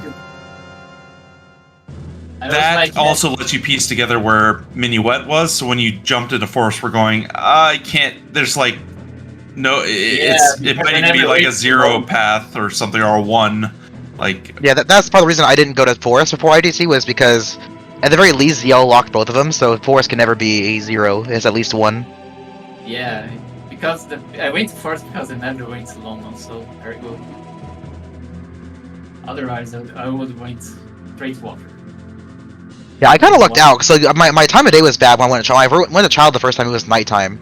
was That like, also lets you piece together where Minuet was. So when you jumped into Forest, we're going, I can't. There's like no. It because might I even be never like a waited 0 long. path or something, or a 1. Like Yeah, that's part of the reason I didn't go to Forest before IDC was because, at the very least, Yell locked both of them, so Forest can never be a 0. It's at least 1. Yeah, because I went first because I never went to London, so there you go. Otherwise, I would went straight water. Yeah, I kind of lucked out, so my time of day was bad when I went to Child. I went to Child the first time, it was nighttime.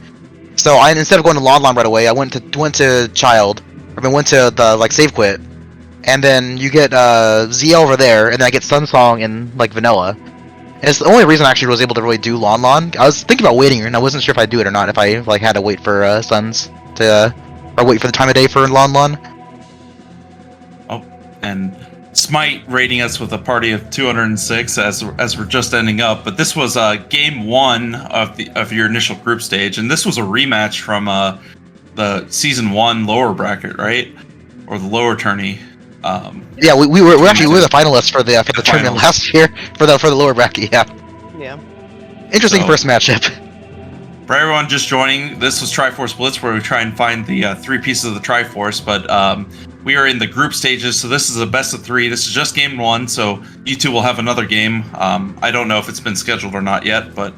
So instead of going to Lon right away, I went to Child. I mean, went to the, save quit. And then you get ZL over there, and then I get Sunsong and, Vanilla. And it's the only reason I actually was able to really do Lon. I was thinking about waiting, and I wasn't sure if I'd do it or not, if I, had to wait for Suns to... or wait for the time of day for Lon. oh, and Smite rating us with a party of 206 as we're just ending up. But this was game 1 of your initial group stage, and this was a rematch from the season 1 lower bracket, right? Or the lower tourney. Yeah, we were the finalists for the tournament finals. last year for the lower bracket. Yeah, Yeah. interesting So- first matchup. For everyone just joining, this was Triforce Blitz, where we try and find the 3 pieces of the Triforce, but we are in the group stages, so this is a best of 3. This is just game 1, so you two will have another game. I don't know if it's been scheduled or not yet, but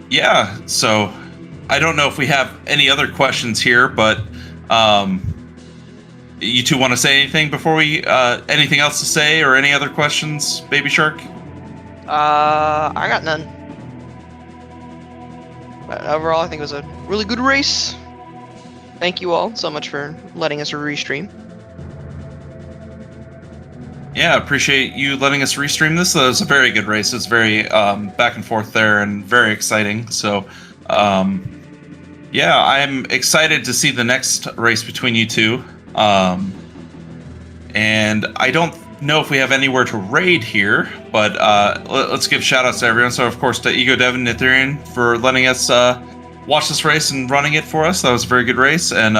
yeah, so I don't know if we have any other questions here, but you two want to say anything before we, anything else to say, or any other questions, Baby Shark? I got none. But overall, I think it was a really good race. Thank you all so much for letting us restream. Yeah, appreciate you letting us restream this. It was a very good race. It's very back and forth there and very exciting. So, yeah, I'm excited to see the next race between you two. And I don't know if we have anywhere to raid here, but let's give shout outs to everyone. So, of course, to Egodev and Natheirean for letting us watch this race and running it for us. That was a very good race. And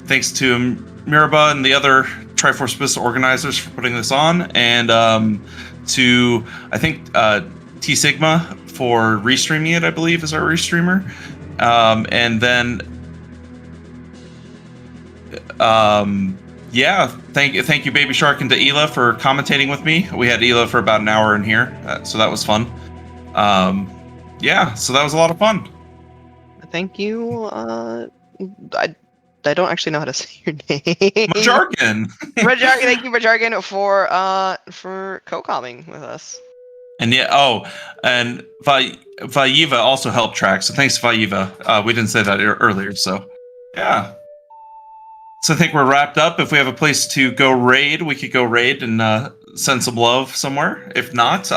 thanks to Miraba and the other Triforce Blitz organizers for putting this on. And to, I think, T Sigma for restreaming it, I believe, is our restreamer. And then, yeah, thank you, Baby Shark, and to Ela for commentating with me. We had Ela for about an hour in here, so that was fun. Yeah, so that was a lot of fun. Thank you. I don't actually know how to say your name. Majarkin! Majarkin, thank you, Majarkin, for co-commenting with us. And yeah, and Vayiva also helped track, so thanks, Vayiva. We didn't say that earlier, so yeah. So I think we're wrapped up. If we have a place to go raid, we could go raid and send some love somewhere. If not,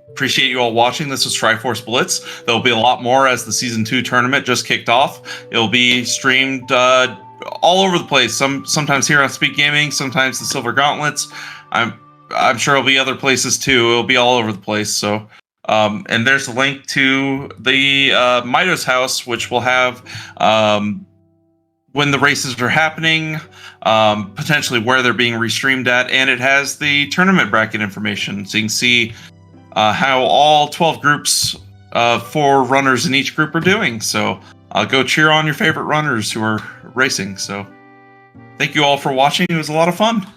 appreciate you all watching. This was Triforce Blitz. There'll be a lot more as the Season 2 tournament just kicked off. It'll be streamed all over the place. Sometimes here on Speak Gaming, sometimes the Silver Gauntlets. I'm sure it'll be other places too. It'll be all over the place. So, and there's a link to the Midos house, which will have when the races are happening, potentially where they're being restreamed at, and it has the tournament bracket information, so you can see how all 12 groups, 4 runners in each group are doing. So go cheer on your favorite runners who are racing. So thank you all for watching. It was a lot of fun.